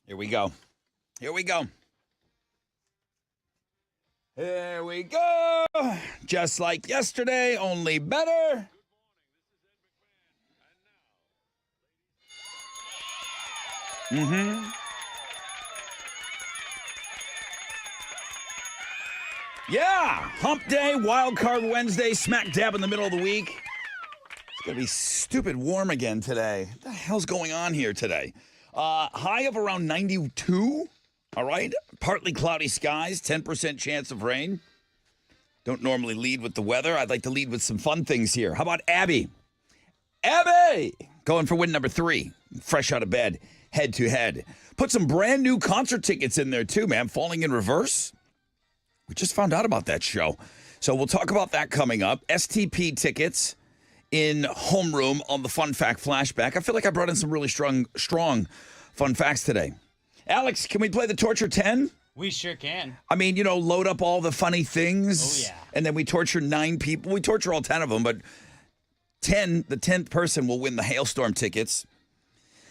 Here we go. Here we go. Here we go. Just like yesterday, only better. Yeah, Hump Day, Wild Card Wednesday, smack dab in the middle of the week. It's going to be stupid warm again today. What the hell's going on here today? High of around 92, all right? Partly cloudy skies, 10% chance of rain. Don't normally lead with the weather. I'd like to lead with some fun things here. How about Abby? Abby! Going for win number 3. Fresh out of bed, head to head. Put some brand new concert tickets in there too, man. Falling in Reverse. We just found out about that show. So we'll talk about that coming up. STP tickets in homeroom on the Fun Fact Flashback. I feel like I brought in some really strong fun facts today. Alex, can we play the Torture 10? We sure can. I mean, load up all the funny things. Oh, yeah. And then we torture 9 people. We torture all 10 of them, but the 10th person will win the Hailstorm tickets.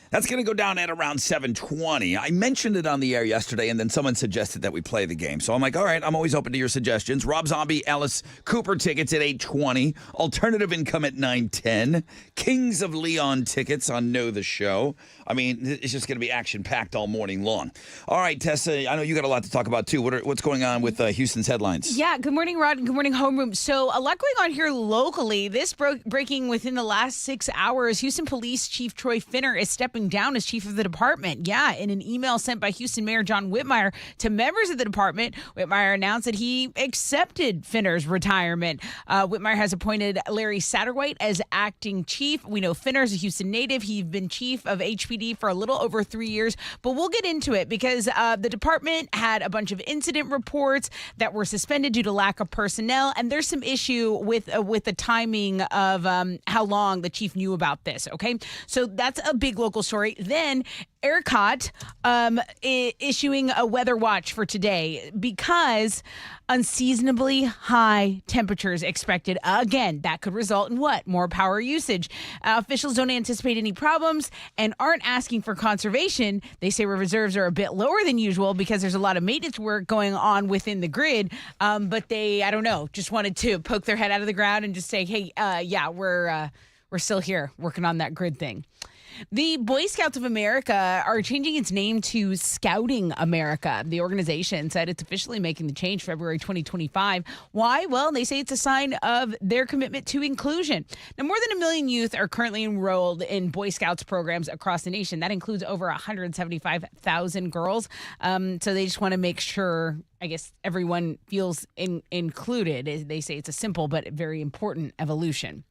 That's going to go down at around 7:20. I mentioned it on the air yesterday, and then someone suggested that we play the game. So I'm like, all right, I'm always open to your suggestions. Rob Zombie, Alice Cooper tickets at 8:20. Alternative Income at 9:10. Kings of Leon tickets on Know the Show. I mean, it's just going to be action-packed all morning long. All right, Tessa, I know you got a lot to talk about, too. What's going on with Houston's headlines? Yeah, good morning, Rod, and good morning, Homeroom. So a lot going on here locally. This breaking within the last 6 hours. Houston Police Chief Troy Finner is stepping down as chief of the department. Yeah, in an email sent by Houston Mayor John Whitmire to members of the department, Whitmire announced that he accepted Finner's retirement. Whitmire has appointed Larry Satterwhite as acting chief. We know Finner is a Houston native. He's been chief of HPD for a little over 3 years, but we'll get into it because the department had a bunch of incident reports that were suspended due to lack of personnel, and there's some issue with the timing of how long the chief knew about this. Okay, so that's a big local story. Then ERCOT issuing a weather watch for today because unseasonably high temperatures expected. Again, that could result in what? More power usage. Officials don't anticipate any problems and aren't asking for conservation. They say reserves are a bit lower than usual because there's a lot of maintenance work going on within the grid. But they, I don't know, just wanted to poke their head out of the ground and just say, hey, yeah, we're still here working on that grid thing. The Boy Scouts of America are changing its name to Scouting America. The organization said it's officially making the change February 2025. Why? Well, they say it's a sign of their commitment to inclusion. Now, more than 1 million youth are currently enrolled in Boy Scouts programs across the nation. That includes over 175,000 girls. So they just want to make sure, I guess, everyone feels included. They say it's a simple but very important evolution.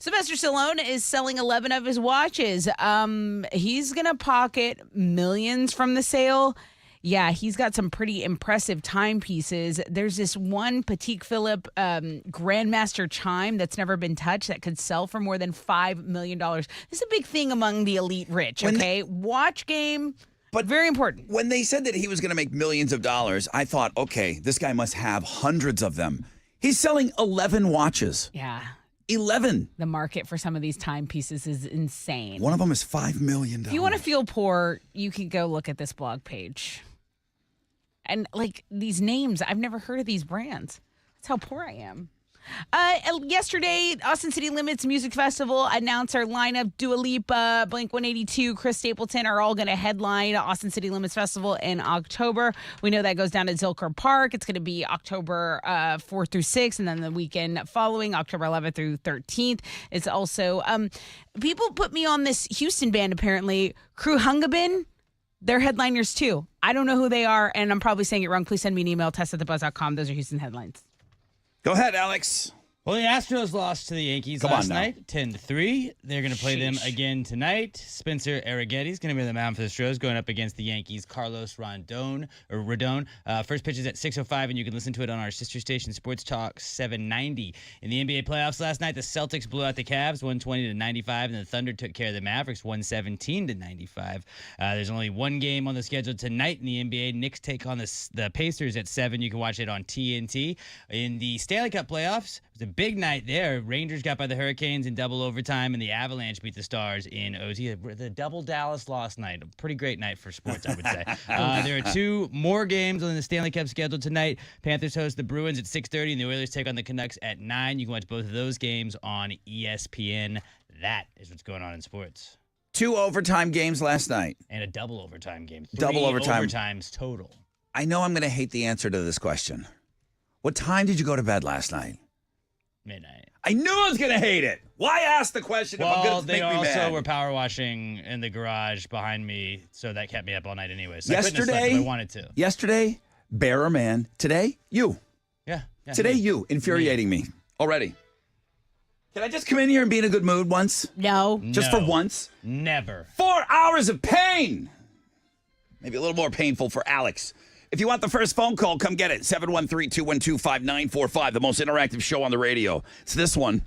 Sylvester Stallone is selling 11 of his watches. He's going to pocket millions from the sale. Yeah, he's got some pretty impressive timepieces. There's this one Patek Philippe Grandmaster chime that's never been touched that could sell for more than $5 million. This is a big thing among the elite rich, okay? Watch game, but very important. When they said that he was going to make millions of dollars, I thought, okay, this guy must have hundreds of them. He's selling 11 watches. Yeah. 11. The market for some of these timepieces is insane. One of them is $5 million. If you want to feel poor, you can go look at this blog page. And like these names, I've never heard of these brands. That's how poor I am. Yesterday, Austin City Limits Music Festival announced our lineup. Dua Lipa, Blink-182, Chris Stapleton are all going to headline Austin City Limits Festival in October. We know that goes down at Zilker Park. It's going to be October 4th through 6th, and then the weekend following, October 11th through 13th. It's also, people put me on this Houston band, apparently, Crew Hungabin. They're headliners, too. I don't know who they are, and I'm probably saying it wrong. Please send me an email, tess@thebuzz.com. Those are Houston headlines. Go ahead, Alex. Well, the Astros lost to the Yankees last night, 10-3. They're going to play them again tonight. Spencer Arrighetti is going to be the mound for the Astros, going up against the Yankees' Carlos Rodon. First pitch is at 6:05, and you can listen to it on our sister station, Sports Talk 790. In the NBA playoffs last night, the Celtics blew out the Cavs 120-95, and the Thunder took care of the Mavericks 117-95. There's only one game on the schedule tonight in the NBA. Knicks take on the Pacers at 7. You can watch it on TNT. In the Stanley Cup playoffs, it was was a big night there. Rangers got by the Hurricanes in double overtime, and the Avalanche beat the Stars in OT. The double Dallas loss night. A pretty great night for sports, I would say. There are 2 more games on the Stanley Cup schedule tonight. Panthers host the Bruins at 6:30, and the Oilers take on the Canucks at 9. You can watch both of those games on ESPN. That is what's going on in sports. 2 overtime games last night. And a double overtime game. 3 Double overtime. overtimes total. I know I'm going to hate the answer to this question. What time did you go to bed last night? Midnight. I knew I was going to hate it. Why ask the question if I'm Well, going to they make me mad? also were power washing in the garage behind me, so that kept me up all night anyway. So I couldn't have Yesterday, slept if I wanted to. Yesterday, bearer man. Today, you. Yeah. Today, me. you. Infuriating me already. Can I just come in here and be in a good mood once? No. Just No. for once? Never. 4 hours of pain. Maybe a little more painful for Alex. If you want the first phone call, come get it. 713-212-5945, the most interactive show on the radio. It's this one.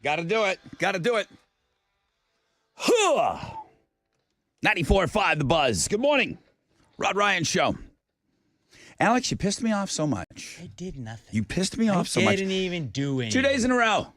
Got to do it. Got to do it. 94.5 The Buzz. Good morning. Rod Ryan Show. Alex, you pissed me off so much. I did nothing. You pissed me off so much. I didn't even do anything. 2 days in a row.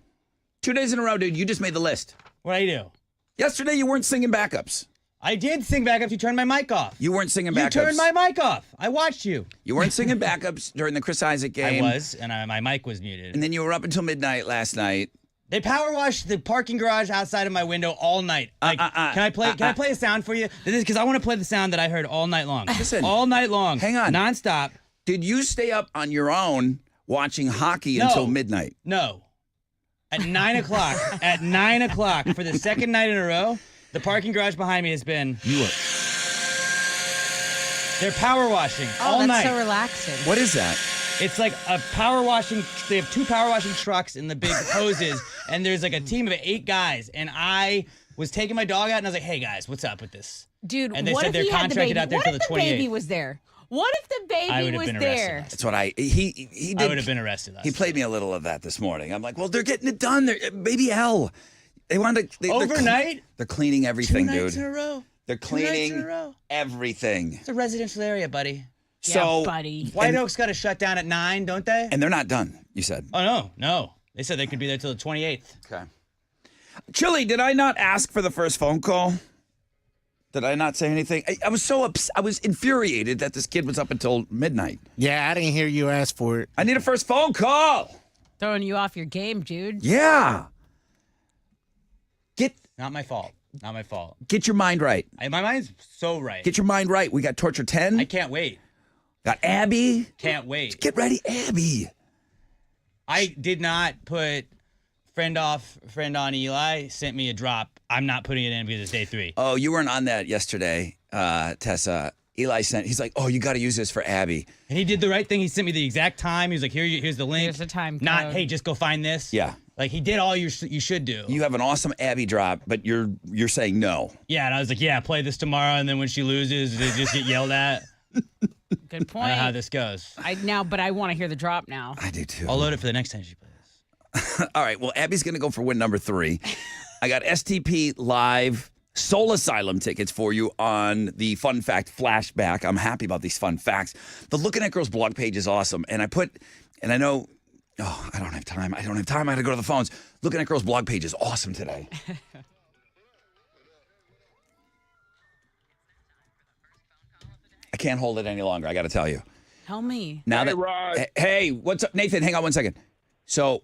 2 days in a row, dude. You just made the list. What'd I do? Yesterday, you weren't singing backups. I did sing backups. You turned my mic off. You weren't singing You backups. turned my mic off. I watched you. You weren't singing backups during the Chris Isaac game. I was, and my mic was muted. And then you were up until midnight last night. They power washed the parking garage outside of my window all night. Like, can I play a sound for you? Because I want to play the sound that I heard all night long. Listen, all night long. hang on. Nonstop. Did you stay up on your own watching hockey until midnight? No. At 9 o'clock. At 9 o'clock for the second night in a row, the parking garage behind me has been. They're power washing all that's night. so relaxing. What is that? It's like a power washing. They have 2 power washing trucks in the big hoses, and there's like a team of 8 guys. And I was taking my dog out, and I was like, "Hey guys, what's up with this?" Dude, And they what said if they're he had the contracted baby? out there What till if the the baby 28th. was there? What if the I baby would have was been there? arrested. That's what he did. I would have been arrested. He played me a little of that this morning. I'm like, well, they're getting it done. Baby L. They wanted to. Overnight? They're cleaning 2 everything, nights dude. in a row. They're 2 nights in cleaning a row. everything. It's a residential area, buddy. So, yeah, buddy. White Oak's got to shut down at 9, don't they? and they're not done. You said. Oh no. They said they could be there till the 28th. Okay. Chili, did I not ask for the first phone call? Did I not say anything? I was so I was infuriated that this kid was up until midnight. Yeah, I didn't hear you ask for it. I need a first phone call. Throwing you off your game, dude. Yeah. Not my fault. Not my fault. Get your mind right. My mind's so right. Get your mind right. We got Torture 10. I can't wait. Got Abby. Can't wait. Get ready, Abby. I did not put friend on Eli, sent me a drop. I'm not putting it in because it's day 3. Oh, you weren't on that yesterday, Tessa. Eli he's like, oh, you got to use this for Abby. And he did the right thing. He sent me the exact time. He was like, here's the link. Here's the time Not, code. hey, just go find this. Yeah. Like, he did all you should do. You have an awesome Abby drop, but you're saying no. Yeah, and I was like, yeah, play this tomorrow, and then when she loses, they just get yelled at. Good I point. know how this goes. But I want to hear the drop now. I do too. I'll load it for the next time she plays. All right. Well, Abby's going to go for win number 3. I got STP Live Soul Asylum tickets for you on the Fun Fact Flashback. I'm happy about these fun facts. The Looking at Girls blog page is awesome. And I know, I don't have time. I got to go to the phones. Looking at Girls blog page is awesome today. I can't hold it any longer. I got to tell you. Tell me. Now Hey, that, Rod. Hey, what's up? Nathan, hang on one second. So,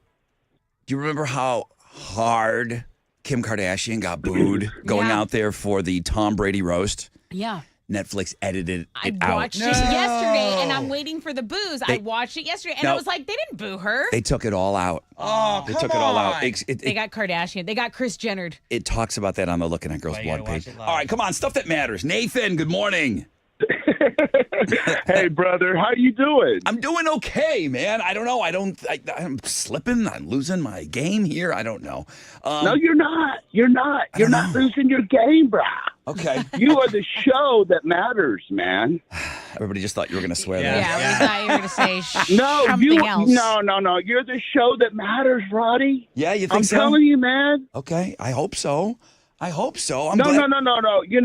do you remember how hard Kim Kardashian got booed going Yeah. out there for the Tom Brady roast? Yeah. Netflix edited I it out. watched it yesterday, and I'm waiting for the boos. I watched it yesterday, and No. I was like, they didn't boo her. They took it all out. Oh, They took it all out. They got Kardashian. They got Kris Jenner. It talks about that on the Looking at Girls Well, you blog gotta watch page. it live. All right, come on, stuff that matters. Nathan, good morning. Hey, brother, how you doing? I'm doing okay, man. I don't know. I'm slipping. I'm losing my game here. I don't know. No, you're not. You're not. You're don't not know. losing your game, bro. Okay. You are the show that matters, man. Everybody just thought you were going to swear Yeah. there. Yeah, we thought you were going to say No, something else. no. You're the show that matters, Roddy. Yeah, you think I'm so? telling you, man. Okay, I hope so. I'm No, glad- no. You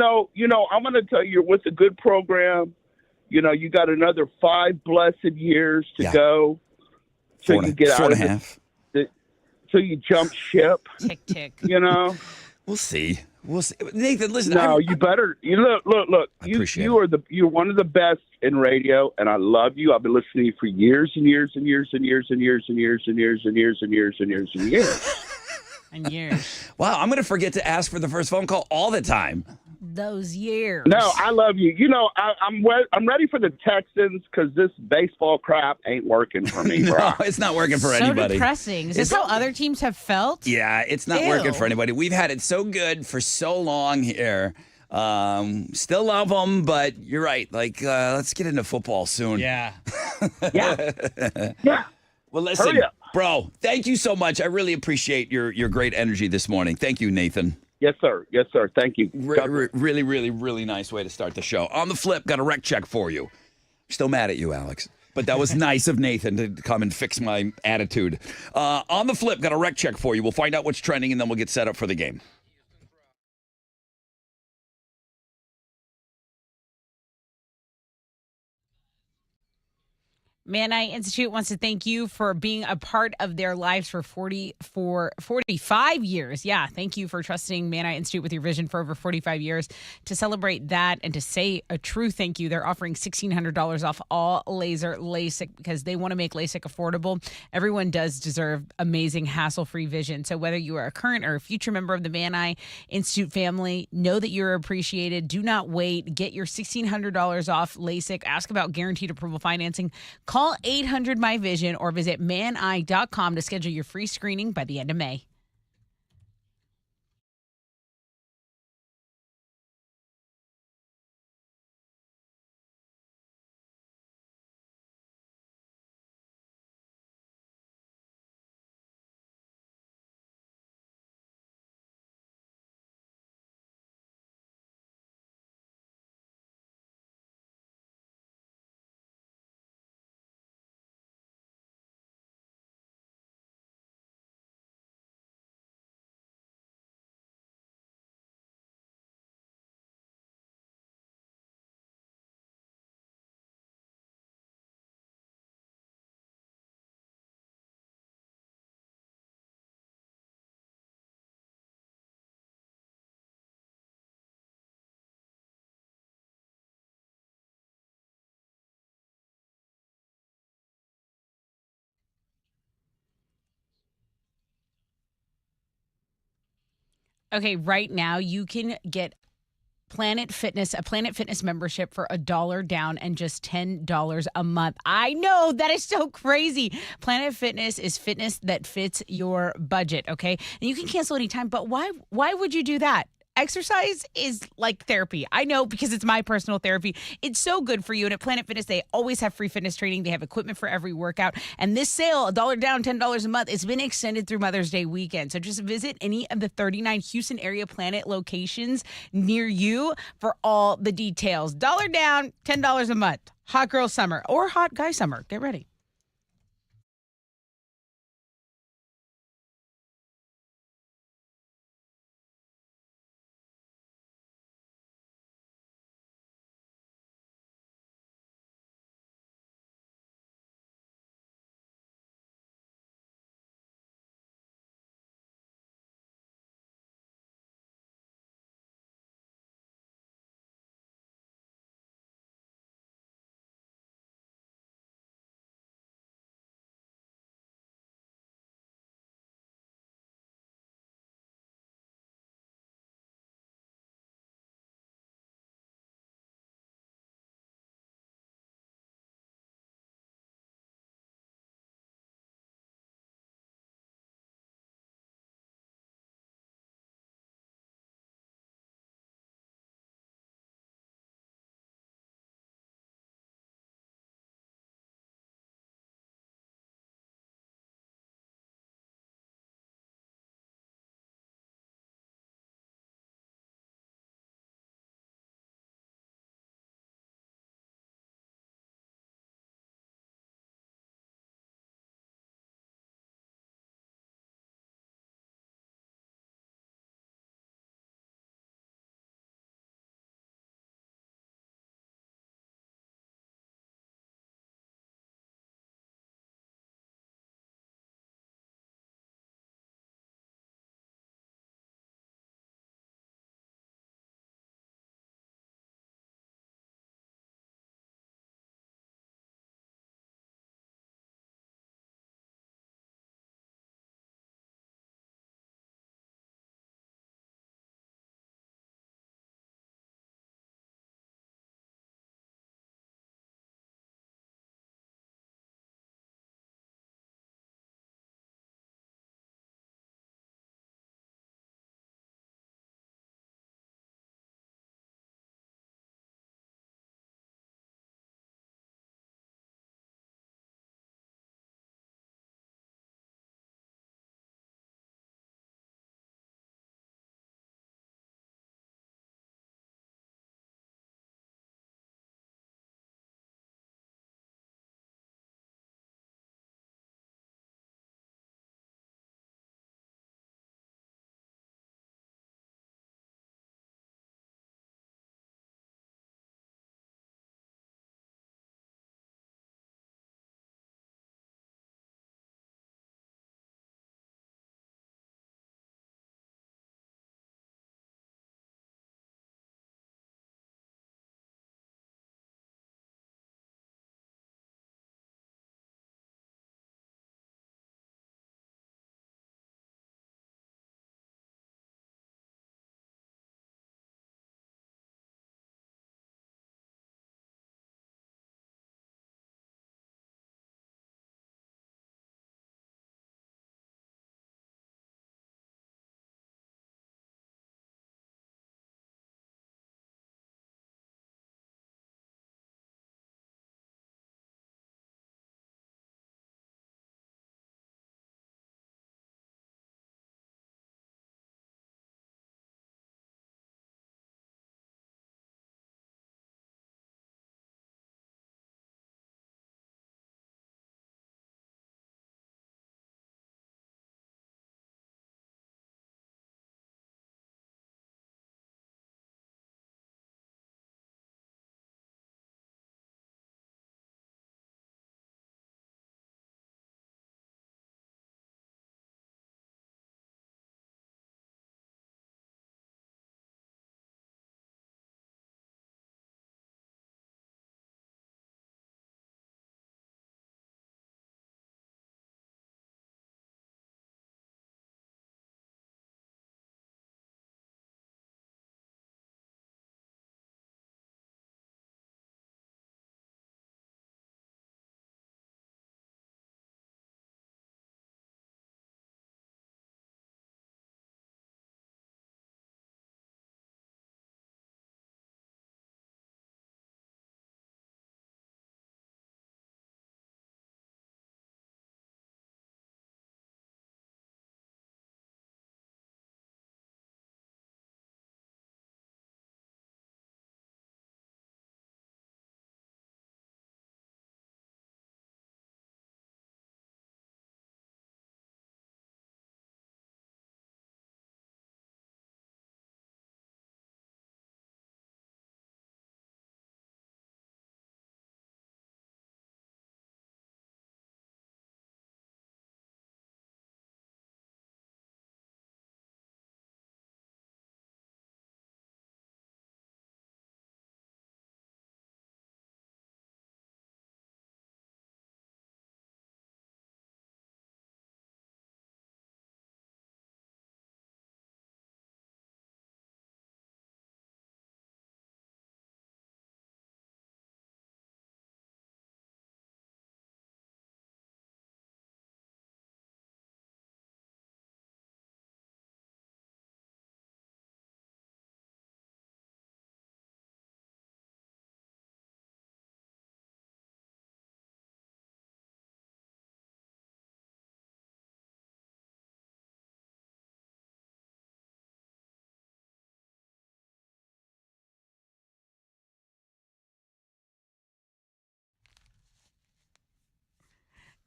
know, I'm going to tell you, you're with a good program. You know, you got another 5 blessed years to Yeah. go. So Four you and a- get four out and of a half. so you jump ship, Tick, tick. you know. We'll see. Nathan, listen. No, you better. You look. I appreciate You're one of the best in radio, and I love you. I've been listening to you for years and years and years and years and years and years and years and years and years and years and years. And years. Wow, I'm going to forget to ask for the first phone call all the time. Those years. No, I love you. You know, I'm ready for the Texans because this baseball crap ain't working for me, No, bro. it's not working for so anybody. depressing. Is this It's- how other teams have felt? Yeah, it's not Ew. working for anybody. We've had it so good for so long here. Still love them, but you're right. Like, let's get into football soon. Yeah. Yeah. Well, listen, Hurry up. bro, thank you so much. I really appreciate your great energy this morning. Thank you, Nathan. Yes, sir. Yes, sir. Thank you. Really, really, really nice way to start the show. On the flip, got a rec check for you. Still mad at you, Alex. But that was nice of Nathan to come and fix my attitude. On the flip, got a rec check for you. We'll find out what's trending, and then we'll get set up for the game. Man Eye Institute wants to thank you for being a part of their lives for 45 years. Yeah, thank you for trusting Man Eye Institute with your vision for over 45 years. To celebrate that and to say a true thank you, they're offering $1,600 off all laser LASIK because they want to make LASIK affordable. Everyone does deserve amazing, hassle-free vision. So whether you are a current or a future member of the Man Eye Institute family, know that you're appreciated. Do not wait. Get your $1,600 off LASIK. Ask about guaranteed approval financing. Call 800 My Vision or visit maneye.com to schedule your free screening by the end of May. Okay, right now you can get a Planet Fitness membership for $1 down and just $10 a month. I know that is so crazy. Planet Fitness is fitness that fits your budget, okay? And you can cancel anytime, but why would you do that? Exercise is like therapy. I know because it's my personal therapy. It's so good for you. And at Planet Fitness, they always have free fitness training. They have equipment for every workout. And this sale, $1 down, $10 a month, it's been extended through Mother's Day weekend. So just visit any of the 39 Houston area Planet locations near you for all the details. $1 down, $10 a month. Hot girl summer or hot guy summer. Get ready.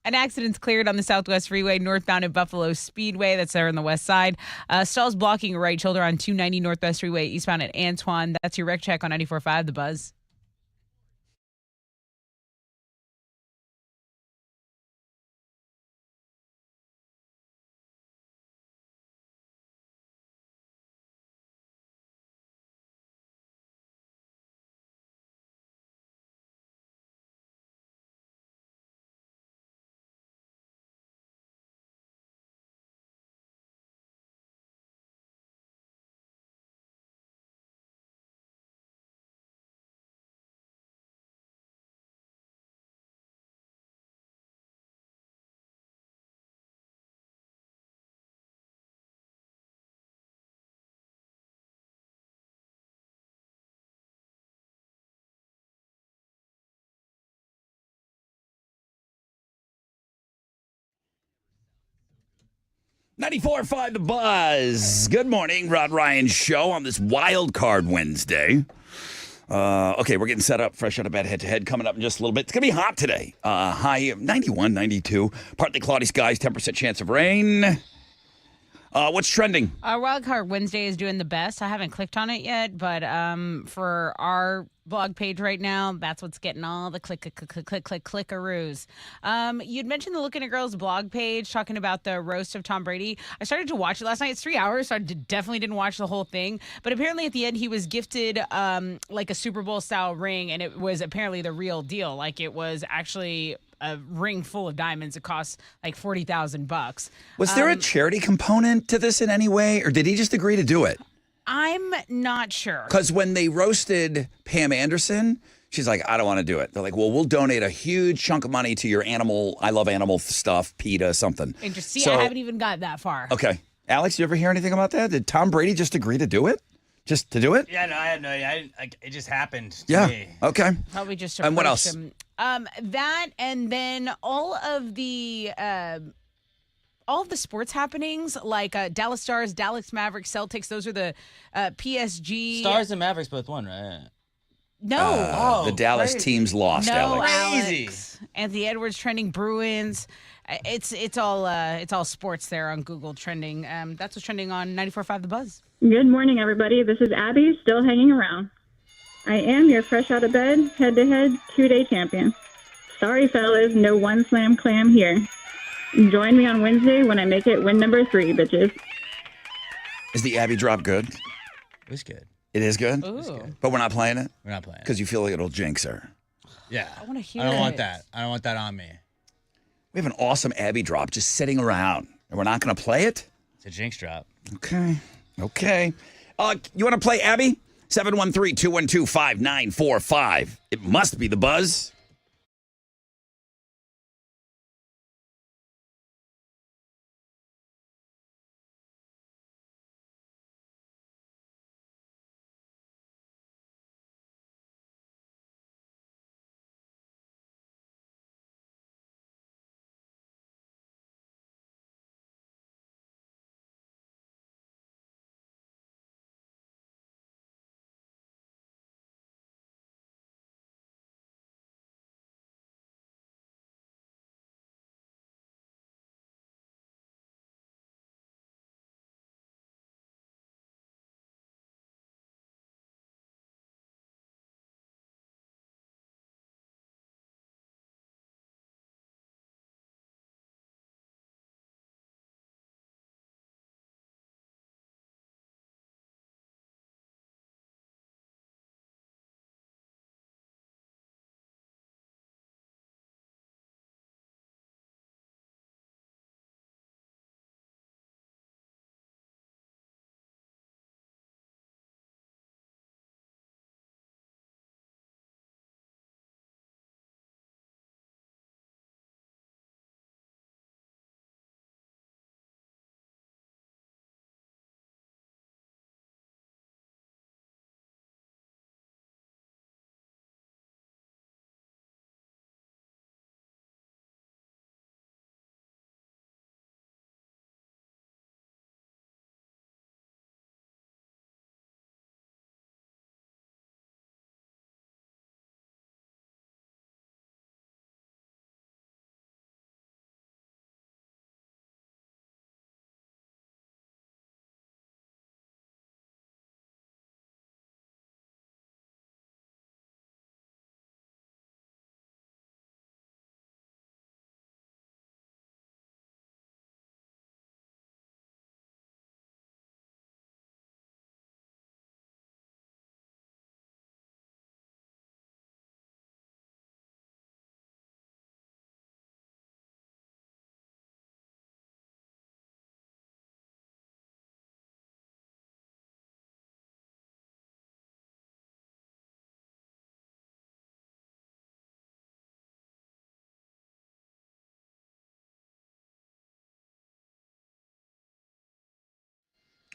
An accident's cleared on the Southwest Freeway northbound at Buffalo Speedway. That's there on the west side. Stalls blocking a right shoulder on 290 Northwest Freeway eastbound at Antoine. That's your wreck check on 94.5 The Buzz. .94.5 The Buzz. Good morning, Rod Ryan Show on this Wild Card Wednesday. Okay, we're getting set up, fresh out of bed, head-to-head, coming up in just a little bit. It's going to be hot today. High of 91, 92. Partly cloudy skies, 10% chance of rain. What's trending? Wild Card Wednesday is doing the best. I haven't clicked on it yet, but for our blog page right now, that's what's getting all the clickaroos. You'd mentioned the Looking at Girls blog page talking about the roast of Tom Brady. I started to watch it last night. It's 3 hours, so I definitely didn't watch the whole thing. But apparently at the end, he was gifted like a Super Bowl style ring, and it was apparently the real deal. Like it was actually a ring full of diamonds. It costs like $40,000. Was there a charity component to this in any way, or did he just agree to do it? I'm not sure. Because when they roasted Pam Anderson, she's like, I don't want to do it. They're like, well, we'll donate a huge chunk of money to your animal, I love animal stuff, PETA, something. Interesting. So, I haven't even got that far. Okay. Alex, you ever hear anything about that? Did Tom Brady just agree to do it? Just to do it? Yeah, no, I had no idea. It just happened to Yeah. me. Okay. Probably just And what approached else? him. That and then all of the sports happenings like Dallas Stars, Dallas Mavericks, Celtics. Those are the PSG Stars and Mavericks both won, right? No, The Dallas crazy. teams lost, no, Alex. Crazy. Alex. Anthony Edwards trending Bruins. It's all sports there on Google trending. That's what's trending on 94.5 The Buzz. Good morning, everybody. This is Abby, still hanging around. I am your fresh out of bed, head-to-head, 2-day champion. Sorry, fellas, no one slam clam here. Join me on Wednesday when I make it win number 3, bitches. Is the Abby drop good? It was good. It is good? Ooh, But we're not playing it? We're not playing. Because you feel like it'll jinx her. Yeah. I want to hear. I don't want it. that. I don't want that on me. We have an awesome Abby drop just sitting around, and we're not going to play it? It's a jinx drop. Okay. You want to play Abby? 713-212-5945. It must be The Buzz.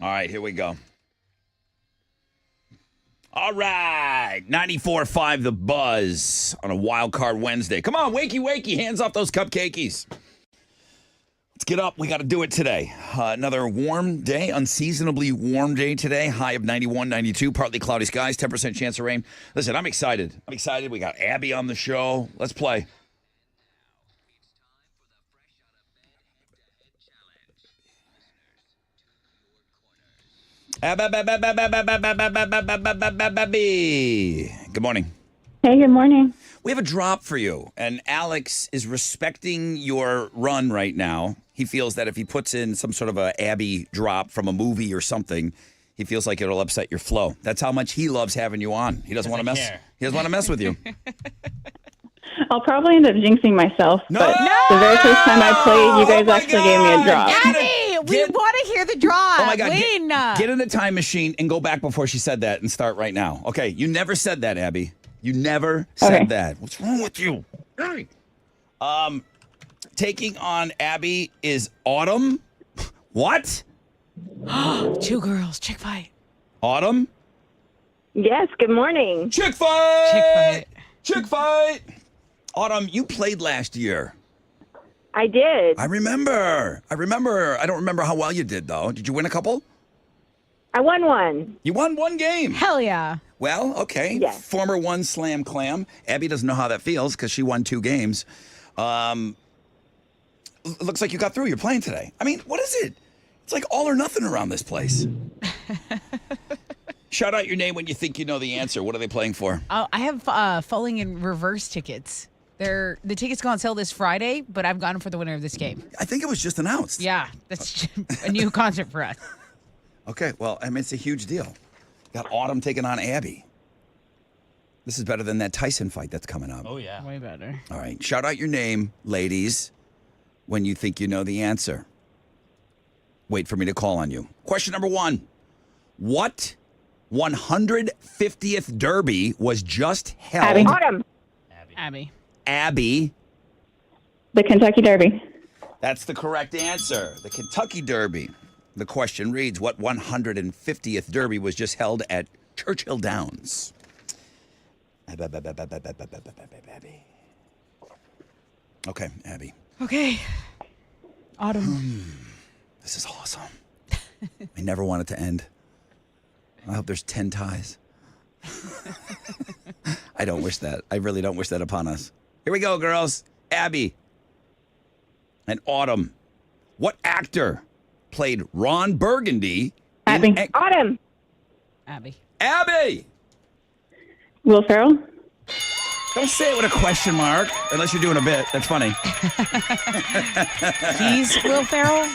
All right, here we go. All right, 94.5 The Buzz on a Wild Card Wednesday. Come on, wakey, hands off those cupcakies. Let's get up. We got to do it today. Another warm day, unseasonably warm day today. High of 91, 92, partly cloudy skies, 10% chance of rain. Listen, I'm excited. We got Abby on the show. Let's play. Abby. Good morning. Hey, good morning. We have a drop for you, and Alex is respecting your run right now. He feels that if he puts in some sort of a Abby drop from a movie or something, he feels like it'll upset your flow. That's how much he loves having you on. He doesn't want to mess. care. He doesn't want to mess with you. I'll probably end up jinxing myself, No! but the very first time I played, you guys my actually gave me a God! drop. Abby, we Get- want to hear the drop. Oh my God! Win. Get in the time machine and go back before she said that and start right now. Okay, you never said that, Abby. You never said Okay. that. What's wrong with you? Hey. Taking on Abby is Autumn. What? 2 girls, chick fight. Autumn? Yes, good morning. Chick fight! Chick fight. Chick fight! Autumn, you played last year. I did. I remember. I don't remember how well you did, though. Did you win a couple? I won one. You won one game. Hell yeah. Well, okay. Yes. Former one slam clam. Abby doesn't know how that feels because she won 2 games. Looks like you got through. You're playing today. I mean, what is it? It's like all or nothing around this place. Shout out your name when you think you know the answer. What are they playing for? Oh, I have Falling in Reverse tickets. The tickets go on sale this Friday, but I've gotten for the winner of this game. I think it was just announced. Yeah, that's a new concert for us. Okay, well, I mean, it's a huge deal. Got Autumn taking on Abby. This is better than that Tyson fight that's coming up. Oh, yeah. Way better. All right, shout out your name, ladies, when you think you know the answer. Wait for me to call on you. Question number 1. What 150th Derby was just held? Abby. Autumn. Abby. Abby. The Kentucky Derby. That's the correct answer. The Kentucky Derby. The question reads, what 150th Derby was just held at Churchill Downs? Okay, Abby. Okay. Autumn. This is awesome. I never want it to end. I hope there's 10 ties. I don't wish that. I really don't wish that upon us. Here we go, girls. Abby and Autumn. What actor played Ron Burgundy Abby. in... Autumn. Abby. Abby! Will Ferrell. Don't say it with a question mark, unless you're doing a bit. That's funny. He's Will Ferrell.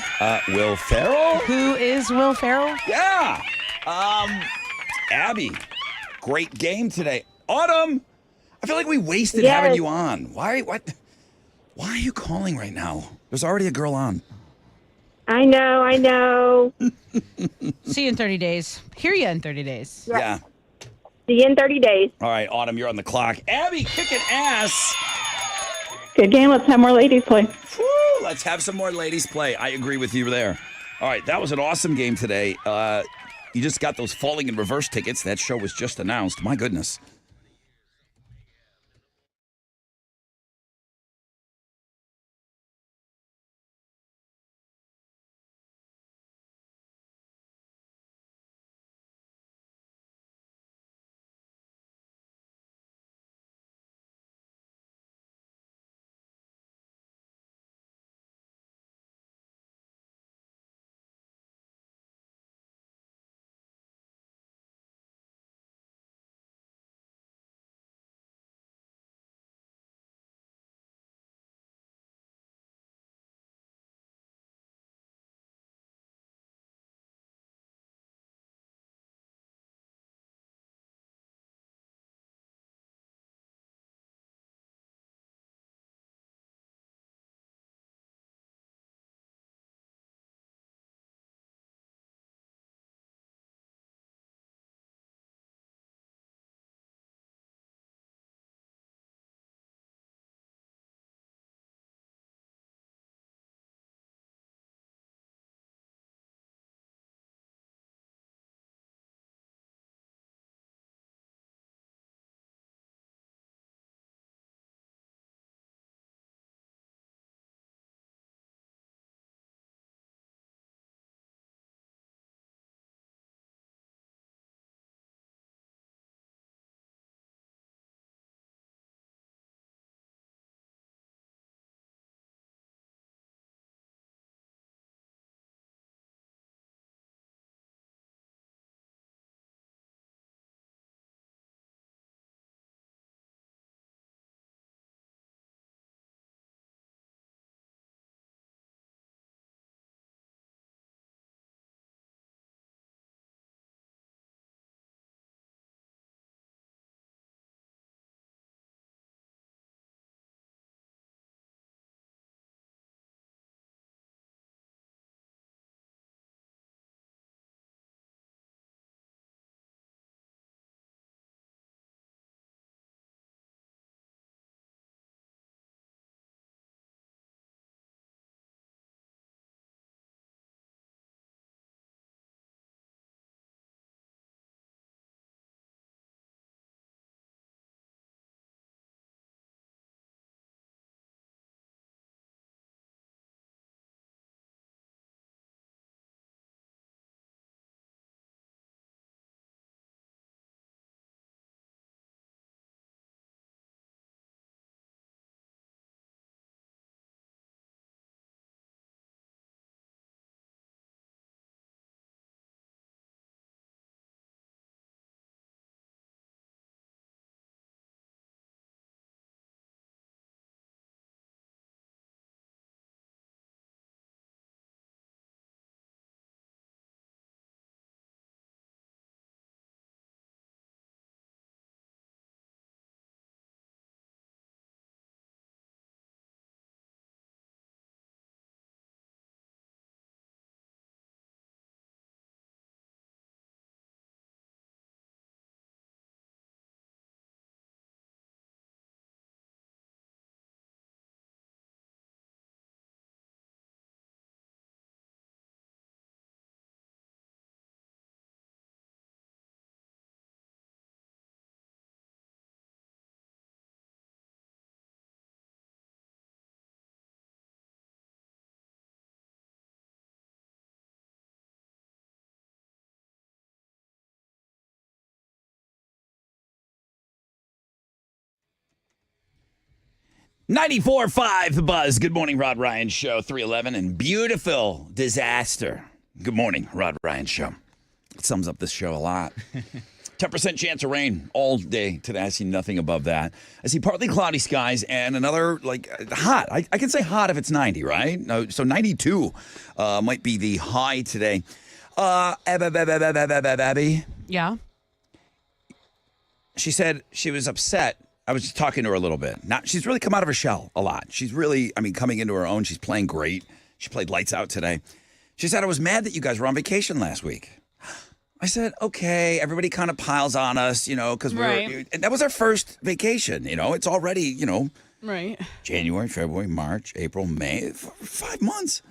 Will Ferrell? Who is Will Ferrell? Yeah. Abby, great game today. Autumn, I feel like we wasted Yes. having you on. Why are you calling right now? There's already a girl on. I know. See you in 30 days. Hear you in 30 days. Yeah. See you in 30 days. All right, Autumn, you're on the clock. Abby, kicking ass. Good game. Let's have more ladies play. Woo, let's have some more ladies play. I agree with you there. All right, that was an awesome game today. You just got those Falling in Reverse tickets. That show was just announced. My goodness. 94.5 The Buzz. Good morning, Rod Ryan Show. 311 and beautiful disaster. Good morning, Rod Ryan Show. It sums up this show a lot. 10% chance of rain all day today. I see nothing above that. I see partly cloudy skies and another, hot. I can say hot if it's 90, right? No, so 92 might be the high today. Abby, Yeah. she said she was upset. I was just talking to her a little bit. Now, she's really come out of her shell a lot. She's really, coming into her own. She's playing great. She played lights out today. She said, I was mad that you guys were on vacation last week. I said, okay, everybody kind of piles on us, because Right. and that was our first vacation. It's already, Right. January, February, March, April, May, 5 months.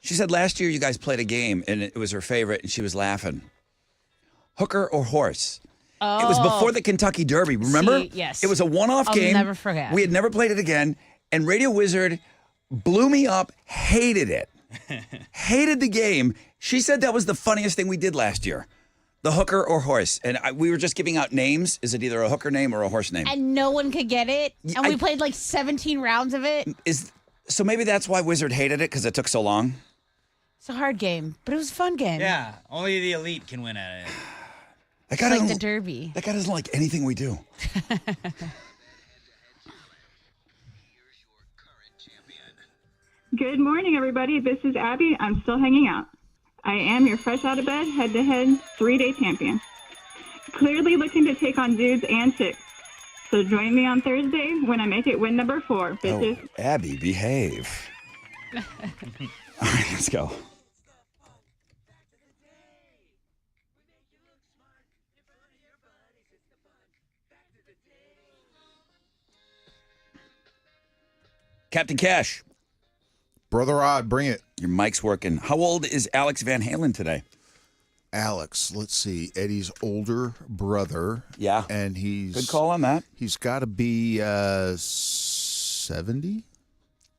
She said last year you guys played a game and it was her favorite and she was laughing. Hooker or horse? It was before the Kentucky Derby, remember? See, yes. It was a one-off I'll game. never forget. We had never played it again, and Radio Wizard blew me up, hated it. Hated the game. She said that was the funniest thing we did last year. The hooker or horse. And we were just giving out names. Is it either a hooker name or a horse name? And no one could get it. And we I- played like 17 rounds of it. So maybe that's why Wizard hated it, because it took so long? It's a hard game, but it was a fun game. Yeah, only the elite can win at it. That guy It's like the doesn't- Derby. That guy doesn't like anything we do. Good morning, everybody. This is Abby. I'm still hanging out. I am your fresh out of bed, head-to-head, 3-day champion. Clearly looking to take on dudes and chicks. So join me on Thursday when I make it win number 4, bitches. Oh, Abby, behave. All right, let's go. Captain Cash, Brother Rod, bring it. your mic's working. How old is Alex Van Halen today? Alex, let's see. Eddie's older brother. Yeah. And Good call on that. He's got to be 70.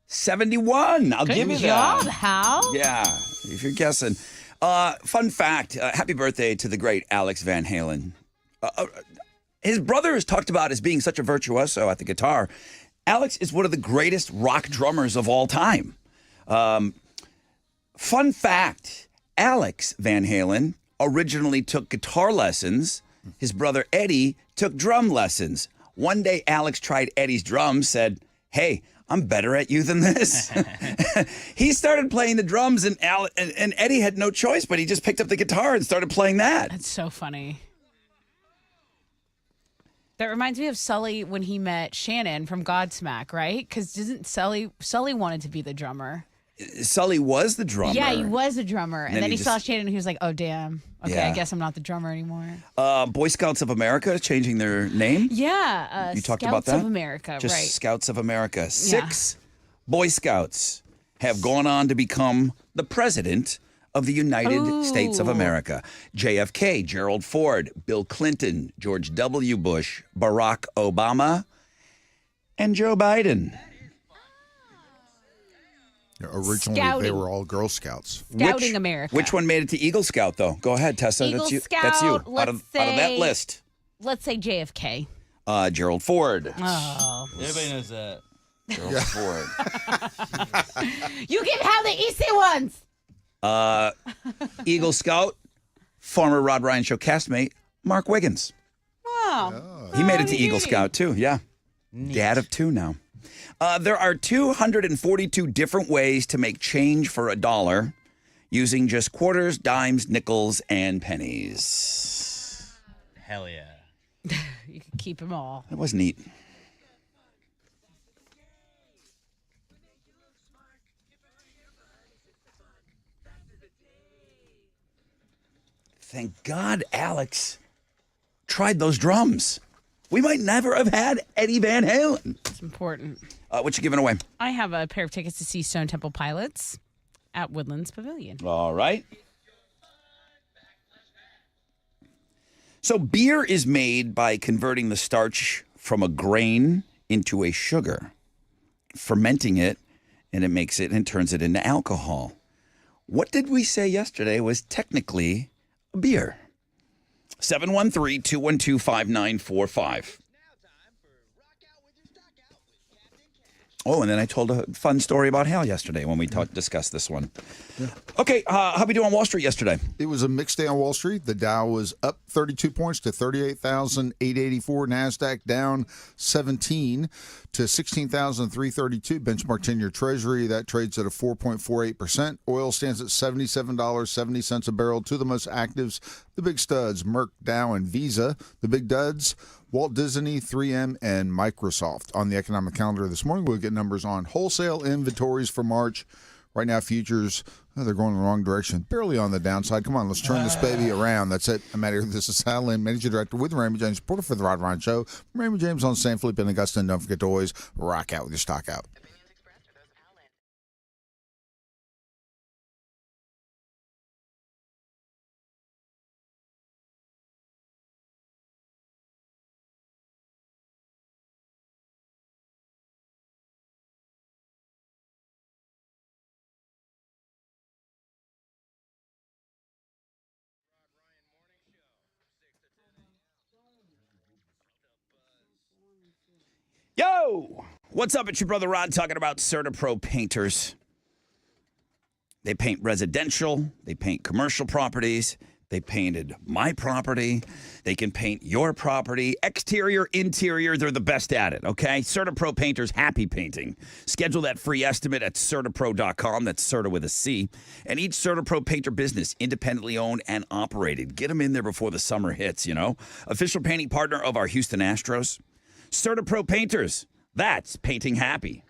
71. I'll give you Good job, that. Hal. Yeah, if you're guessing. Fun fact, happy birthday to the great Alex Van Halen. His brother is talked about as being such a virtuoso at the guitar. Alex is one of the greatest rock drummers of all time. Fun fact, Alex Van Halen originally took guitar lessons. His brother Eddie took drum lessons. One day, Alex tried Eddie's drums, said, hey, I'm better at you than this. He started playing the drums, and Eddie had no choice, but he just picked up the guitar and started playing that. That's so funny. That reminds me of Sully when he met Shannon from Godsmack, right? Because didn't Sully wanted to be the drummer? Sully was the drummer. Yeah, he was a drummer. And then he saw just- Shannon and he was like, oh, damn. Okay, Yeah. I guess I'm not the drummer anymore. Boy Scouts of America changing their name. Yeah. You talked Scouts about that? of America, Just right. Scouts of America. 6 Boy Scouts have gone on to become the president of the United States of America. JFK, Gerald Ford, Bill Clinton, George W. Bush, Barack Obama, and Joe Biden. Originally, they Scouting. were all Girl Scouts. Scouting America. Which one made it to Eagle Scout, though? Go ahead, Tessa. Eagle That's you. Scout, That's you. Out let's of that say- list. Let's say JFK. Gerald Ford. Oh. Everybody knows that. Gerald Ford. You can have the easy ones. Eagle Scout, former Rod Ryan Show castmate, Mark Wiggins. Wow. He made it to Eagle Howdy-doody. Scout, too. Yeah. Dad of 2 now. There are 242 different ways to make change for $1 using just quarters, dimes, nickels, and pennies. Hell yeah. You can keep them all. That was neat. Thank God Alex tried those drums. We might never have had Eddie Van Halen. It's important. What you giving away? I have a pair of tickets to see Stone Temple Pilots at Woodlands Pavilion. All right. So beer is made by converting the starch from a grain into a sugar, fermenting it, and it makes it and turns it into alcohol. What did we say yesterday was technically a beer? 713-212-5945. Oh, and then I told a fun story about Hal yesterday when we discussed this one. Okay, how we do on Wall Street yesterday? It was a mixed day on Wall Street. The Dow was up 32 points to 38,884. NASDAQ down 17 to 16,332. Benchmark 10-year Treasury, that trades at a 4.48%. Oil stands at $77.70 a barrel. Two of the most actives, the big studs, Merck, Dow, and Visa. The big duds, Walt Disney, 3M, and Microsoft. On the economic calendar this morning, we'll get numbers on wholesale inventories for March. Right now, futures, they're going in the wrong direction. Barely on the downside. Come on, let's turn this baby around. That's it. I'm out here. This is Sal Lynn, Managing Director with Raymond James, reporter for The Rod Ryan Show. Raymond James on San Felipe and Augusta. And don't forget to always rock out with your stock out. Yo! What's up? It's your brother Rod talking about CertaPro Painters. They paint residential. They paint commercial properties. They painted my property. They can paint your property. Exterior, interior, they're the best at it, okay? CertaPro Painters, happy painting. Schedule that free estimate at CertaPro.com. That's Certa with a C. And each CertaPro Painter business, independently owned and operated. Get them in there before the summer hits, you know? Official painting partner of our Houston Astros. CertaPro Painters, that's painting happy.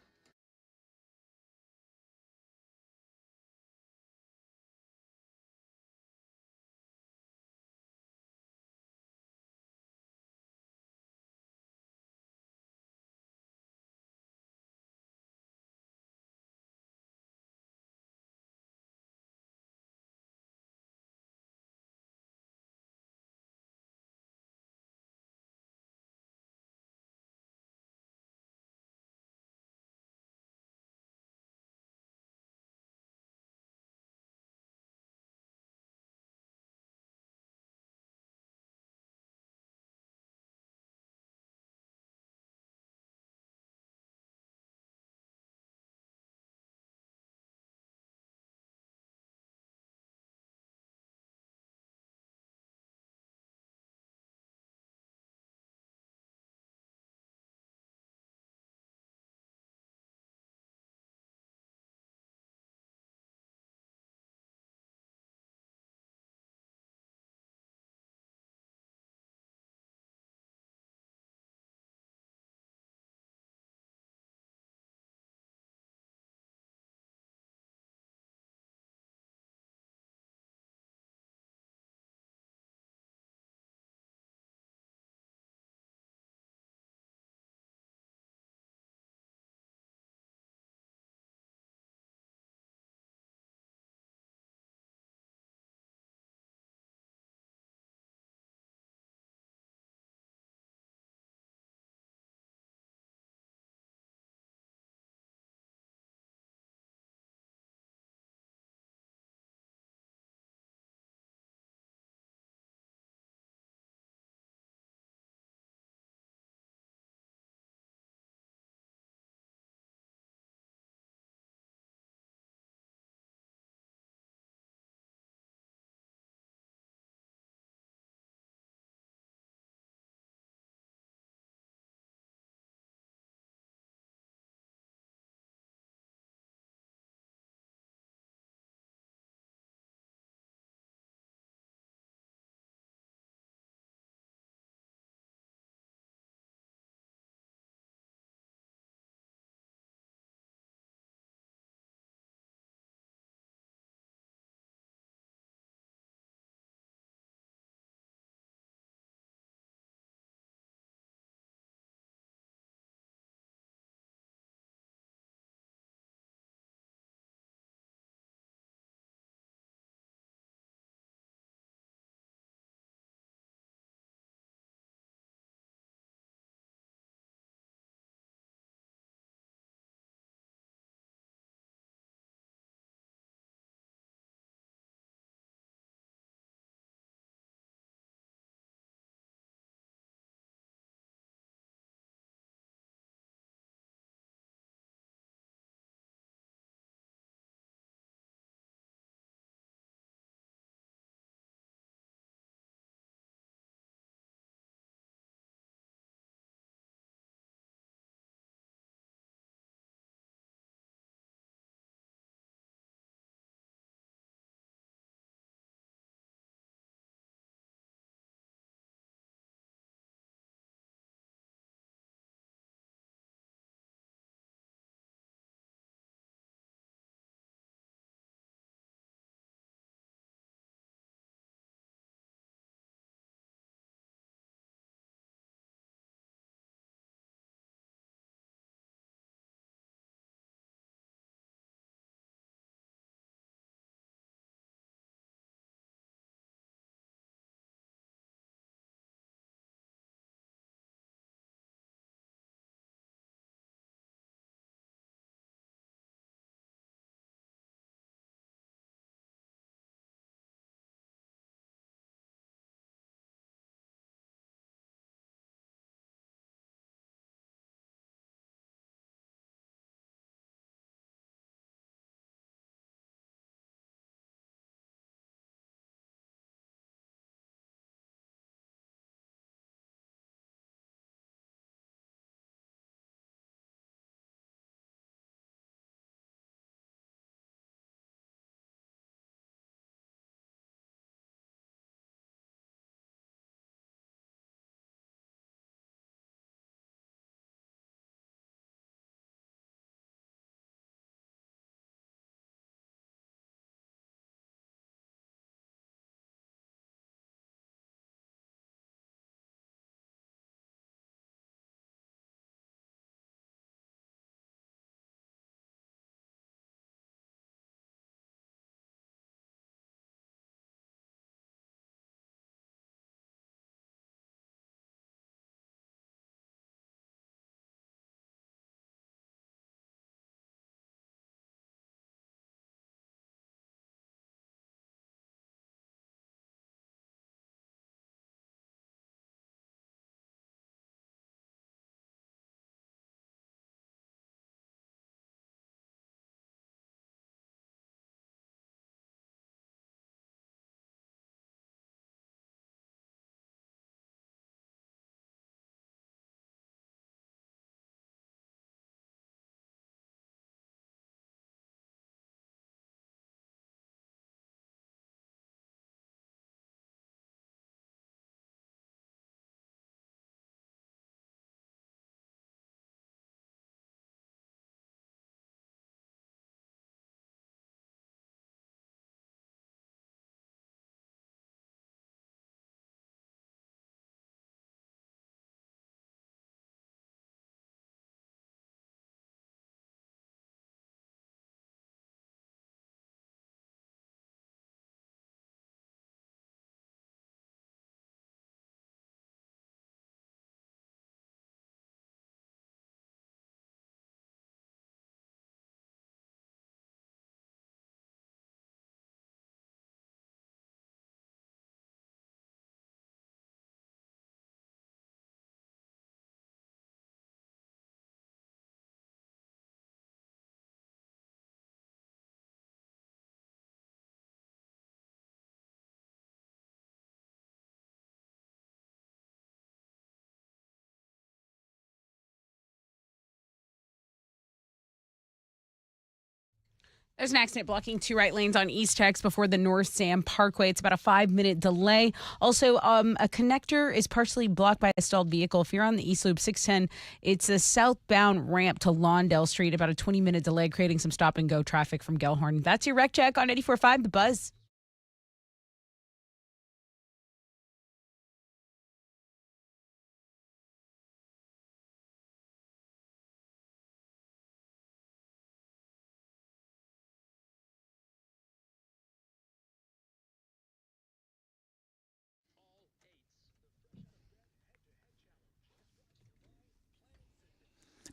There's an accident blocking 2 right lanes on East Tex before the North Sam Parkway. It's about a 5-minute delay. Also, a connector is partially blocked by a stalled vehicle. If you're on the East Loop 610, it's a southbound ramp to Lawndale Street. About a 20-minute delay, creating some stop-and-go traffic from Gellhorn. That's your Wreck Check on 94.5 The Buzz.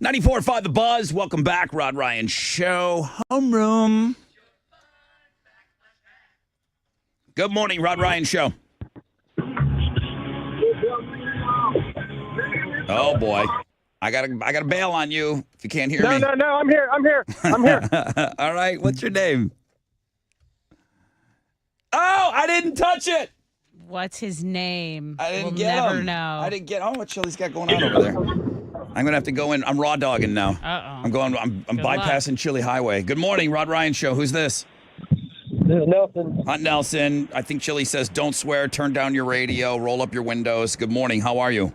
.94.5 The Buzz. Welcome back, Rod Ryan Show. Homeroom. Good morning, Rod Ryan Show. Oh boy, I gotta bail on you if you can't hear me. No, I'm here. All right, what's your name? Oh, I didn't touch it. What's his name? I didn't we'll get never him. know. I didn't get. Oh, what Chili's got going on over there? I'm gonna have to go in. I'm raw dogging now. I'm bypassing Chili Highway. Good morning, Rod Ryan Show. Who's this? This is Nelson. Hunt Nelson. I think Chili says don't swear. Turn down your radio. Roll up your windows. Good morning. How are you?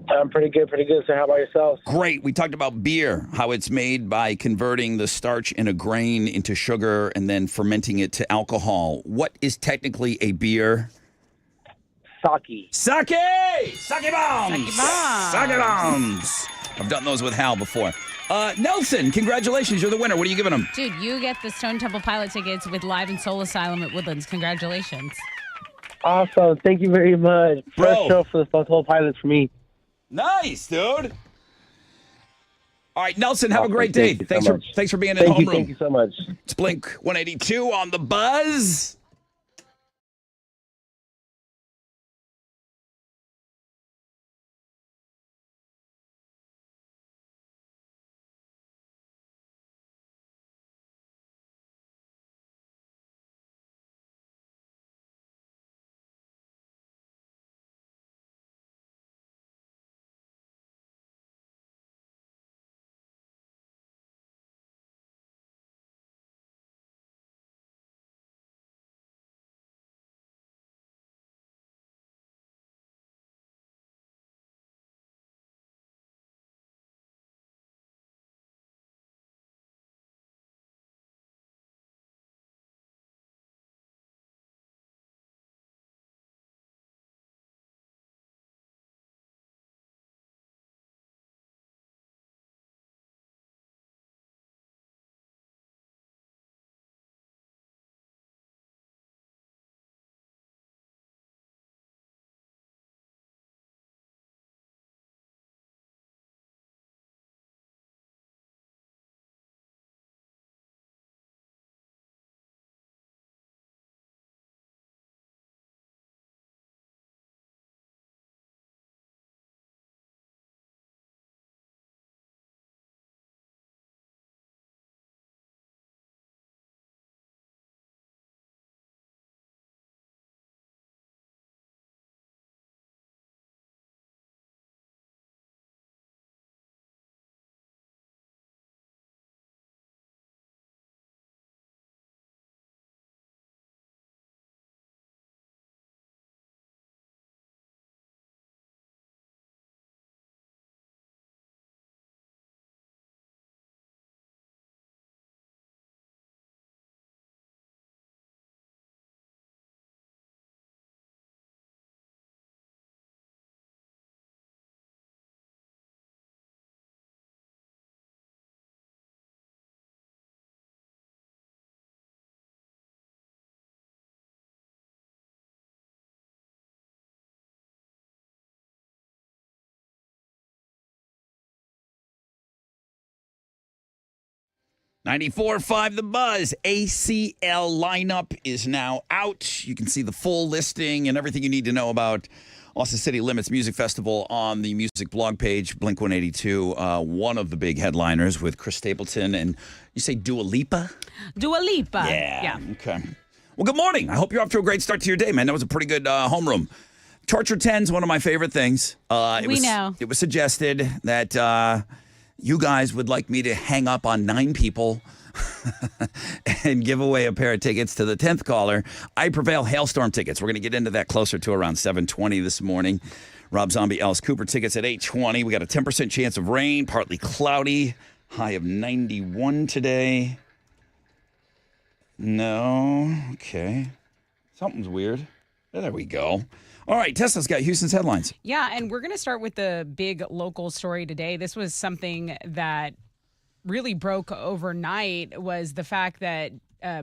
I'm pretty good. So how about yourself? Great. We talked about beer, how it's made by converting the starch in a grain into sugar and then fermenting it to alcohol. What is technically a beer? Sake. Sake! Sake bombs! Sake bombs! I've done those with Hal before. Nelson, congratulations. You're the winner. What are you giving him? Dude, you get the Stone Temple Pilot tickets with Live and Soul Asylum at Woodlands. Congratulations. Awesome. Thank you very much. Bro. First show for the Stone Temple Pilots for me. Nice, dude. All right, Nelson, have a Awesome. great day. Thank you so much. Thanks for being in Thank you. homeroom. Thank you so much. It's Blink 182 on the Buzz. .94.5 The Buzz. ACL lineup is now out. You can see the full listing and everything you need to know about Austin City Limits Music Festival on the music blog page. Blink 182, one of the big headliners with Chris Stapleton and you say Dua Lipa? Dua Lipa. Yeah. Okay. Well, good morning. I hope you're off to a great start to your day, man. That was a pretty good homeroom. Torture 10 is one of my favorite things. We know. It was suggested that you guys would like me to hang up on 9 people and give away a pair of tickets to the 10th caller. I Prevail Hailstorm tickets. We're going to get into that closer to around 7:20 this morning. Rob Zombie, Alice Cooper tickets at 8:20. We got a 10% chance of rain, partly cloudy, high of 91 today. No. Okay. Something's weird. There we go. All right, Tesla's got Houston's headlines. Yeah, and we're going to start with the big local story today. This was something that really broke overnight, was the fact that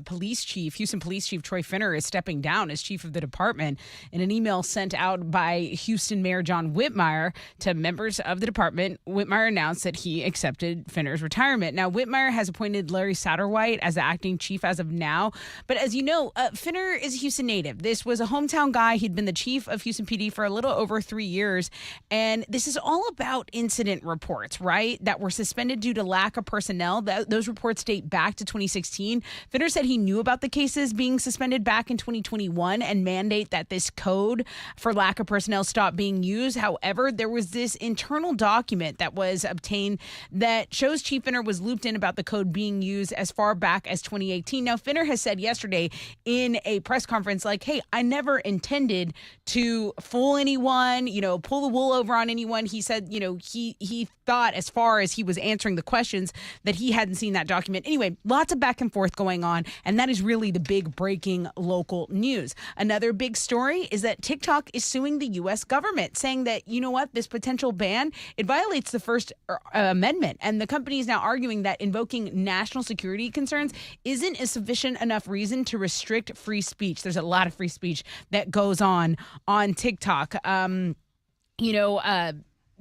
Houston Police Chief Troy Finner is stepping down as chief of the department. In an email sent out by Houston Mayor John Whitmire to members of the department, Whitmire announced that he accepted Finner's retirement. Now, Whitmire has appointed Larry Satterwhite as the acting chief as of now. But as you know, Finner is a Houston native. This was a hometown guy. He'd been the chief of Houston PD for a little over 3 years. And this is all about incident reports, right, that were suspended due to lack of personnel. Those reports date back to 2016. Finner said he knew about the cases being suspended back in 2021 and mandate that this code for lack of personnel stop being used. However, there was this internal document that was obtained that shows Chief Finner was looped in about the code being used as far back as 2018. Now, Finner has said yesterday in a press conference, like, hey, I never intended to fool anyone, pull the wool over on anyone. He said, he thought, as far as he was answering the questions, that he hadn't seen that document. Anyway, lots of back and forth going on. And that is really the big breaking local news. Another big story is that TikTok is suing the U.S. government, saying that, this potential ban, it violates the First Amendment. And the company is now arguing that invoking national security concerns isn't a sufficient enough reason to restrict free speech. There's a lot of free speech that goes on TikTok.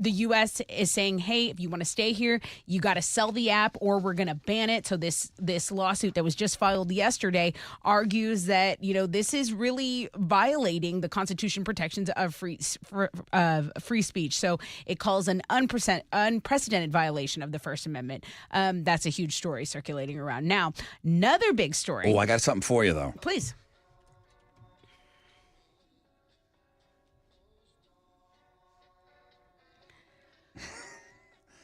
The U.S. is saying, hey, if you want to stay here, you got to sell the app or we're going to ban it. So this lawsuit that was just filed yesterday argues that, this is really violating the Constitution protections of free speech. So it calls an unprecedented violation of the First Amendment. That's a huge story circulating around. Now, another big story. Oh, I got something for you, though. Please.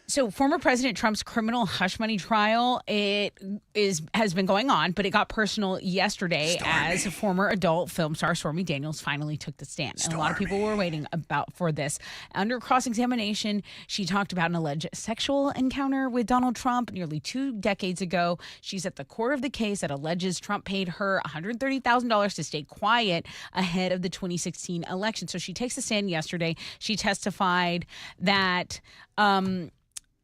So former President Trump's criminal hush money trial, has been going on, but it got personal yesterday as former adult film star Stormy Daniels finally took the stand. And a lot of people were waiting for this. Under cross-examination, she talked about an alleged sexual encounter with Donald Trump nearly 2 decades ago. She's at the core of the case that alleges Trump paid her $130,000 to stay quiet ahead of the 2016 election. So she takes the stand yesterday. She testified that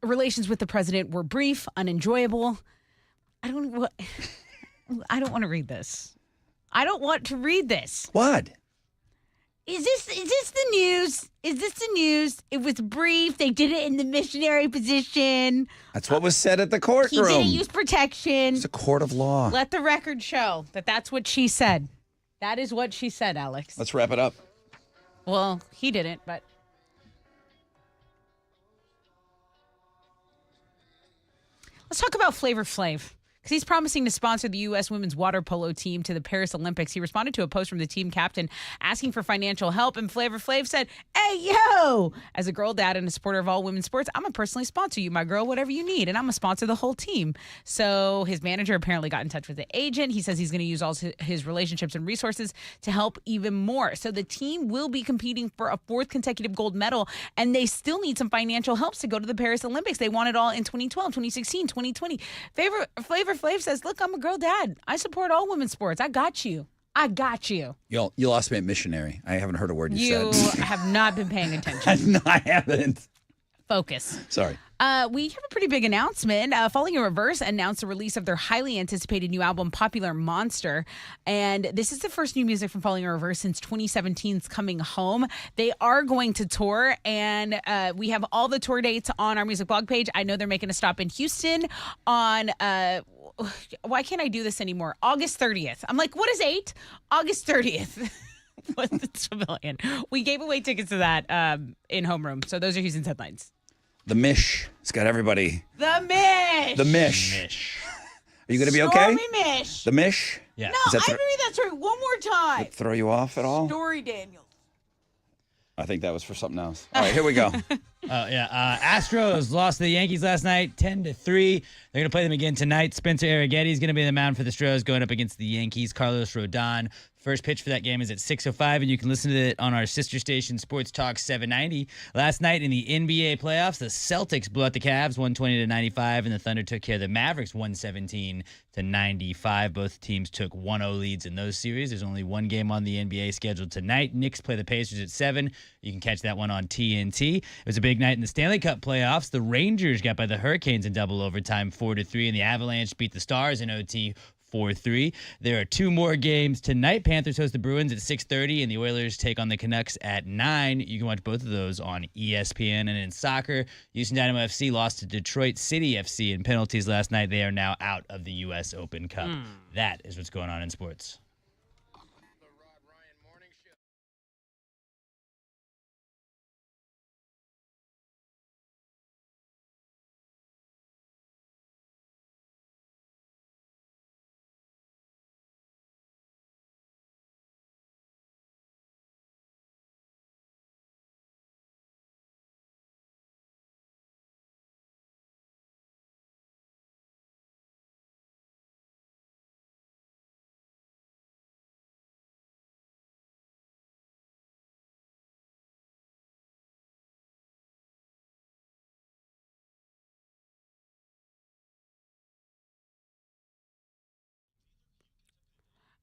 relations with the president were brief, unenjoyable. I don't want to read this. I don't want to read this. What? Is this the news? Is this the news? It was brief. They did it in the missionary position. That's what was said at the courtroom. He didn't use protection. It's a court of law. Let the record show that that's what she said. That is what she said, Alex. Let's wrap it up. Well, he didn't, but... Let's talk about Flavor Flav, because he's promising to sponsor the U.S. women's water polo team to the Paris Olympics. He responded to a post from the team captain asking for financial help, and Flavor Flav said, hey, yo, as a girl dad and a supporter of all women's sports, I'm going to personally sponsor you, my girl, whatever you need, and I'm going to sponsor the whole team. So his manager apparently got in touch with the agent. He says he's going to use all his relationships and resources to help even more. So the team will be competing for a 4th consecutive gold medal, and they still need some financial help to go to the Paris Olympics. They won it all in 2012, 2016, 2020. Flavor Flav says, look, I'm a girl dad. I support all women's sports. I got you. You lost me at missionary. I haven't heard a word you said. You have not been paying attention. No, I haven't. Focus. Sorry. We have a pretty big announcement. Falling in Reverse announced the release of their highly anticipated new album, Popular Monster. And this is the first new music from Falling in Reverse since 2017's Coming Home. They are going to tour, and we have all the tour dates on our music blog page. I know they're making a stop in Houston on... why can't I do this anymore? August 30th. I'm like, what is 8? August 30th. What's the civilian? We gave away tickets to that in homeroom. So those are Houston's headlines. The Mish. It's got everybody. The Mish. The Mish. Are you going to be okay? Stormy Mish. The Mish? Yeah. No, I read that story one more time. Throw you off at all? Story Daniels. I think that was for something else. All right, here we go. Oh yeah, Astros lost to the Yankees last night, 10-3. They're gonna play them again tonight. Spencer Arrighetti is gonna be in the mound for the Stros, going up against the Yankees. Carlos Rodon. First pitch for that game is at 6:05, and you can listen to it on our sister station, Sports Talk 790. Last night in the NBA playoffs, the Celtics blew out the Cavs 120-95, and the Thunder took care of the Mavericks 117-95. Both teams took 1-0 leads in those series. There's only one game on the NBA scheduled tonight. Knicks play the Pacers at 7. You can catch that one on TNT. It was a big night in the Stanley Cup playoffs. The Rangers got by the Hurricanes in double overtime 4-3, and the Avalanche beat the Stars in OT 4-3. There are 2 more games tonight. Panthers host the Bruins at 6:30, and the Oilers take on the Canucks at 9. You can watch both of those on ESPN. And in soccer, Houston Dynamo FC lost to Detroit City FC in penalties last night. They are now out of the U.S. Open Cup. That is what's going on in sports.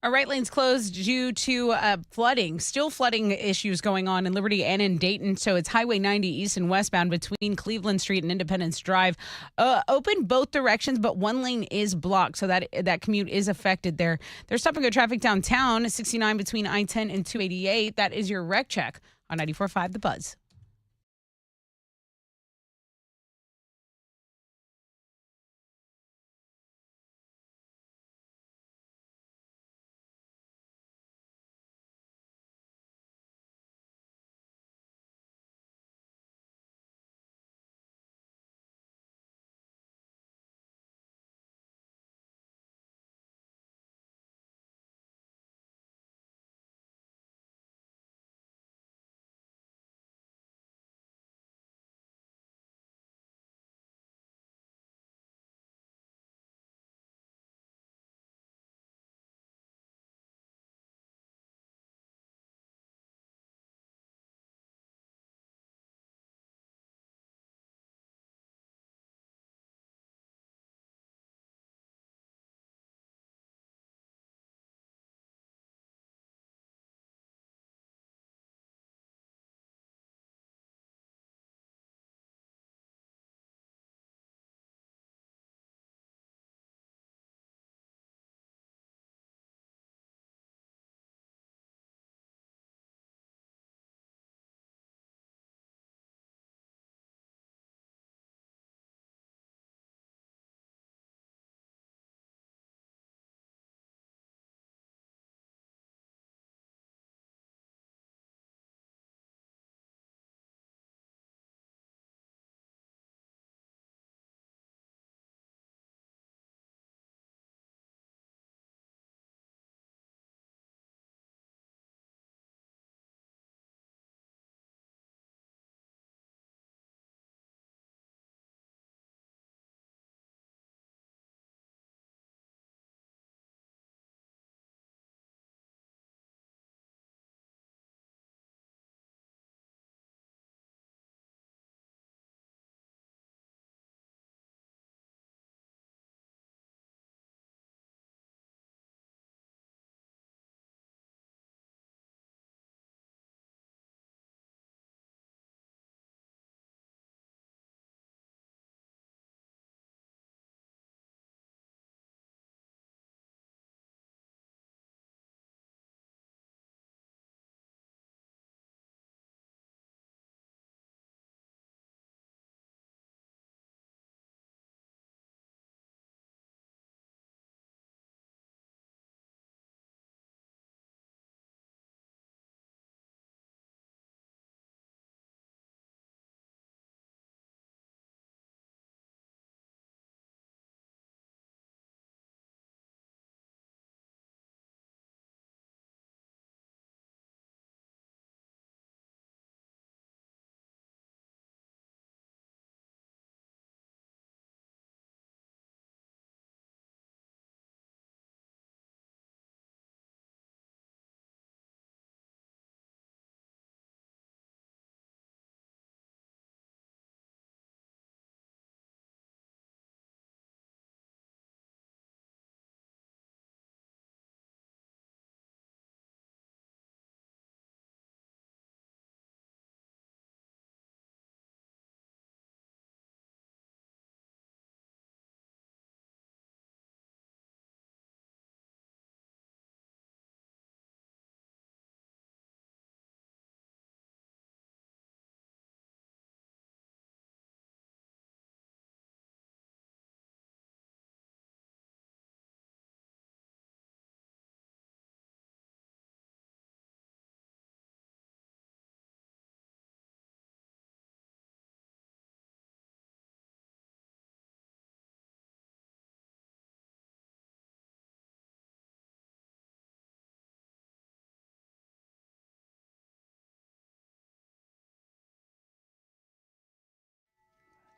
Our right lane's closed due to flooding. Still flooding issues going on in Liberty and in Dayton. So it's Highway 90 east and westbound between Cleveland Street and Independence Drive. Open both directions, but one lane is blocked. So that commute is affected there. There's stop and go traffic downtown, 69 between I-10 and 288. That is your wreck check on 94.5 The Buzz.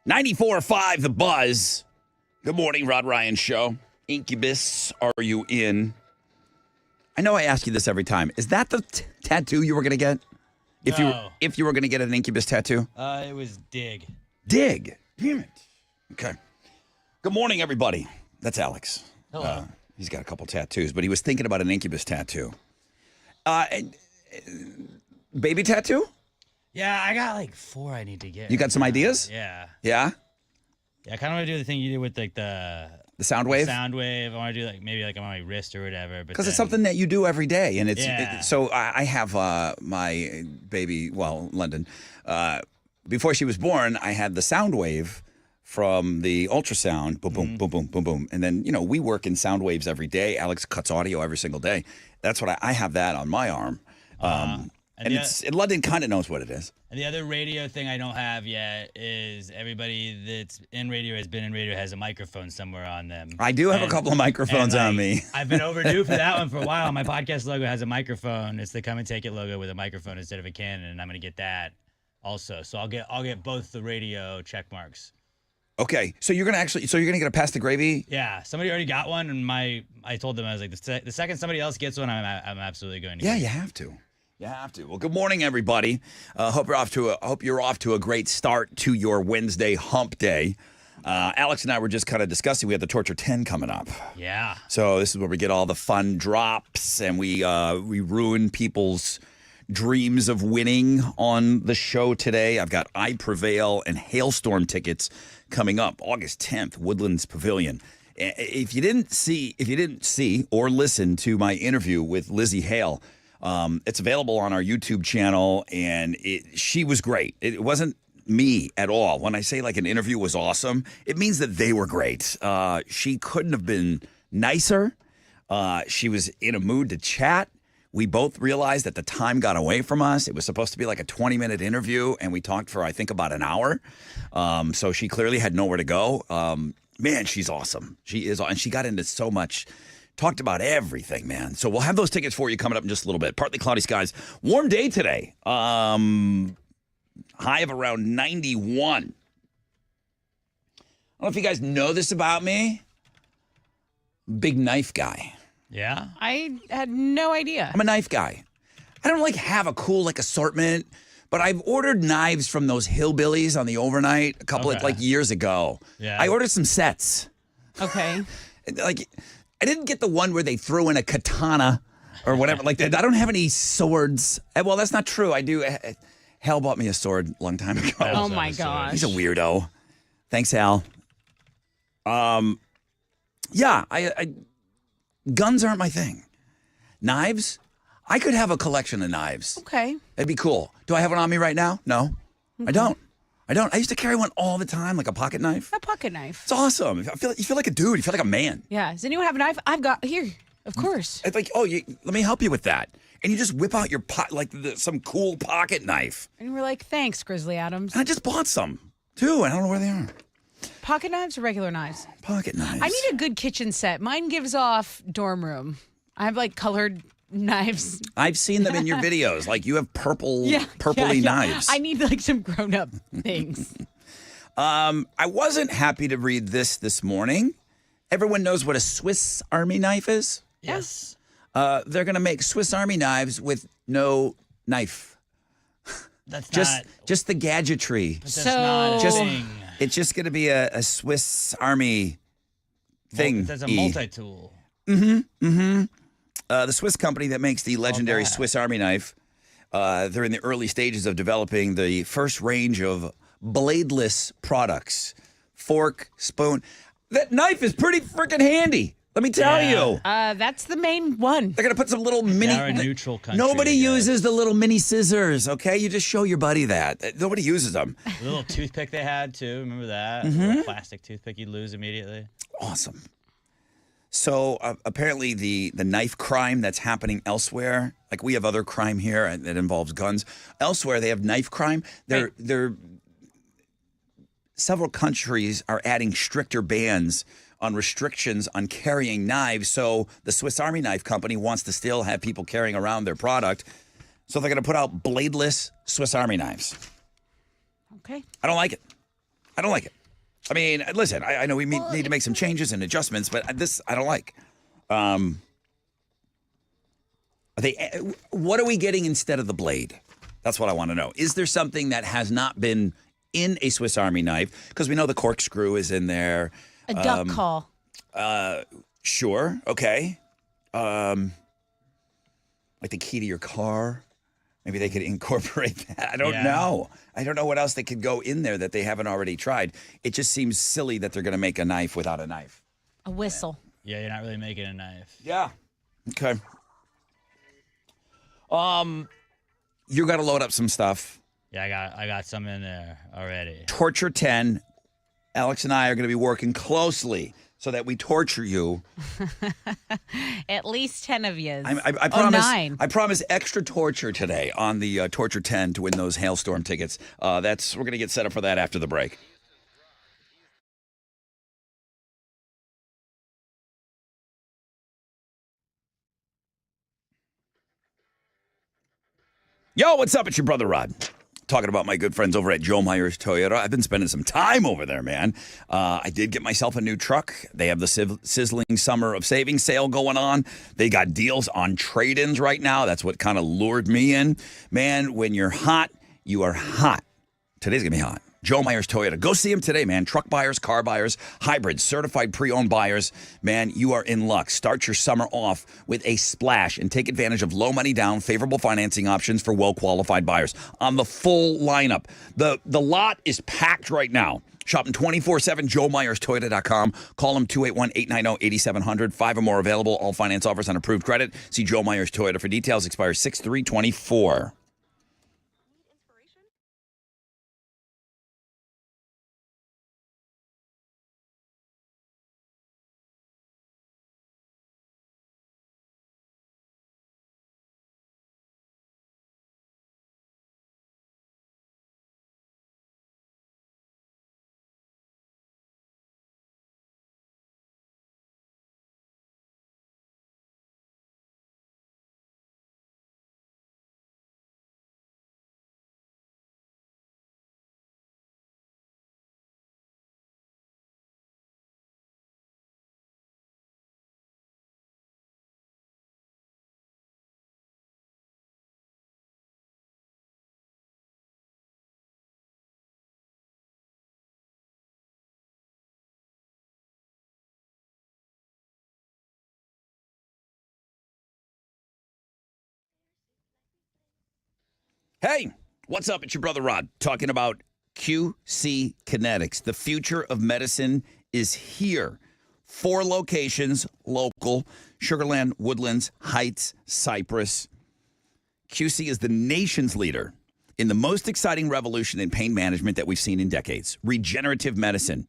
94.5 The Buzz. Good morning, Rod Ryan Show. Incubus, are you in? I know I ask you this every time. Is that the tattoo you were going to get? No. If you were going to get an Incubus tattoo? It was Dig. Dig. Damn it. Okay. Good morning, everybody. That's Alex. Hello. He's got a couple tattoos, but he was thinking about an Incubus tattoo. Baby tattoo? Yeah, I got like 4 I need to get. You got some ideas? Yeah. Yeah? Yeah, I kind of want to do the thing you did with like the sound wave? Sound wave. I want to do like maybe like on my wrist or whatever. Because it's something that you do every day. And it's Yeah. so I have my baby, London, before she was born, I had the sound wave from the ultrasound, boom, boom, boom, boom, boom, boom. And then, we work in sound waves every day. Alex cuts audio every single day. That's what I have that on my arm. And London kind of knows what it is. And the other radio thing I don't have yet is everybody that's in radio has been in radio has a microphone somewhere on them. I do have a couple of microphones on me. I've been overdue for that one for a while. My podcast logo has a microphone. It's the Come and Take It logo with a microphone instead of a Canon, and I'm going to get that also. So I'll get both the radio check marks. Okay, so you're gonna get a pass the gravy? Yeah, somebody already got one, and I told them I was like the second somebody else gets one, I'm absolutely going to. Yeah, you have to. You have to. Well, good morning, everybody. Hope you're off to a great start to your Wednesday hump day. Alex and I were just kind of discussing. We have the Torture 10 coming up. Yeah. So this is where we get all the fun drops, and we ruin people's dreams of winning on the show today. I've got I Prevail and Hailstorm tickets coming up August 10th, Woodlands Pavilion. If you didn't see or listen to my interview with Lizzie Hale, it's available on our YouTube channel, and she was great. It wasn't me at all. When I say like an interview was awesome, it means that they were great. She couldn't have been nicer. She was in a mood to chat. We both realized that the time got away from us. It was supposed to be like a 20-minute interview, and we talked for, I think, about an hour. So she clearly had nowhere to go. Man, she's awesome. She is, and she got into so much, talked about everything, man. So we'll have those tickets for you coming up in just a little bit. Partly cloudy skies. Warm day today. High of around 91. I don't know if you guys know this about me. Big knife guy. Yeah? I had no idea. I'm a knife guy. I don't have a cool assortment, but I've ordered knives from those hillbillies on the overnight a couple of years ago. Yeah. I ordered some sets. Okay. I didn't get the one where they threw in a katana or whatever like that. I don't have any swords. Well, that's not true. I do. Hal bought me a sword a long time ago. Oh my gosh. He's a weirdo. Thanks, Hal. Yeah, guns aren't my thing. Knives? I could have a collection of knives. Okay. That'd be cool. Do I have one on me right now? No, I don't. I used to carry one all the time, like a pocket knife. A pocket knife. It's awesome. You feel like a dude. You feel like a man. Yeah. Does anyone have a knife? I've got here. Of course. It's like, let me help you with that. And you just whip out your some cool pocket knife. And we're like, thanks, Grizzly Adams. And I just bought some too. I don't know where they are. Pocket knives or regular knives? Pocket knives. I need a good kitchen set. Mine gives off dorm room. I have colored knives. I've seen them in your videos. Like you have purpley knives. I need some grown up things. I wasn't happy to read this morning. Everyone knows what a Swiss Army knife is? Yes. They're going to make Swiss Army knives with no knife. That's just the gadgetry. But that's not a thing. It's just going to be a Swiss Army thing. That's a multi-tool. The Swiss company that makes the legendary Swiss Army knife, they're in the early stages of developing the first range of bladeless products. Fork, spoon. That knife is pretty freaking handy. Let me tell you. That's the main one. They're going to put some little mini... They're a neutral country. Nobody uses the little mini scissors, okay? You just show your buddy that. Nobody uses them. The little toothpick they had, too. Remember that? Little plastic toothpick you'd lose immediately. Awesome. So apparently the knife crime that's happening elsewhere, like we have other crime here that involves guns. Elsewhere, they have knife crime. Several countries are adding stricter bans on restrictions on carrying knives. So the Swiss Army Knife Company wants to still have people carrying around their product. So they're going to put out bladeless Swiss Army knives. Okay. I don't like it. I don't like it. I mean, listen, I know we need to make some changes and adjustments, but this I don't like. What are we getting instead of the blade? That's what I want to know. Is there something that has not been in a Swiss Army knife? Because we know the corkscrew is in there. A duck call. Sure. Okay. Like the key to your car. Maybe they could incorporate that. I don't know. I don't know what else they could go in there that they haven't already tried. It just seems silly that they're going to make a knife without a knife. A whistle. Yeah, you're not really making a knife. Yeah. Okay. You got to load up some stuff. Yeah, I got some in there already. Torture 10. Alex and I are going to be working closely so that we torture you. At least 10 of you. I promise. 9. I promise extra torture today on the Torture 10 to win those Hailstorm tickets. We're going to get set up for that after the break. Yo, what's up? It's your brother Rod. Talking about my good friends over at Joe Myers Toyota. I've been spending some time over there, man. I did get myself a new truck. They have the sizzling summer of savings sale going on. They got deals on trade-ins right now. That's what kind of lured me in. Man, when you're hot, you are hot. Today's going to be hot. Joe Myers Toyota. Go see him today, man. Truck buyers, car buyers, hybrids, certified pre-owned buyers. Man, you are in luck. Start your summer off with a splash and take advantage of low money down, favorable financing options for well-qualified buyers on the full lineup. The lot is packed right now. Shopping 24/7, JoeMyersToyota.com. Call them 281-890-8700. 5 or more available. All finance offers on approved credit. See Joe Myers Toyota for details. Expires 6/3/24. Hey, what's up? It's your brother Rod talking about QC Kinetics. The future of medicine is here. 4 locations, local, Sugarland, Woodlands, Heights, Cypress. QC is the nation's leader in the most exciting revolution in pain management that we've seen in decades, regenerative medicine.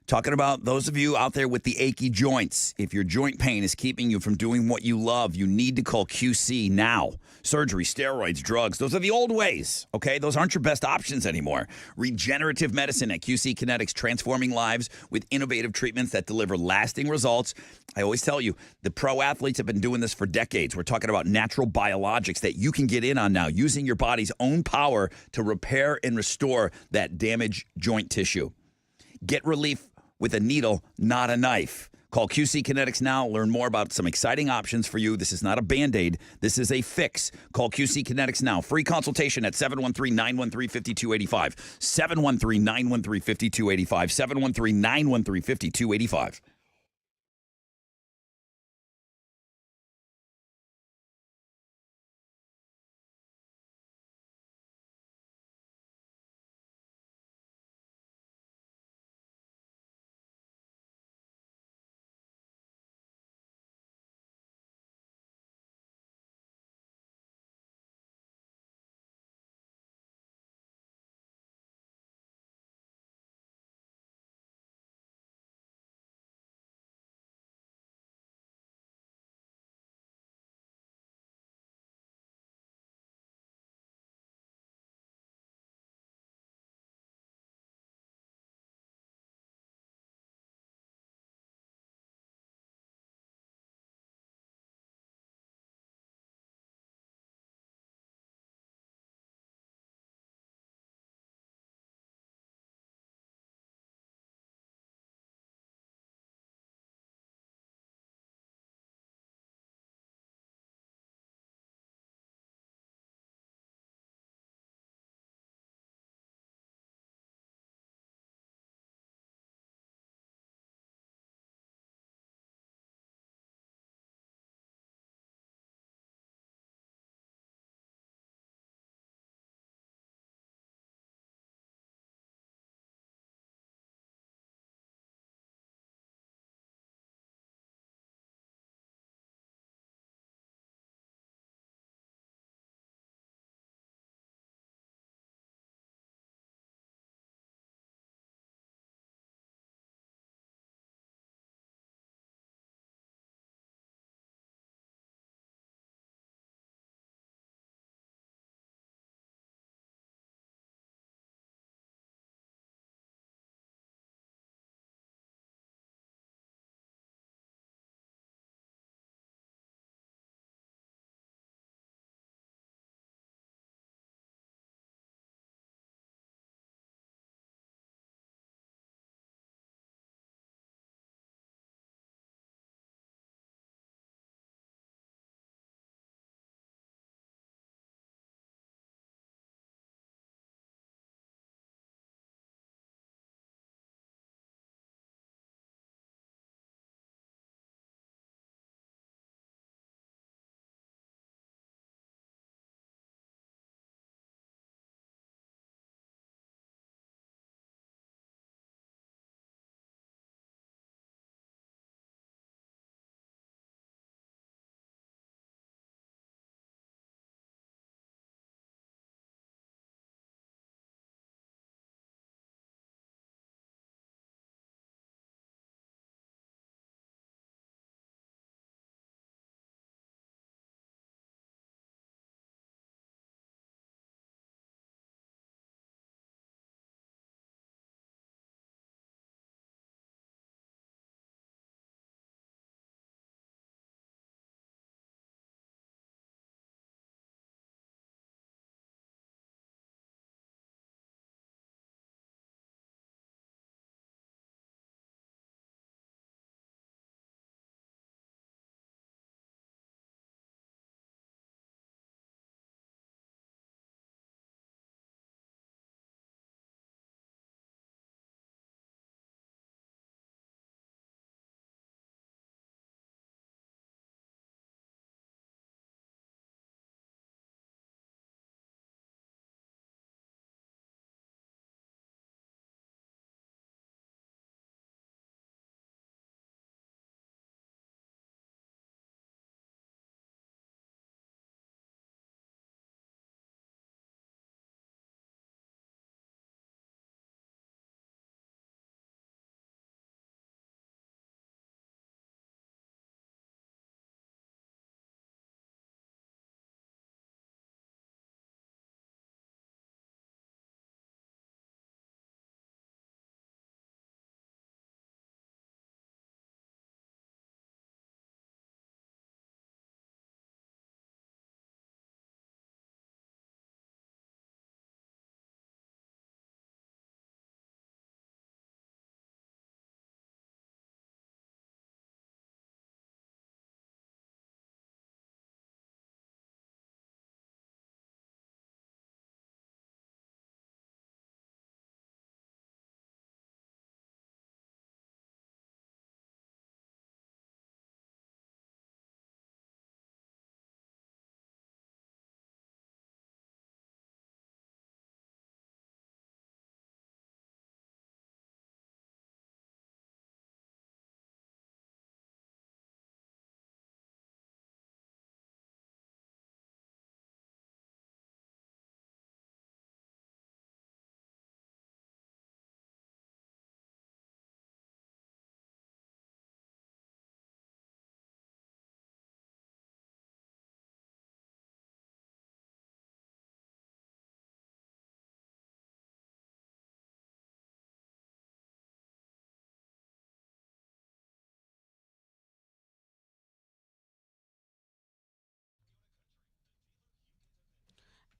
Talking about those of you out there with the achy joints. If your joint pain is keeping you from doing what you love, you need to call QC now. Surgery, steroids, drugs, those are the old ways, okay? Those aren't your best options anymore. Regenerative medicine at QC Kinetics, transforming lives with innovative treatments that deliver lasting results. I always tell you, the pro athletes have been doing this for decades. We're talking about natural biologics that you can get in on now, using your body's own power to repair and restore that damaged joint tissue. Get relief with a needle, not a knife. Call QC Kinetics now. Learn more about some exciting options for you. This is not a Band-Aid. This is a fix. Call QC Kinetics now. Free consultation at 713-913-5285. 713-913-5285. 713-913-5285.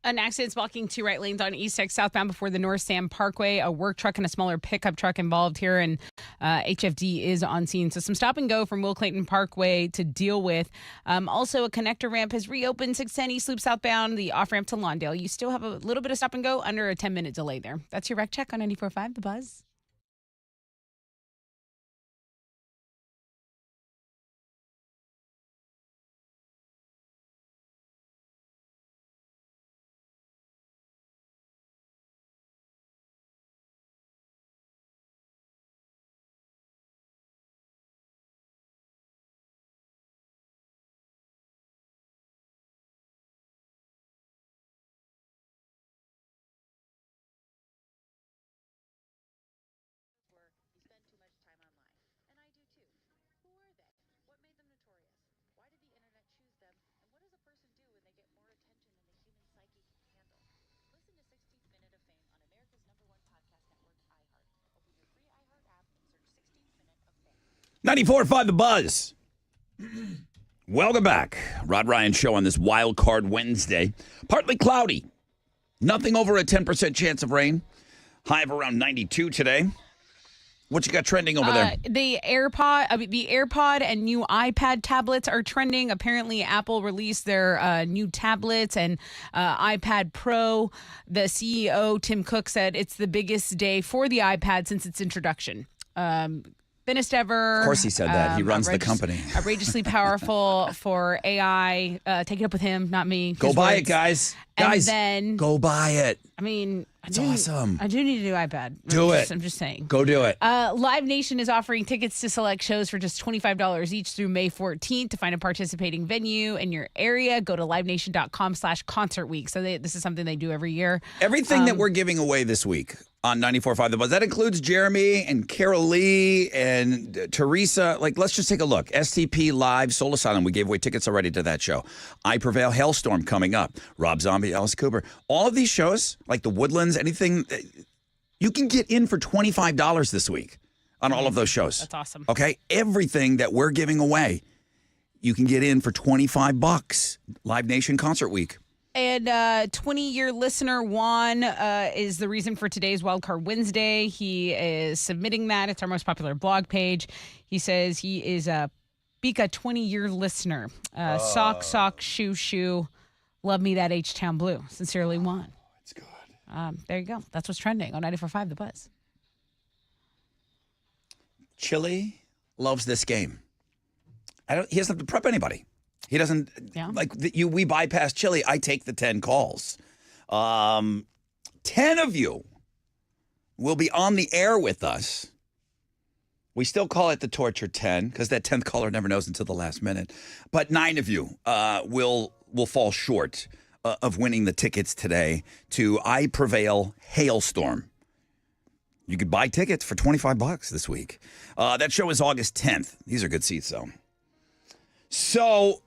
An accident's blocking two right lanes on East X southbound before the North Sam Parkway. A work truck and a smaller pickup truck involved here, and HFD is on scene. So some stop and go from Will Clayton Parkway to deal with. Also, a connector ramp has reopened 610 East Loop southbound, the off ramp to Lawndale. You still have a little bit of stop and go, under a 10-minute delay there. That's your rec check on 94.5 The Buzz. .94.5 The Buzz. Welcome back. Rod Ryan Show on this Wild Card Wednesday. Partly cloudy. Nothing over a 10% chance of rain. High of around 92 today. What you got trending over there? The AirPod and new iPad tablets are trending. Apparently, Apple released their new tablets and iPad Pro. The CEO, Tim Cook, said it's the biggest day for the iPad since its introduction. Thinnest ever. Of course he said that. He runs the company. Outrageously powerful for AI. Take it up with him, not me. Go buy it, guys. Guys, then, go buy it. I mean, it's awesome. I do need a new iPad. I'm just saying. Go do it. Live Nation is offering tickets to select shows for just $25 each through May 14th. To find a participating venue in your area, go to livenation.com/concert week. So this is something they do every year. Everything that we're giving away this week on 94.5 The Buzz, that includes Jeremy and Carol Lee and Teresa. Like, let's just take a look. STP Live, Soul Asylum. We gave away tickets already to that show. I Prevail, Hailstorm coming up. Rob Zombie, Alice Cooper. All of these shows, like the Woodlands, anything, you can get in for $25 this week on all of those shows. That's awesome. Okay? Everything that we're giving away, you can get in for $25. Live Nation Concert Week. And 20-year listener Juan is the reason for today's Wildcard Wednesday. He is submitting that. It's our most popular blog page. He says he is a Bika 20-year listener. Sock, shoe. Love me that H-Town Blue. Sincerely, Juan. It's good. There you go. That's what's trending on 94.5 The Buzz. Chili loves this game. He doesn't have to prep anybody. He doesn't we bypass Chili. I take the 10 calls. 10 of you will be on the air with us. We still call it the Torture 10 because that 10th caller never knows until the last minute. But 9 of you will fall short of winning the tickets today to I Prevail Hailstorm. You could buy tickets for $25 this week. That show is August 10th. These are good seats, though. So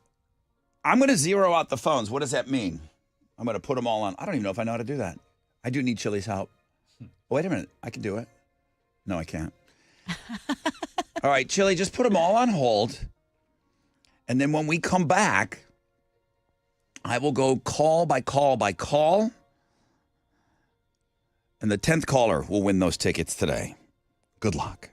I'm going to zero out the phones. What does that mean? I'm going to put them all on. I don't even know if I know how to do that. I do need Chili's help. Wait a minute. I can do it. No, I can't. All right, Chili, just put them all on hold. And then when we come back, I will go call by call by call. And the 10th caller will win those tickets today. Good luck.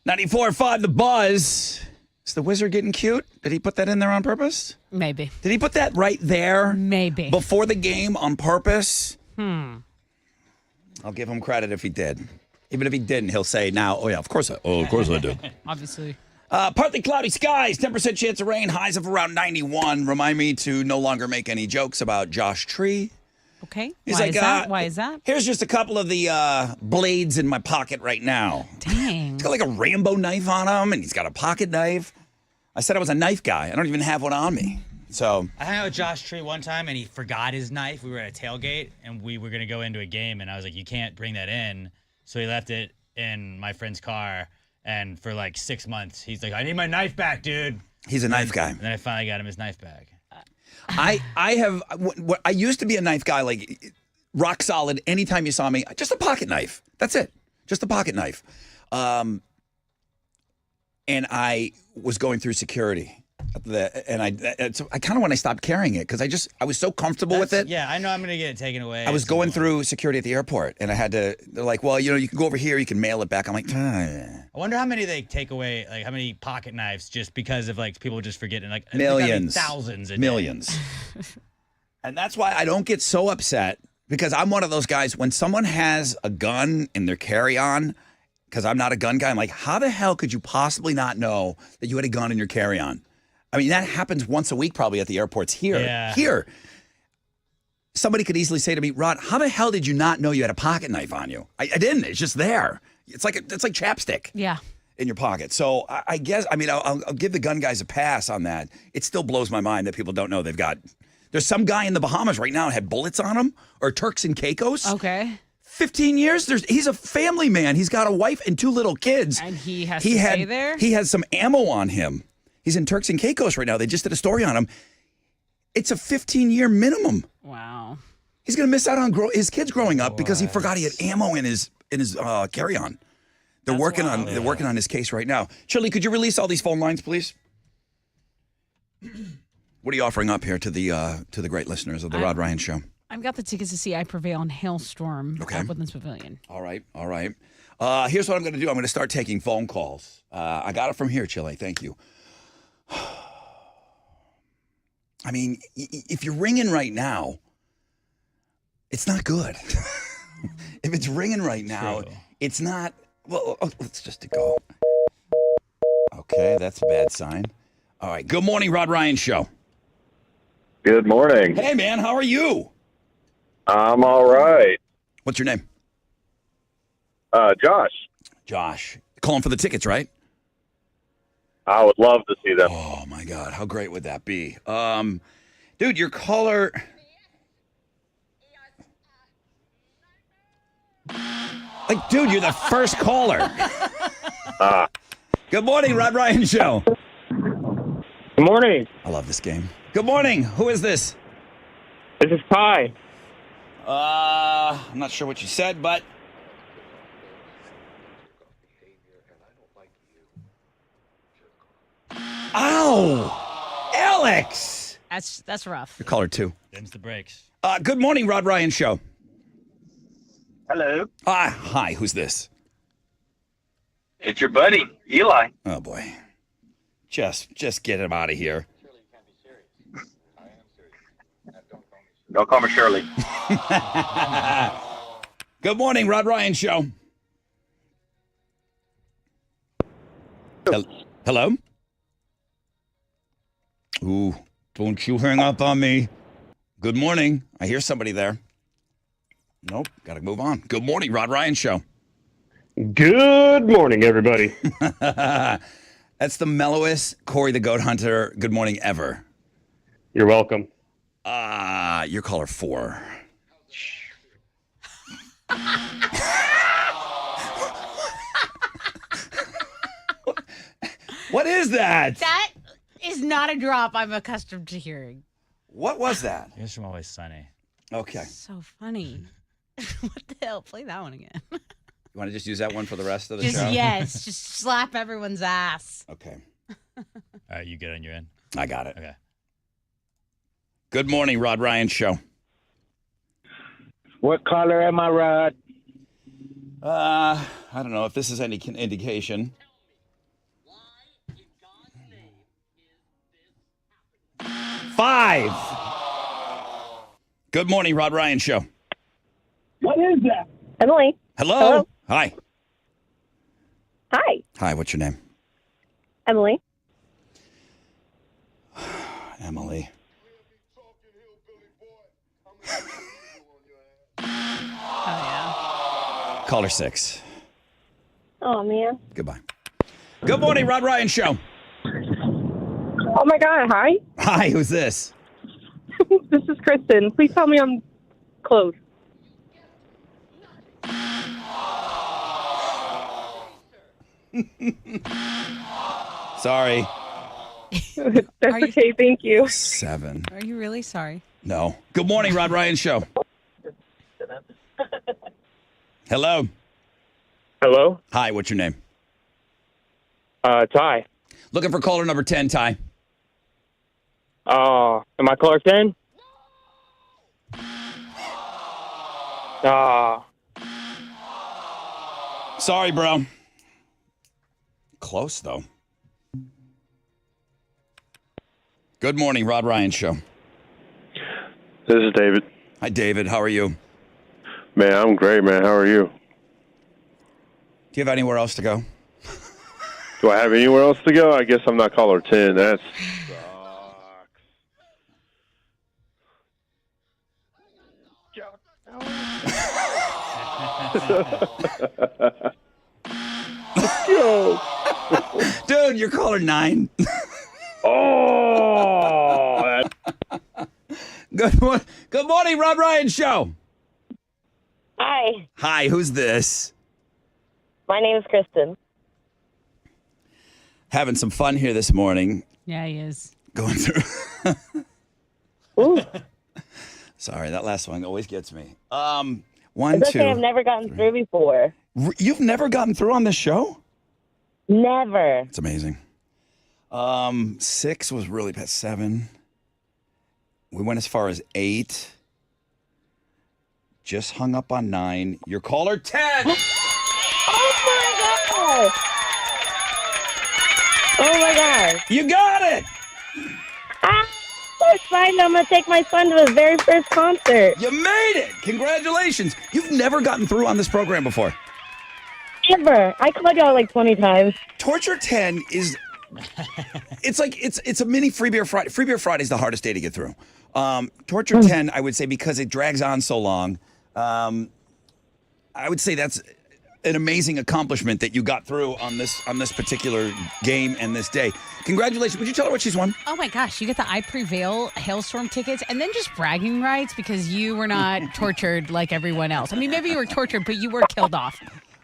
94.5 The Buzz. Is the wizard getting cute? Did he put that in there on purpose? Maybe. Did he put that right there? Maybe. Before the game on purpose? I'll give him credit if he did. Even if he didn't, he'll say now, oh, yeah, of course I did. Obviously. Partly cloudy skies, 10% chance of rain, highs of around 91. Remind me to no longer make any jokes about Josh Tree. Okay. He's Why is that? Here's just a couple of the blades in my pocket right now. Dang. He's got like a Rambo knife on him, and he's got a pocket knife. I said I was a knife guy. I don't even have one on me. So I hung out with Josh Tree one time, and he forgot his knife. We were at a tailgate, and we were going to go into a game, and I was like, you can't bring that in. So he left it in my friend's car, and for like 6 months, he's like, I need my knife back, dude. he's a knife guy. And then I finally got him his knife back. I used to be a knife guy, like rock solid. Anytime you saw me, just a pocket knife. That's it. Just a pocket knife. And I was going through security. And I kind of want to stop carrying it because I was so comfortable with it. Yeah, I know I'm going to get it taken away. I was going through security at the airport, and they're like, well, you can go over here, you can mail it back. I'm like, I wonder how many they take away, like how many pocket knives just because of like people just forgetting, like millions, thousands, millions. And that's why I don't get so upset because I'm one of those guys when someone has a gun in their carry-on, because I'm not a gun guy, I'm like, how the hell could you possibly not know that you had a gun in your carry-on? I mean, that happens once a week probably at the airports here. Yeah. Here. Somebody could easily say to me, Rod, how the hell did you not know you had a pocket knife on you? I didn't. It's just there. It's like chapstick Yeah. in your pocket. So I guess, I mean, I'll give the gun guys a pass on that. It still blows my mind that people don't know they've got. There's some guy in the Bahamas right now that had bullets on him, or Turks and Caicos. Okay. 15 years. He's a family man. He's got a wife and 2 little kids. And he has to stay there? He has some ammo on him. He's in Turks and Caicos right now. They just did a story on him. It's a 15-year minimum. Wow. He's going to miss out on his kids growing up because he forgot he had ammo in his carry-on. They're working on his case right now. Shirley, could you release all these phone lines, please? What are you offering up here to the great listeners of the Rod Ryan Show? I've got the tickets to see I Prevail in Hailstorm at Woodlands Pavilion. All right. Here's what I'm going to do. I'm going to start taking phone calls. I got it from here, Chile. Thank you. I mean, if you're ringing right now, it's not good. If it's ringing right now, it's not. Well, let's just go. Okay, that's a bad sign. All right. Good morning, Rod Ryan Show. Good morning. Hey, man. How are you? I'm all right. What's your name? Josh. Josh. Calling for the tickets, right? I would love to see them. Oh, my God. How great would that be? Dude, your caller... Like, dude, you're the first caller. Good morning, Rod Ryan Show. Good morning. I love this game. Good morning. Who is this? This is Ty. I'm not sure what you said, but... Ow! Alex! That's rough. Your caller, too. Them's the breaks. Good morning, Rod Ryan Show. Hello. Hi, who's this? It's your buddy, Eli. Oh, boy. Just get him out of here. Don't call me Shirley. Good morning, Rod Ryan Show. Hello? Ooh, don't you hang up on me. Good morning. I hear somebody there. Nope, got to move on. Good morning, Rod Ryan Show. Good morning, everybody. That's the mellowest Corey the Goat Hunter good morning ever. You're welcome. Your caller 4. What is that? That is not a drop I'm accustomed to hearing. What was that? Here's from Always Sunny. Okay. So funny. What the hell? Play that one again. You want to just use that one for the rest of the Just show? yes, just slap everyone's ass. Okay. All right, you get on your end. I got it. Okay. Good morning, Rod Ryan Show. What color am I, Rod? I don't know if this is any indication. 5. Good morning, Rod Ryan Show. What is that? Emily. Hello. Hello. Hi. Hi. Hi, what's your name? Emily. Emily. Oh, yeah. Caller 6. Oh, man. Goodbye. Good morning, Rod Ryan Show. Oh, my God. Hi. Hi, who's this? This is Kristen. Please tell me I'm close. Sorry. That's okay. Thank you. 7. Are you really sorry? No. Good morning, Rod Ryan Show. Hello. Hello? Hi, what's your name? Ty. Looking for caller number 10, Ty. Am I caller 10? Sorry, bro. Close, though. Good morning, Rod Ryan Show. This is David. Hi, David. How are you? Man, I'm great, man. How are you? Do you have anywhere else to go? Do I have anywhere else to go? I guess I'm not caller 10. That's Yo. Dude, you're caller 9. oh. Good morning, Rod Ryan Show. Hi. Hi, who's this? My name is Kristen. Having some fun here this morning. Yeah, he is. Going through. Ooh. Sorry, that last one always gets me. One, It's two. okay. I've never gotten through before. You've never gotten through on this show? Never. It's amazing. 6 was really past 7. We went as far as 8. Just hung up on 9. Your caller 10. Oh, my God. Oh, my God. You got it. I'm so excited. I'm going to take my son to his very first concert. You made it. Congratulations. You've never gotten through on this program before. Ever. I called y'all like 20 times. Torture 10 is it's a mini Free Beer Friday. Free Beer Friday is the hardest day to get through. Torture 10, I would say, because it drags on so long. I would say that's an amazing accomplishment that you got through on this particular game and this day. Congratulations. Would you tell her what she's won? Oh my gosh, you get the I Prevail Hailstorm tickets and then just bragging rights because you were not tortured like everyone else. I mean, maybe you were tortured, but you were killed off.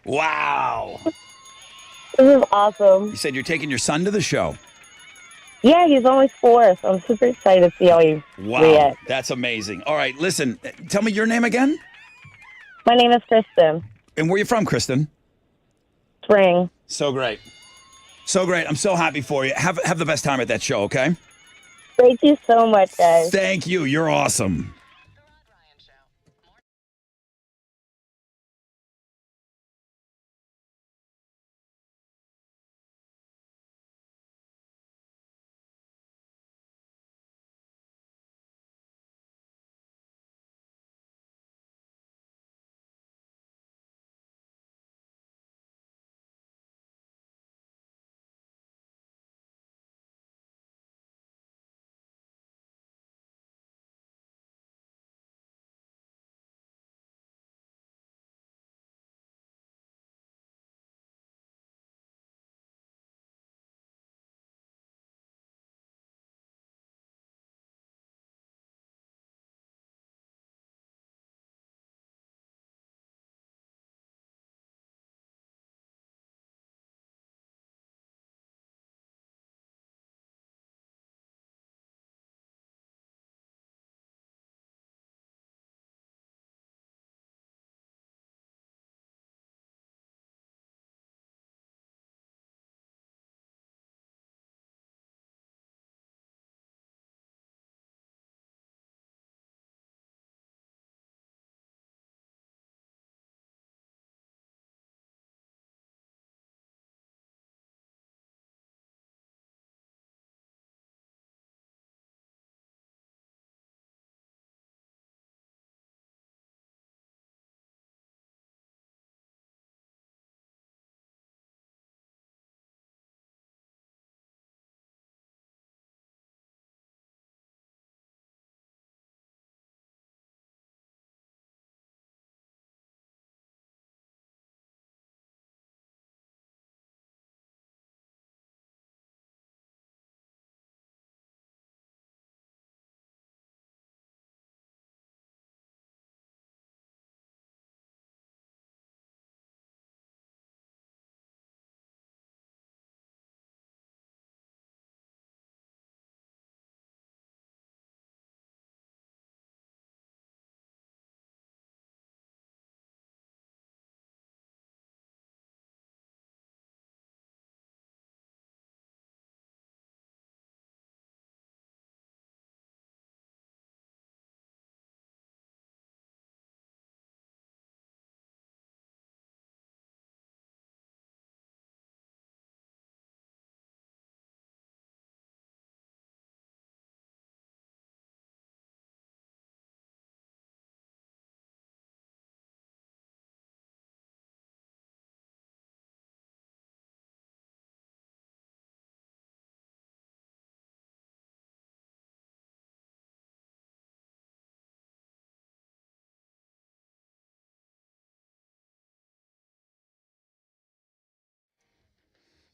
Wow. This is awesome. You said you're taking your son to the show. Yeah, he's only 4, so I'm super excited to see how he reacts. That's amazing. All right, listen, tell me your name again. My name is Kristen. And where are you from, Kristen? Spring. So great. So great. I'm so happy for you. Have the best time at that show, okay? Thank you so much, guys. Thank you. You're awesome.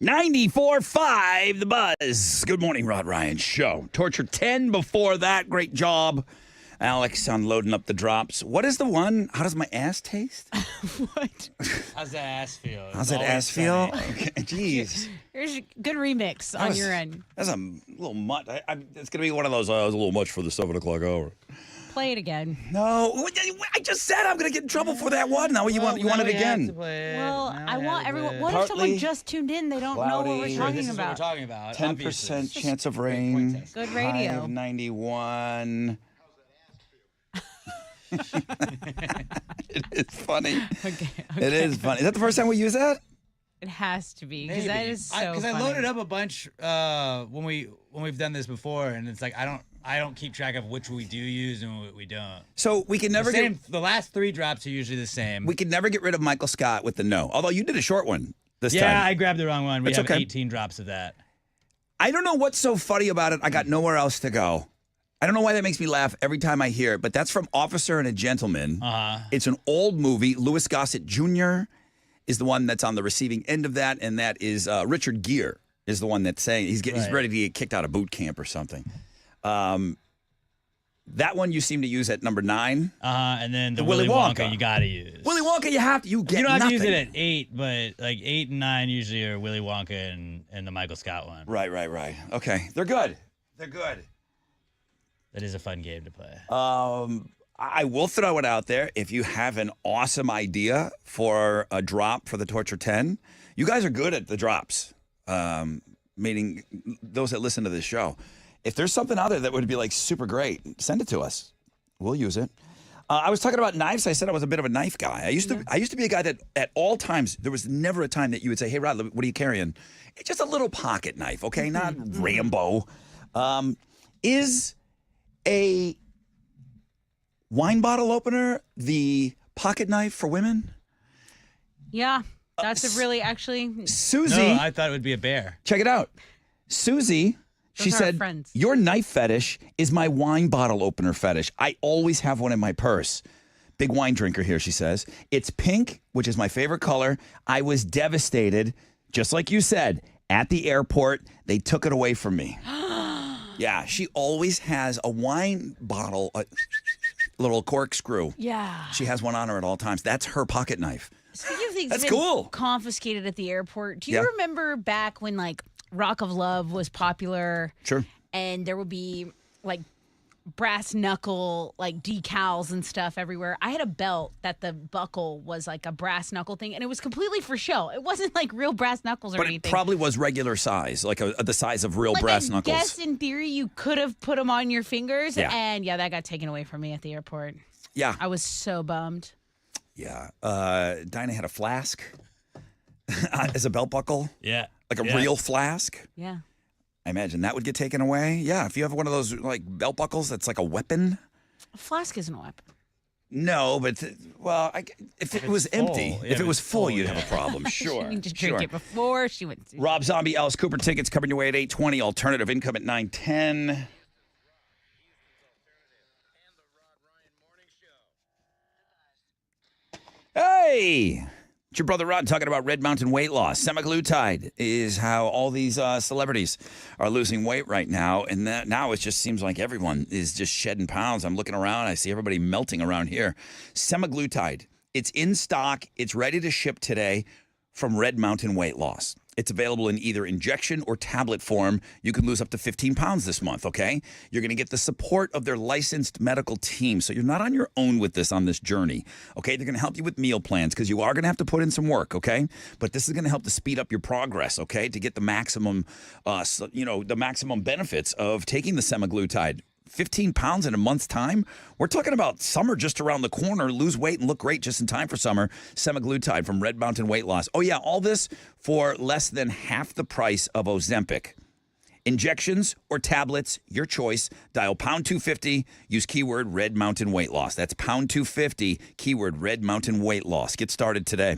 94.5 The Buzz. Good morning, Rod Ryan Show. Torture 10 before that. Great job, Alex, on loading up the drops. What is the one? How does my ass taste? What? How's that ass feel? How's that ass feel? Okay, jeez. Here's a good remix on your end. That's a little much. It's going to be one of those, it was a little much for the 7 o'clock hour. Play it again. No, I just said I'm going to get in trouble for that one. Now you want it again. Well, I want everyone. What if someone just tuned in? They don't know what we're talking about. 10% chance of rain. Good High radio. of 91. It is funny. Okay. It is funny. Is that the first time we use that? It has to be because that is so Because I funny. loaded up a bunch when we've done this before, and it's like I don't keep track of which we do use and what we don't. So we can never The last 3 drops are usually the same. We can never get rid of Michael Scott with the no. Although you did a short one this time. Yeah, I grabbed the wrong one. We It's have okay. 18 drops of that. I don't know what's so funny about it. I got nowhere else to go. I don't know why that makes me laugh every time I hear it, but that's from Officer and a Gentleman. It's an old movie. Louis Gossett Jr. is the one that's on the receiving end of that, and that is Richard Gere is the one that's saying he's ready to get kicked out of boot camp or something. That one you seem to use at number 9. And then the Willy Willy Wonka Wonka you got to use. Willy Wonka, you have to. You get You don't have nothing. to use it at 8, but like 8 and 9 usually are Willy Wonka and the Michael Scott one. Right. Okay, they're good. That is a fun game to play. I will throw it out there. If you have an awesome idea for a drop for the Torture 10, you guys are good at the drops, meaning those that listen to this show. If there's something out there that would be like super great, send it to us. We'll use it. I was talking about knives. I said I was a bit of a knife guy. I used to be a guy that at all times, there was never a time that you would say, hey, Rod, what are you carrying? It's just a little pocket knife, okay? Not Rambo. Is a wine bottle opener the pocket knife for women? Yeah, that's a really actually. Susie. No, I thought it would be a bear. Check it out. Susie, she Those are our said, friends. your knife fetish is my wine bottle opener fetish. I always have one in my purse. Big wine drinker here, she says. It's pink, which is my favorite color. I was devastated, just like you said, at the airport. They took it away from me. Yeah, she always has a wine bottle, a little corkscrew. Yeah. She has one on her at all times. That's her pocket knife. Speaking of things That's that have been cool. confiscated at the airport, do you Yeah. remember back when like Rock of Love was popular? Sure. And there would be like brass knuckle like decals and stuff everywhere. I had a belt that the buckle was like a brass knuckle thing, and it was completely for show. It wasn't like real brass knuckles or But anything. it probably was regular size, like the size of real brass I knuckles. guess in theory you could have put them on your fingers, Yeah. and yeah, that got taken away from me at the airport. Yeah. I was so bummed. Yeah. Dinah had a flask as a belt buckle, Yeah. like a real flask. Yeah. I imagine that would get taken away. Yeah. If you have one of those like belt buckles that's like a weapon. A flask isn't a weapon. No, but well, if it was empty, full. Yeah, if it was full, you'd yeah. have a problem. Sure. She just drink sure. it before she went. Rob Zombie, Alice Cooper tickets coming your way at 8:20. Alternative income at 9:10. Hey, it's your brother Rod talking about Red Mountain weight loss. Semaglutide is how all these celebrities are losing weight right now, and that now it just seems like everyone is just shedding pounds. I'm looking around, I see everybody melting around here. Semaglutide, it's in stock, it's ready to ship today from Red Mountain Weight Loss. It's available in either injection or tablet form. You can lose up to 15 pounds this month, okay? You're going to get the support of their licensed medical team, so you're not on your own with this on this journey, okay? They're going to help you with meal plans because you are going to have to put in some work, okay? But this is going to help to speed up your progress, okay? To get the maximum, the maximum benefits of taking the semaglutide. 15 pounds in a month's time? We're talking about summer just around the corner. Lose weight and look great just in time for summer. Semaglutide from Red Mountain Weight Loss. Oh, yeah, all this for less than half the price of Ozempic. Injections or tablets, your choice. Dial pound 250. Use keyword Red Mountain Weight Loss. That's pound 250, keyword Red Mountain Weight Loss. Get started today.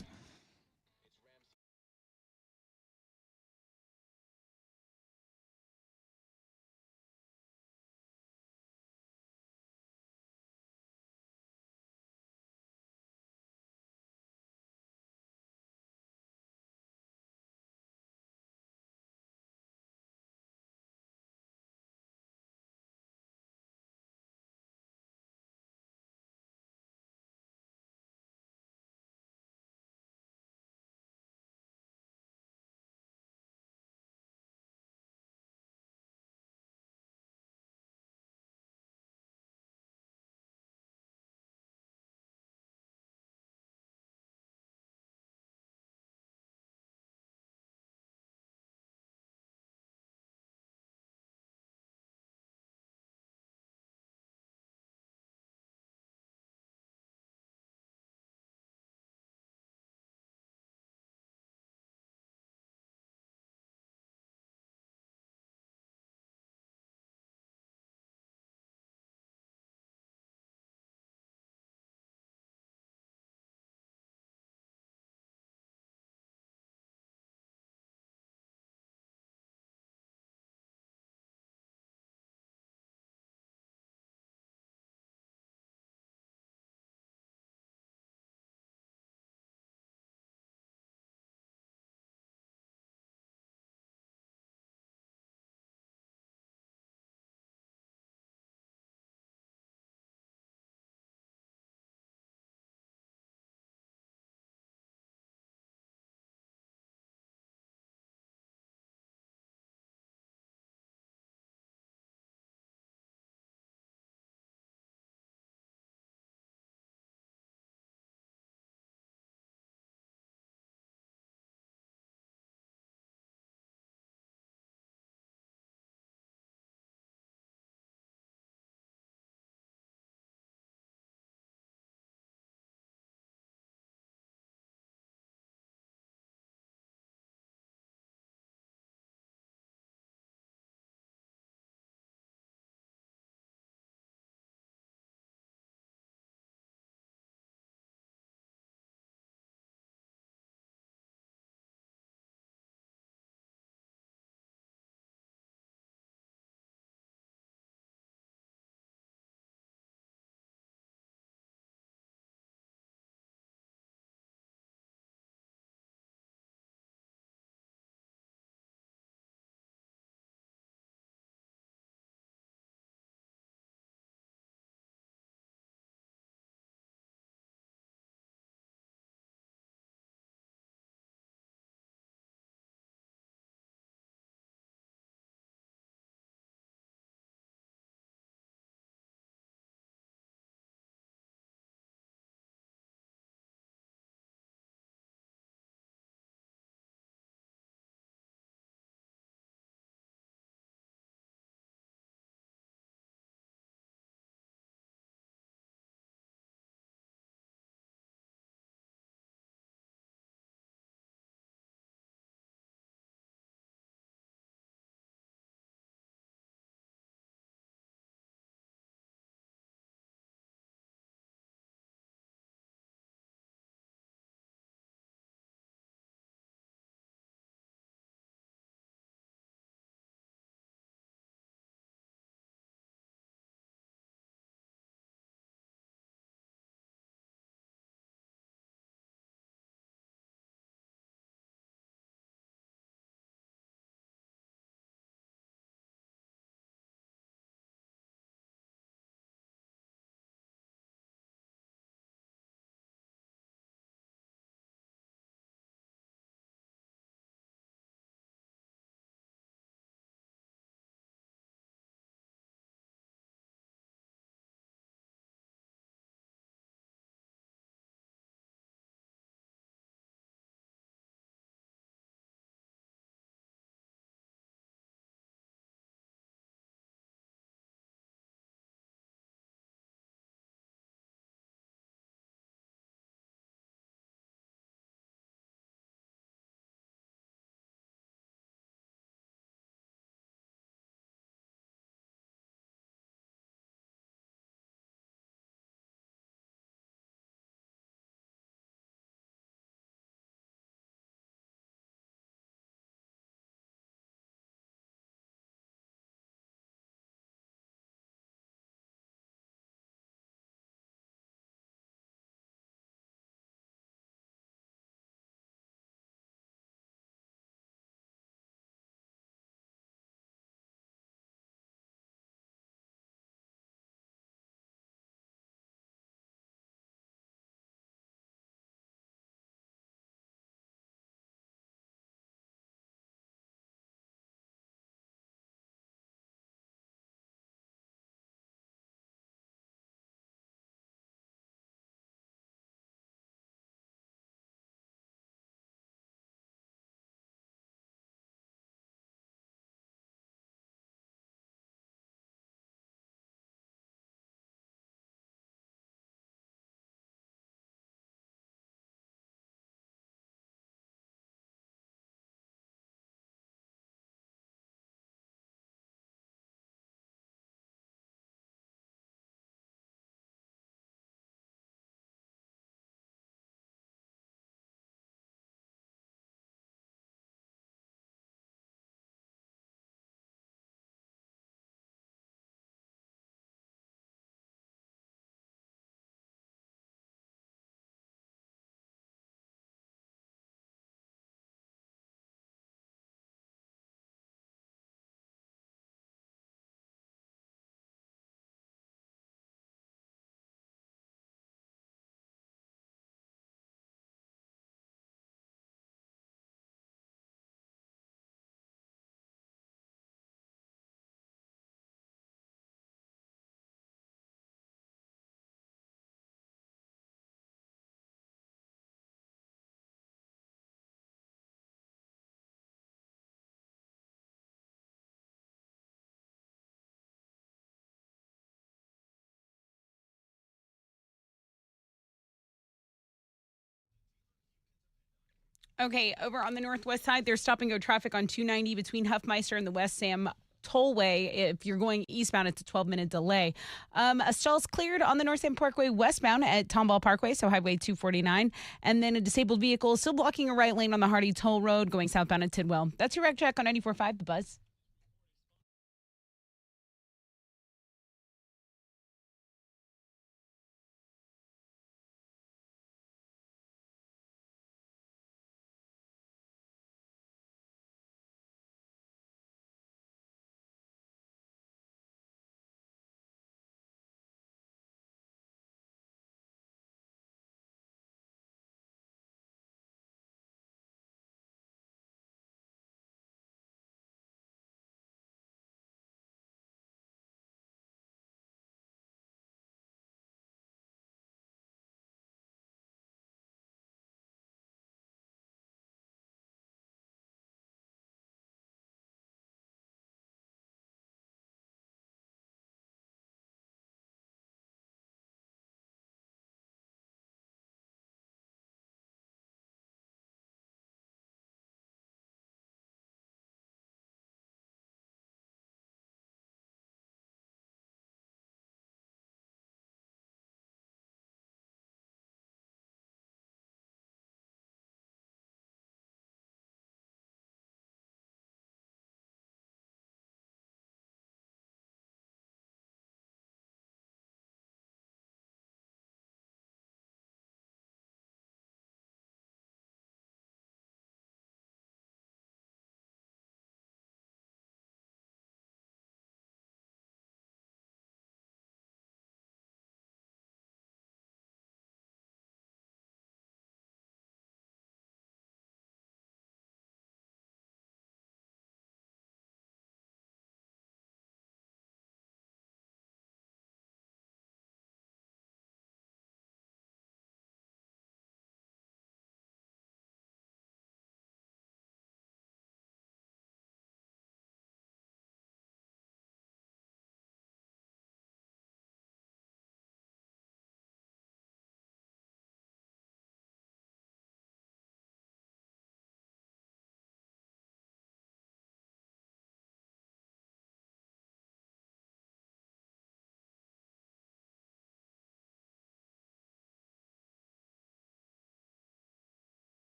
Okay, over on the northwest side, there's stop-and-go traffic on 290 between Huffmeister and the West Sam Tollway. If you're going eastbound, it's a 12-minute delay. A stall's cleared on the North Sam Parkway westbound at Tomball Parkway, so Highway 249. And then a disabled vehicle still blocking a right lane on the Hardy Toll Road going southbound at Tidwell. That's your wreck check on 94.5 The Buzz.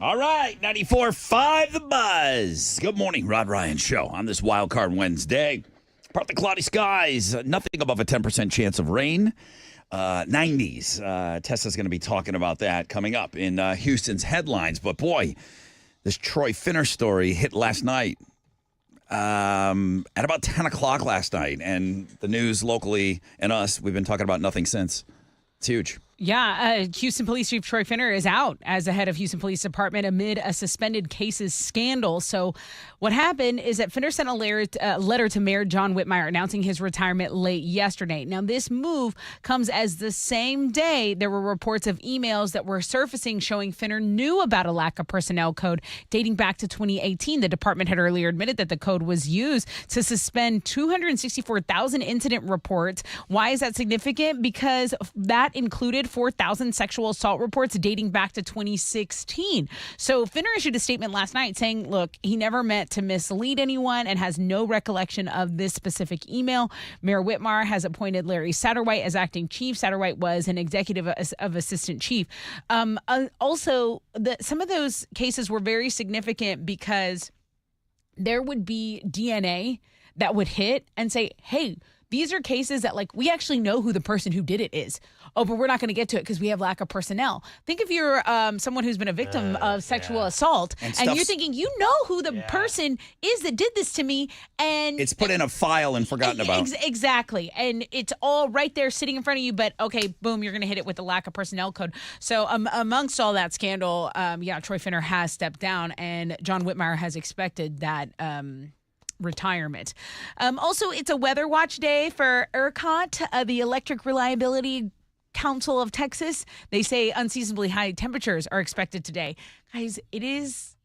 All right, 94.5 The Buzz. Good morning, Rod Ryan Show on this Wild Card Wednesday. Partly cloudy skies, nothing above a 10% chance of rain. 90s. Tessa's going to be talking about that coming up in Houston's headlines. But boy, this Troy Finner story hit last night at about 10 o'clock last night. And the news locally and us, we've been talking about nothing since. It's huge. Yeah, Houston Police Chief Troy Finner is out as the head of Houston Police Department amid a suspended cases scandal. So what happened is that Finner sent a letter to Mayor John Whitmire announcing his retirement late yesterday. Now, this move comes as the same day there were reports of emails that were surfacing showing Finner knew about a lack of personnel code dating back to 2018. The department had earlier admitted that the code was used to suspend 264,000 incident reports. Why is that significant? Because that included 4,000 sexual assault reports dating back to 2016. So Finner issued a statement last night saying, look, he never meant to mislead anyone and has no recollection of this specific email. Mayor Whitmire has appointed Larry Satterwhite as acting chief. Satterwhite was an executive of assistant chief. Also, some of those cases were very significant because there would be DNA that would hit and say, hey, these are cases that, like, we actually know who the person who did it is. Oh, but we're not going to get to it because we have lack of personnel. Think if you're someone who's been a victim of sexual assault and you're thinking, you know who the person is that did this to me. And it's put in a file and forgotten about. Exactly. And it's all right there sitting in front of you. But, okay, boom, you're going to hit it with the lack of personnel code. So amongst all that scandal, Troy Finner has stepped down and John Whitmire has expected that retirement. Also, it's a weather watch day for ERCOT, the Electric Reliability Council of Texas. They say unseasonably high temperatures are expected today. Guys, it is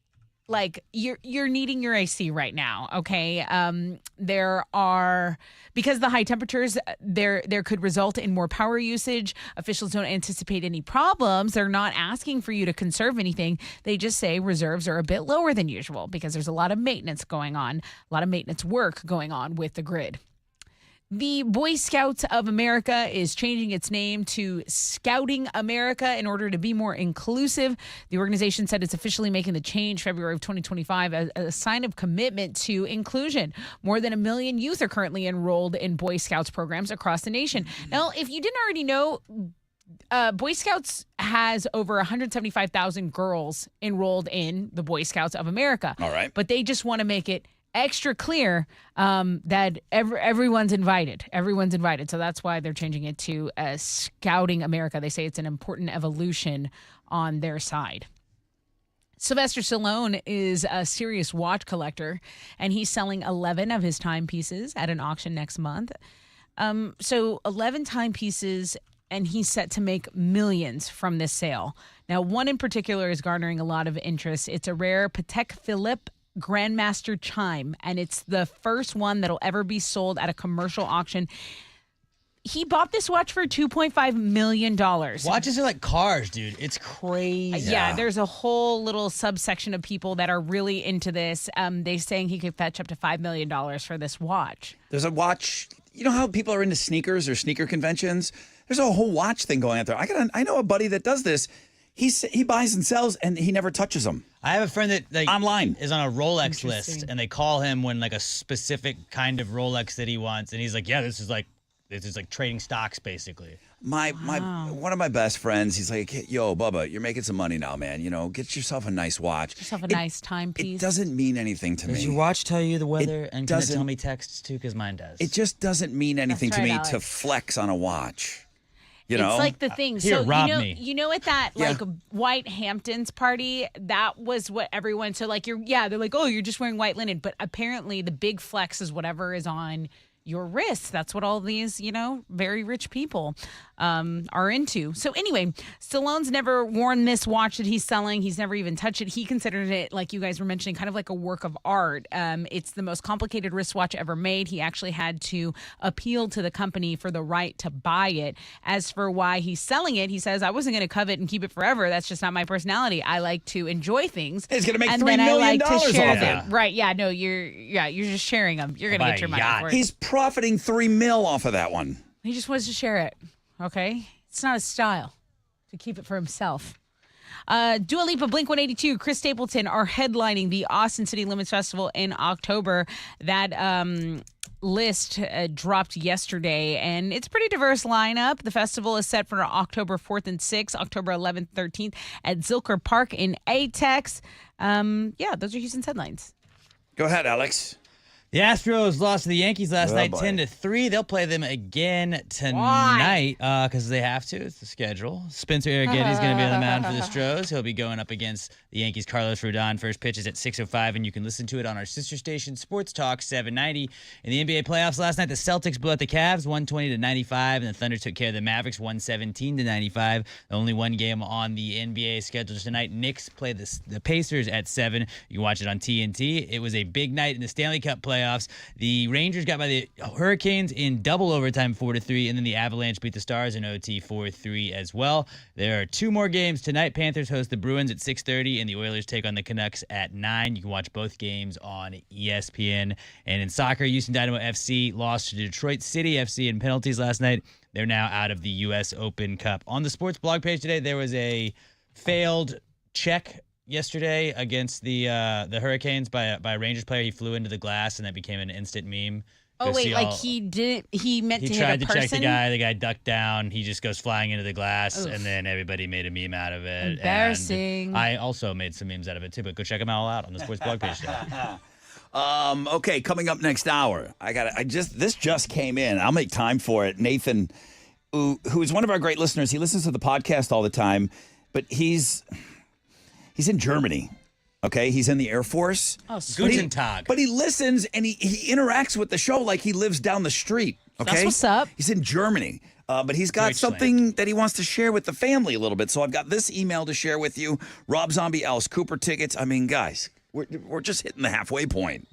like you're needing your AC right now, okay? Because the high temperatures, there could result in more power usage. Officials don't anticipate any problems. They're not asking for you to conserve anything. They just say reserves are a bit lower than usual because there's a lot of maintenance going on, a lot of maintenance work going on with the grid. The Boy Scouts of America is changing its name to Scouting America in order to be more inclusive. The organization said it's officially making the change February of 2025 as a sign of commitment to inclusion. More than 1 million youth are currently enrolled in Boy Scouts programs across the nation. Now, if you didn't already know, Boy Scouts has over 175,000 girls enrolled in the Boy Scouts of America. All right. But they just want to make it extra clear that everyone's invited. Everyone's invited. So that's why they're changing it to Scouting America. They say it's an important evolution on their side. Sylvester Stallone is a serious watch collector, and he's selling 11 of his timepieces at an auction next month. So 11 timepieces, and he's set to make millions from this sale. Now, one in particular is garnering a lot of interest. It's a rare Patek Philippe Grandmaster chime, and it's the first one that'll ever be sold at a commercial auction. He bought this watch for $2.5 million. Watches are like cars, dude. It's crazy. Yeah, there's a whole little subsection of people that are really into this. They're saying he could fetch up to $5 million for this watch. There's a watch. You know how people are into sneakers or sneaker conventions? There's a whole watch thing going out there. I know a buddy that does this. He buys and sells, and he never touches them. I have a friend that online is on a Rolex list, and they call him when like a specific kind of Rolex that he wants, and he's like, "Yeah, this is like trading stocks, basically." My one of my best friends, he's like, "Yo, Bubba, you're making some money now, man. You know, get yourself a nice watch. Get yourself a nice timepiece." It doesn't mean anything to me. Does your watch tell you the weather and can it tell me texts too? Because mine does. It just doesn't mean anything That's to right, me Alex. to flex on a watch. You know? It's like the thing. Here, so rob me. you know at that like White Hamptons party, that was what everyone. So like they're like, oh, you're just wearing white linen, but apparently the big flex is whatever is on your wrist. That's what all these very rich people are into. So anyway, Stallone's never worn this watch that he's selling. He's never even touched it. He considered it, like you guys were mentioning, kind of like a work of art. It's the most complicated wristwatch ever made. He actually had to appeal to the company for the right to buy it. As for why he's selling it, he says, I wasn't going to covet and keep it forever. That's just not my personality. I like to enjoy things. He's going to make and $3 then million I like to share off them. it. Right. Yeah. No, you're just sharing them. You're going to get your money for it. He's profiting $3 million off of that one. He just wants to share it. Okay? It's not his style to keep it for himself. Dua Lipa, Blink-182, Chris Stapleton are headlining the Austin City Limits Festival in October. That list dropped yesterday, and it's a pretty diverse lineup. The festival is set for October 4th and 6th, October 11th, 13th at Zilker Park in Atex. Those are Houston's headlines. Go ahead, Alex. The Astros lost to the Yankees last night, boy. 10-3. They'll play them again tonight because they have to. It's the schedule. Spencer Arrighetti is going to be on the mound for the Stros. He'll be going up against the Yankees' Carlos Rodon. First pitch is at 6:05, and you can listen to it on our sister station, Sports Talk 790. In the NBA playoffs last night, the Celtics blew out the Cavs 120-95, and the Thunder took care of the Mavericks 117-95. Only one game on the NBA schedule tonight. Knicks play the Pacers at 7. You can watch it on TNT. It was a big night in the Stanley Cup playoffs. The Rangers got by the Hurricanes in double overtime 4-3, and then the Avalanche beat the Stars in OT 4-3 as well. There are 2 more games tonight. Panthers host the Bruins at 6:30, and the Oilers take on the Canucks at 9. You can watch both games on ESPN. And in soccer, Houston Dynamo FC lost to Detroit City FC in penalties last night. They're now out of the U.S. Open Cup. On the sports blog page today, there was a failed check yesterday against the Hurricanes by a Rangers player. He flew into the glass, and that became an instant meme. Oh, wait, like he meant to hit a person? He tried to check the guy ducked down, he just goes flying into the glass, and then everybody made a meme out of it. Embarrassing. And I also made some memes out of it, too, but go check them all out on the sports blog page today. Okay, coming up next hour, this just came in. I'll make time for it. Nathan, who is one of our great listeners, he listens to the podcast all the time, but he's in Germany. Okay, he's in the Air Force. Oh, sweet. Guten Tag. But he listens and he interacts with the show like he lives down the street. Okay, That's what's up. He's in Germany, but he's got Deutschland. something that he wants to share with the family a little bit. So I've got this email to share with you. Rob Zombie, Alice Cooper tickets. I mean, guys, we're just hitting the halfway point.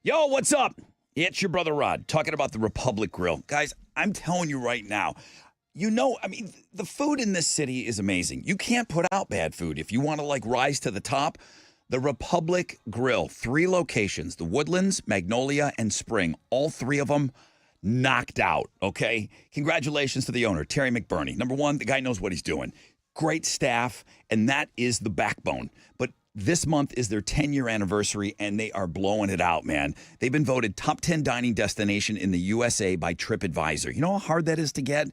Yo, what's up? It's your brother Rod talking about the Republic Grill. Guys, I'm telling you right now, the food in this city is amazing. You can't put out bad food. If you want to rise to the top, the Republic Grill, 3 locations, the Woodlands, Magnolia, and Spring, all 3 of them knocked out, okay? Congratulations to the owner, Terry McBurney. Number 1, the guy knows what he's doing. Great staff, and that is the backbone. But this month is their 10-year anniversary, and they are blowing it out, man. They've been voted top 10 dining destination in the USA by TripAdvisor. You know how hard that is to get?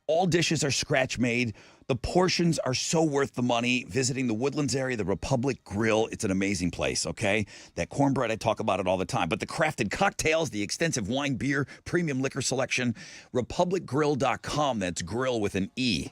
All dishes are scratch-made. The portions are so worth the money. Visiting the Woodlands area, the Republic Grill, it's an amazing place, okay? That cornbread, I talk about it all the time. But the crafted cocktails, the extensive wine, beer, premium liquor selection, republicgrill.com. That's grill with an E.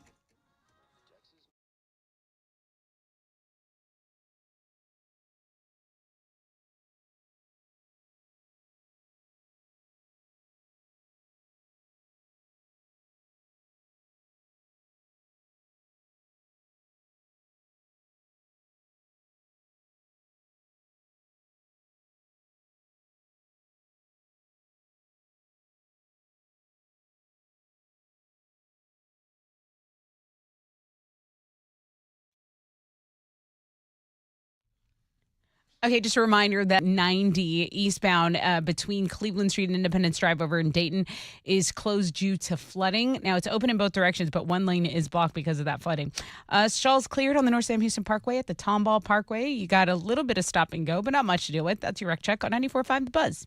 Okay, just a reminder that 90 eastbound between Cleveland Street and Independence Drive over in Dayton is closed due to flooding. Now, it's open in both directions, but one lane is blocked because of that flooding. Stalls cleared on the North Sam Houston Parkway at the Tomball Parkway. You got a little bit of stop and go, but not much to deal with. That's your rec check on 94.5 The Buzz.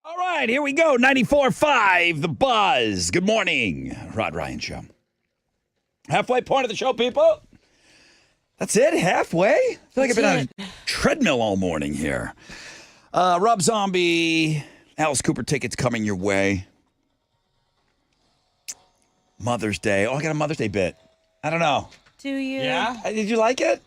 All right, here we go. 94.5, The Buzz. Good morning, Rod Ryan Show. Halfway point of the show, people. That's it, halfway? I feel like I've been on a treadmill all morning here. Rob Zombie, Alice Cooper tickets coming your way. Mother's Day. Oh, I got a Mother's Day bit. I don't know. Do you? Yeah? Did you like it?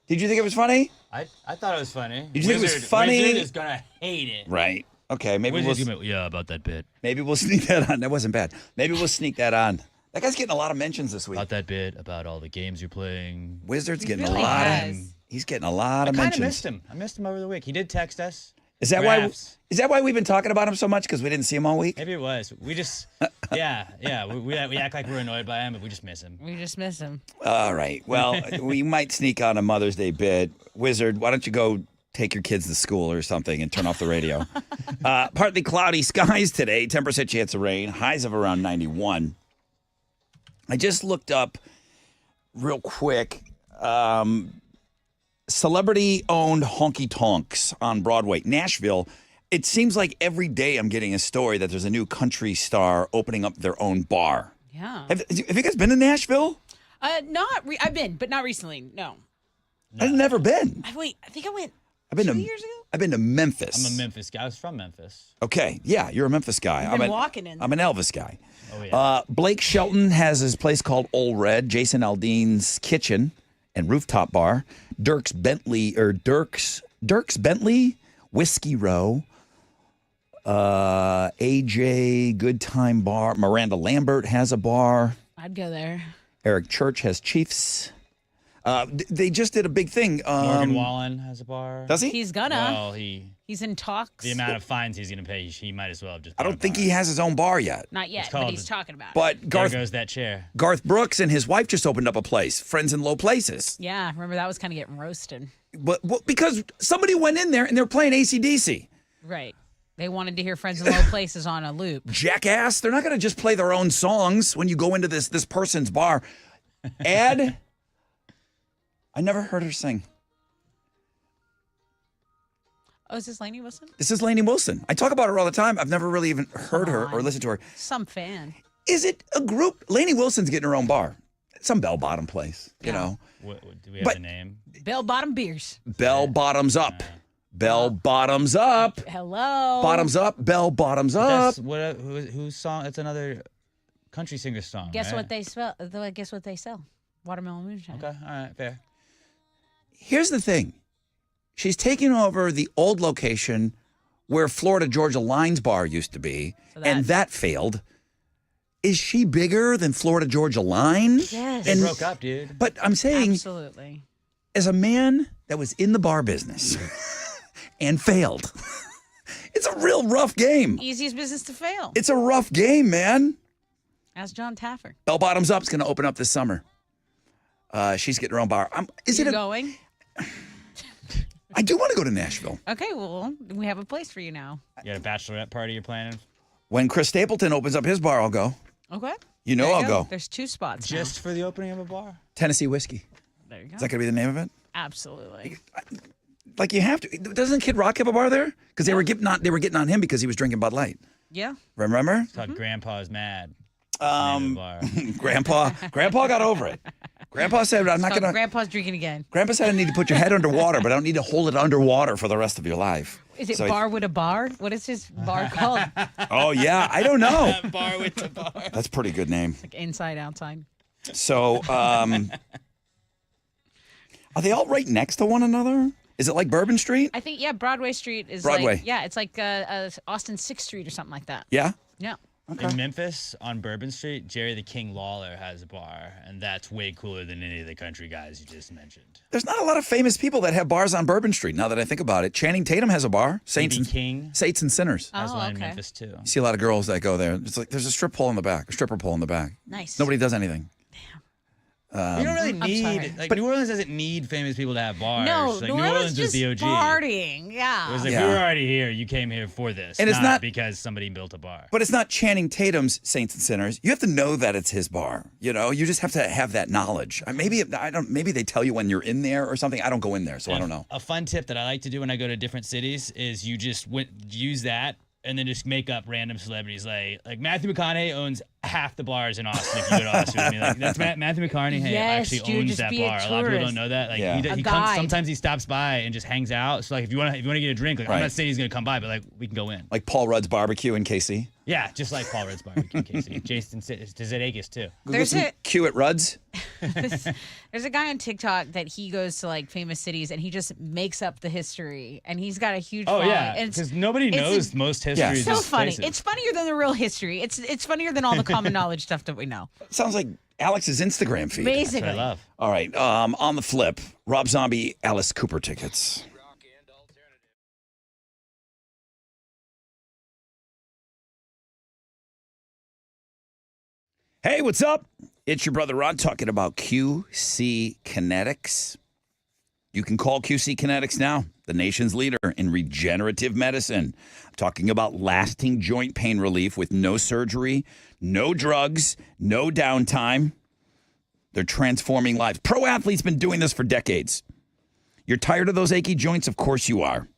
Did you think it was funny? I thought it was funny. Did you think it was funny? Wizard is going to hate it. Right. Okay, maybe Yeah, about that bit. maybe we'll sneak that on. That wasn't bad. Maybe we'll sneak that on. That guy's getting a lot of mentions this week. About that bit, about all the games you're playing. Wizard's He getting really a lot has. of. He's getting a lot I of kind mentions. of missed him. I missed him over the week. He did text us. Is that Graphs. why we've been talking about him so much? Because we didn't see him all week? Maybe it was. We just, yeah. We act like we're annoyed by him, but we just miss him. We just miss him. All right. Well, we might sneak on a Mother's Day bit. Wizard, why don't you go take your kids to school or something and turn off the radio? Partly cloudy skies today, 10% chance of rain, highs of around 91. I just looked up real quick. Celebrity-owned honky tonks on Broadway, Nashville. It seems like every day I'm getting a story that there's a new country star opening up their own bar. Yeah. Have you guys been to Nashville? I've been, but not recently. No. I've never been. I think I went I've been 2 to years ago. I've been to Memphis. I'm a Memphis guy. I was from Memphis. Okay, yeah, you're a Memphis guy. You've been walking in I'm an Elvis guy. Oh, yeah. Blake Shelton has his place called Old Red, Jason Aldean's Kitchen and Rooftop Bar, Dirks Bentley Whiskey Row, AJ Good Time Bar, Miranda Lambert has a bar, I'd go there. Eric Church has Chiefs. They just did a big thing. Morgan Wallen has a bar. Does he? He's gonna. Well, He's in talks. the amount of fines he's going to pay, he might as well have just. I don't think he has his own bar yet. Not yet, It's but called he's talking about it. But There goes that chair. Garth Brooks and his wife just opened up a place, Friends in Low Places. Yeah, remember that was kind of getting roasted. But because somebody went in there and they're playing AC/DC. Right. They wanted to hear Friends in Low Places on a loop. Jackass, they're not going to just play their own songs when you go into this person's bar. Ed, I never heard her sing. Oh, is this Lainey Wilson? This is Lainey Wilson. I talk about her all the time. I've never really even heard her or listened to her. Some fan. Is it a group? Lainey Wilson's getting her own bar. Some bell-bottom place, you know. What, do we have But- a name? Bell Bottom Beers. Bell bottoms up. Bell bottoms up. Hello. Bottoms up. Bell bottoms up. That's what? Whose song? That's another country singer song. Guess right? what they sell? Guess what they sell? Watermelon moonshine. Okay, all right, fair. Here's the thing. She's taking over the old location where Florida Georgia Line's bar used to be, So and that failed. Is she bigger than Florida Georgia Line? Yes. They And- broke up, dude. But I'm saying, Absolutely. as a man that was in the bar business and failed, it's a real rough game. Easiest business to fail. It's a rough game, man. Ask John Taffer. Bell Bottoms Up's going to open up this summer. She's getting her own bar. You going? I do want to go to Nashville. Okay, well, we have a place for you now. You got a bachelorette party you're planning? When Chris Stapleton opens up his bar, I'll go. Okay. You know There I'll you go. There's 2 spots now. Just for the opening of a bar? Tennessee Whiskey. There you go. Is that going to be the name of it? Absolutely. Like you have to. Doesn't Kid Rock have a bar there? Because they were getting on him because he was drinking Bud Light. Yeah. Remember? It's called Grandpa's Mad. Um, Name of the Grandpa got over it. Grandpa said, "I'm not So gonna." Grandpa's drinking again. Grandpa said, "I need to put your head underwater, but I don't need to hold it underwater for the rest of your life." Is it So- Bar with a Bar? What is his bar called? Oh yeah, I don't know. Bar with the bar. That's a pretty good name. Like inside, outside. So, are they all right next to one another? Is it like Bourbon Street? I think, yeah, Broadway Street is Broadway. like, yeah, it's like Austin 6th Street or something like that. Yeah. Yeah. In Memphis, on Bourbon Street, Jerry the King Lawler has a bar, and that's way cooler than any of the country guys you just mentioned. There's not a lot of famous people that have bars on Bourbon Street. Now that I think about it, Channing Tatum has a bar. Saints B.B. and King Saints and Sinners. has Oh, one in okay. Memphis too. You see a lot of girls that go there. It's like there's a stripper pole in the back. Nice. Nobody does anything. You don't really I'm need sorry. like New Orleans doesn't need famous people to have bars. No, like, New Orleans is just the OG. partying. Yeah. It was like Yeah. we were already here. You came here for this, And it's not- because somebody built a bar. But it's not Channing Tatum's Saints and Sinners. You have to know that it's his bar. You know, you just have to have that knowledge. Maybe they tell you when you're in there or something. I don't go in there, so I don't know. A fun tip that I like to do when I go to different cities is you just use that and then just make up random celebrities. Like Matthew McConaughey owns half the bars in Austin. If you go to Austin with me, like that's Matthew McConaughey Yes, actually dude, owns just that be a bar. A lot of people tourist. don't know that. Like Yeah. he comes guide. sometimes he stops by and just hangs out. So like if you want to get a drink, like I'm Right. not saying he's gonna come by, but like we can go in. Like Paul Rudd's Barbecue in KC. Yeah, just like Paul Rudd's barbecue, Casey. Jason Sudeikis too. There's Listen, Q at Rudd's. There's a guy on TikTok that he goes to like famous cities and he just makes up the history, and he's got a huge. Oh following. yeah, And it's because nobody knows most history. Yeah. of so these funny. places. It's funnier than the real history. It's funnier than all the common knowledge stuff that we know. Sounds like Alex's Instagram feed. Basically, That's what I love. All right. On the flip, Rob Zombie, Alice Cooper tickets. Hey, what's up? It's your brother Ron talking about QC Kinetics. You can call QC Kinetics now, the nation's leader in regenerative medicine. I'm talking about lasting joint pain relief with no surgery, no drugs, no downtime. They're transforming lives. Pro athletes been doing this for decades. You're tired of those achy joints? Of course you are.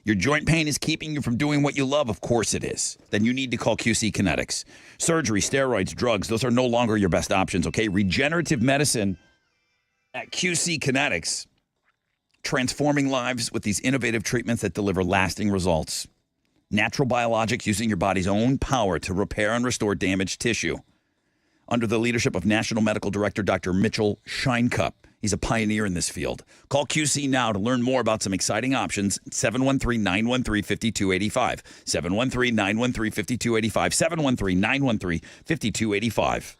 Your joint pain is keeping you from doing what you love? Of course it is. Then you need to call QC Kinetics. Surgery, steroids, drugs, those are no longer your best options, okay? Regenerative medicine at QC Kinetics. Transforming lives with these innovative treatments that deliver lasting results. Natural biologics using your body's own power to repair and restore damaged tissue. Under the leadership of National Medical Director Dr. Mitchell Scheinkup. He's a pioneer in this field. Call QC now to learn more about some exciting options. 713-913-5285. 713-913-5285. 713-913-5285.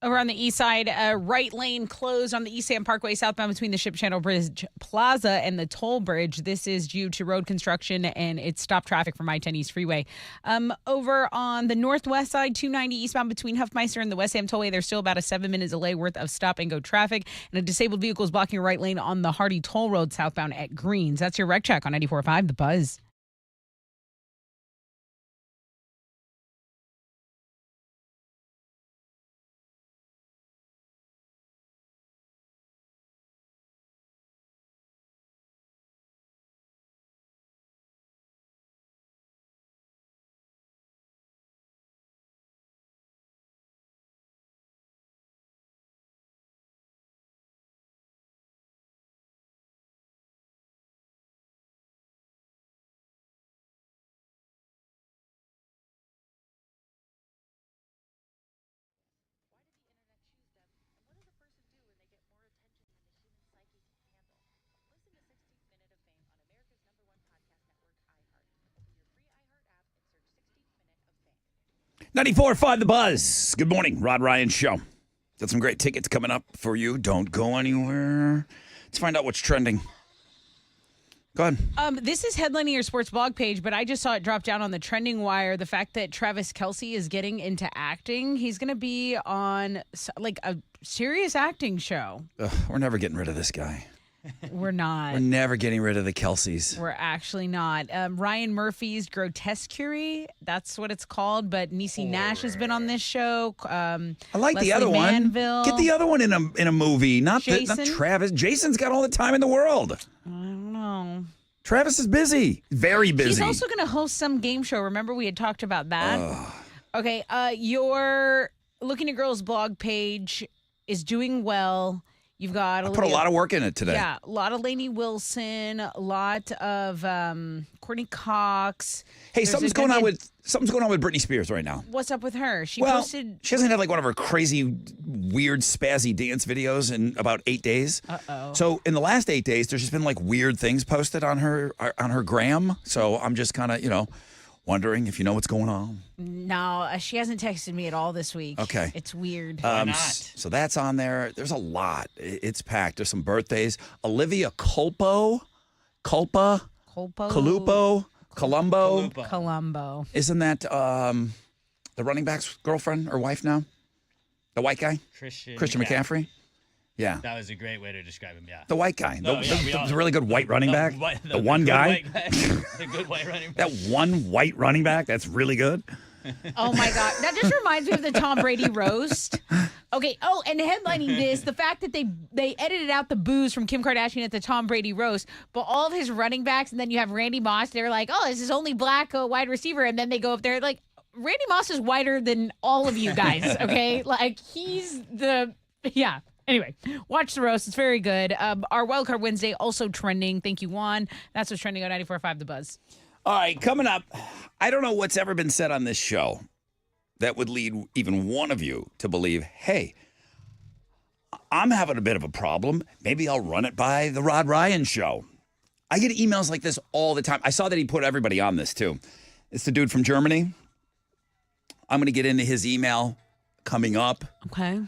Over on the east side, right lane closed on the East Sam Parkway southbound between the Ship Channel Bridge Plaza and the toll bridge. This is due to road construction, and it stopped traffic from I-10 East Freeway. Over on the northwest side, 290 eastbound between Huffmeister and the West Sam Tollway, there's still about a 7-minute delay worth of stop-and-go traffic, and a disabled vehicle is blocking a right lane on the Hardy Toll Road southbound at Greens. That's your wreck check on 94.5 The Buzz. Ninety-four five The Buzz. Good morning, Rod Ryan Show. Got some great tickets coming up for you. Don't go anywhere. Let's find out what's trending. Go ahead. This is headlining your sports blog page, but I just saw it drop down on the trending wire. The fact that Travis Kelce is getting into acting. He's going to be on like a serious acting show. We're never getting rid of this guy. We're not. We're never getting rid of the Kelseys. We're actually not. Ryan Murphy's Grotesquerie, that's what it's called. But Niecy Nash has been on this show. I like Leslie the other Manville. one. Get the other one in a movie, not Jason? Travis. Jason's got all the time in the world. I don't know. Travis is busy, very busy. He's also going to host some game show. Remember we had talked about that? Okay, your Looking at Girls blog page is doing well. You've got I put a lot of work in it today. Yeah, a lot of Lainey Wilson, a lot of Courtney Cox. Hey, There's something's going on with Britney Spears right now. What's up with her? She Well, posted. she hasn't had like one of her crazy, weird, spazzy dance videos in about 8 days. Uh-oh. So in the last 8 days, there's just been like weird things posted on her gram. So I'm just kind of wondering if you know what's going on. No, she hasn't texted me at all this week. Okay. It's weird. Why not? So that's on there. There's a lot. It's packed. There's some birthdays. Olivia Columbo. Columbo. Isn't that the running back's girlfriend or wife now? The white guy? Christian McCaffrey? Yeah. That was a great way to describe him, yeah. The white guy. No, yeah, we all- The really good white running back. The one good guy. white guy. The good white running back. That one white running back. That's really good. Oh my God. That just reminds me of the Tom Brady roast. Okay. Oh, and headlining this, the fact that they edited out the booze from Kim Kardashian at the Tom Brady roast, but all of his running backs, and then you have Randy Moss, they're like, oh, this is only black wide receiver. And then they go up there like, Randy Moss is whiter than all of you guys. Okay. Like yeah. Anyway, watch the roast. It's very good. Our Wildcard Wednesday also trending. Thank you, Juan. That's what's trending on 94.5 The Buzz. All right, coming up, I don't know what's ever been said on this show that would lead even one of you to believe, hey, I'm having a bit of a problem. Maybe I'll run it by the Rod Ryan Show. I get emails like this all the time. I saw that he put everybody on this, too. It's the dude from Germany. I'm going to get into his email coming up. Okay.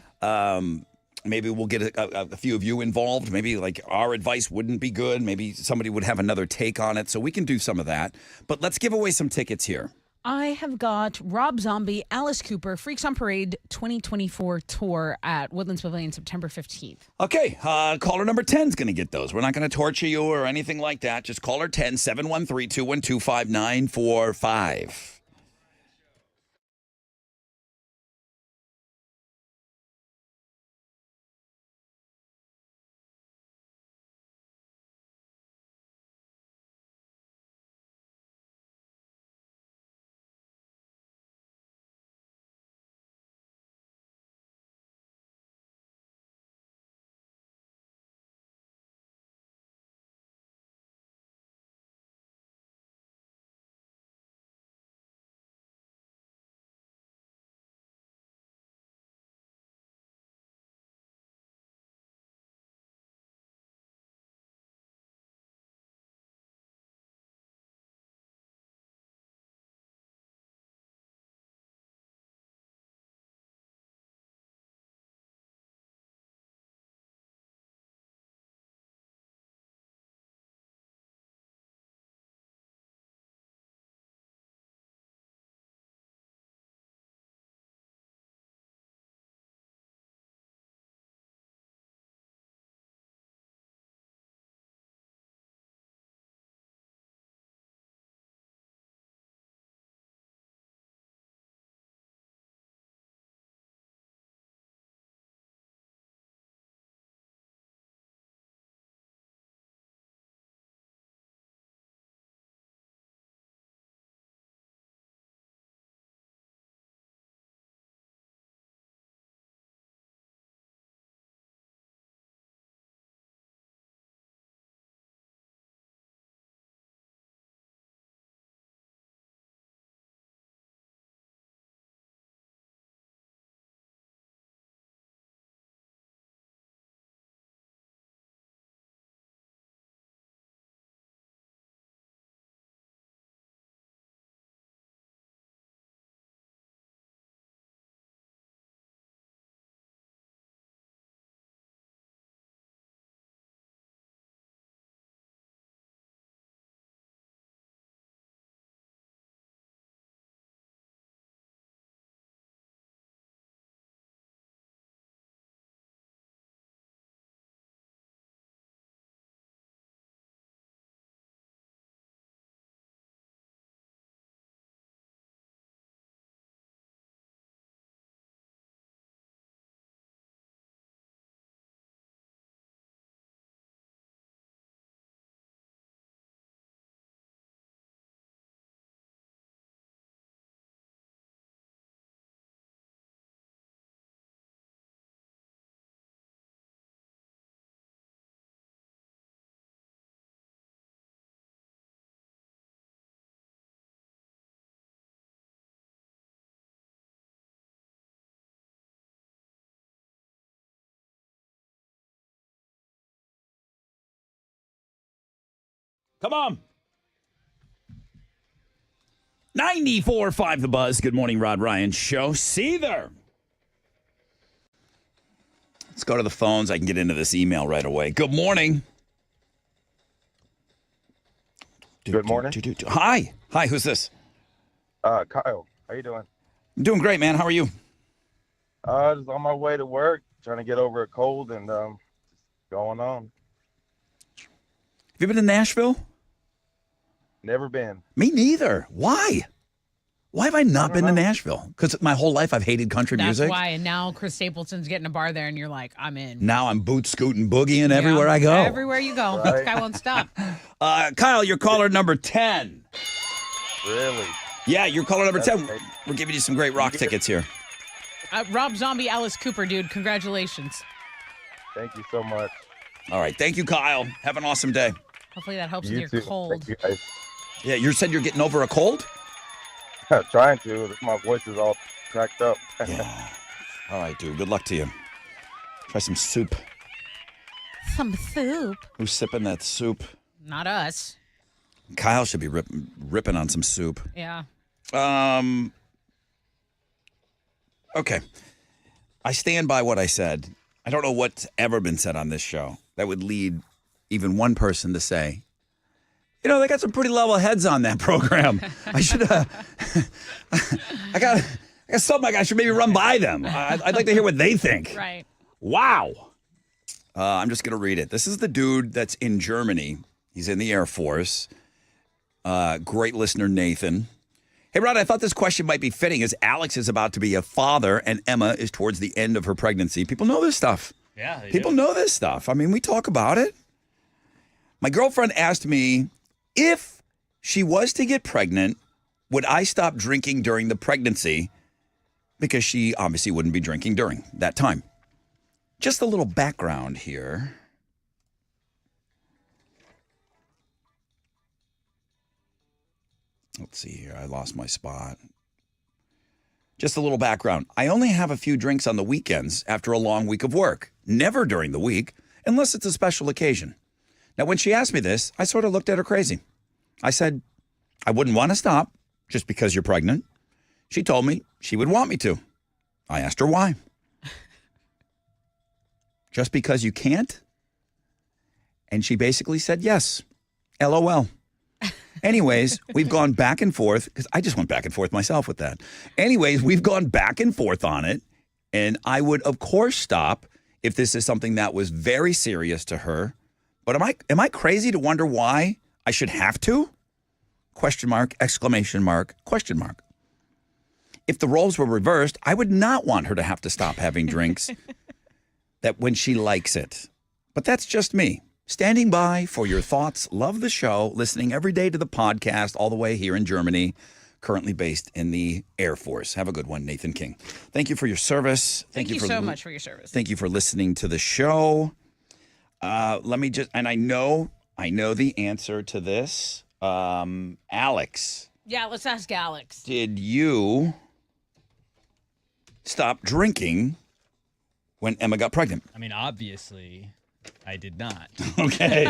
Maybe we'll get a few of you involved. Maybe like our advice wouldn't be good. Maybe somebody would have another take on it. So we can do some of that. But let's give away some tickets here. I have got Rob Zombie, Alice Cooper, Freaks on Parade 2024 tour at Woodlands Pavilion September 15th. Okay, caller number 10 is going to get those. We're not going to torture you or anything like that. Just caller 10, 713-212-5945. Come on. 94.5 The Buzz. Good morning, Rod Ryan Show. Seether. Let's go to the phones. I can get into this email right away. Good morning. Good morning. Hi. Hi, who's this? Kyle, how you doing? I'm doing great, man. How are you? Just on my way to work, trying to get over a cold and going on. Have you been to Nashville? Never been. Me neither. Why? Why have I not been to Nashville? Because my whole life I've hated country That's music. why. And now Chris Stapleton's getting a bar there, and you're like, I'm in. Now I'm boot scooting boogieing everywhere I go. Everywhere you go. Right. This guy won't stop. Kyle, you're caller number 10. Really? Yeah, you're caller number 10. That's- We're giving you some great rock tickets here. Rob Zombie, Alice Cooper, dude. Congratulations. Thank you so much. All right. Thank you, Kyle. Have an awesome day. Hopefully that helps You with too. your cold. Thank you guys. Yeah, you said you're getting over a cold? Trying to. My voice is all cracked up. Yeah. All right, dude. Good luck to you. Try some soup. Some soup. Who's sipping that soup? Not us. Kyle should be ripping on some soup. Yeah. Okay. I stand by what I said. I don't know what's ever been said on this show that would lead even one person to say, you know, they got some pretty level heads on that program. I should, I got something I should maybe run by them. I'd like to hear what they think. Right. Wow. I'm just going to read it. This is the dude that's in Germany. He's in the Air Force. Great listener, Nathan. Hey, Rod, I thought this question might be fitting as Alex is about to be a father and Emma is towards the end of her pregnancy. People know this stuff. Yeah, they People do. know this stuff. I mean, we talk about it. My girlfriend asked me if she was to get pregnant, would I stop drinking during the pregnancy? Because she obviously wouldn't be drinking during that time. Just a little background here. Let's see here. I lost my spot. Just a little background. I only have a few drinks on the weekends after a long week of work. Never during the week, unless it's a special occasion. Now, when she asked me this, I sort of looked at her crazy. I said, I wouldn't want to stop just because you're pregnant. She told me she would want me to. I asked her why. Just because you can't? And she basically said yes. LOL. Anyways, we've gone back and forth because I just went back and forth myself with that. Anyways, we've gone back and forth on it. And I would, of course, stop if this is something that was very serious to her. But am I crazy to wonder why I should have to? Question mark, exclamation mark, question mark. If the roles were reversed, I would not want her to have to stop having drinks that when she likes it. But that's just me. Standing by for your thoughts. Love the show. Listening every day to the podcast all the way here in Germany. Currently based in the Air Force. Have a good one, Nathan King. Thank you for your service. Thank you so much for your service. Thank you for listening to the show. Let me just, and I know the answer to this. Alex. Yeah, let's ask Alex. Did you stop drinking when Emma got pregnant? I mean, obviously, I did not. Okay.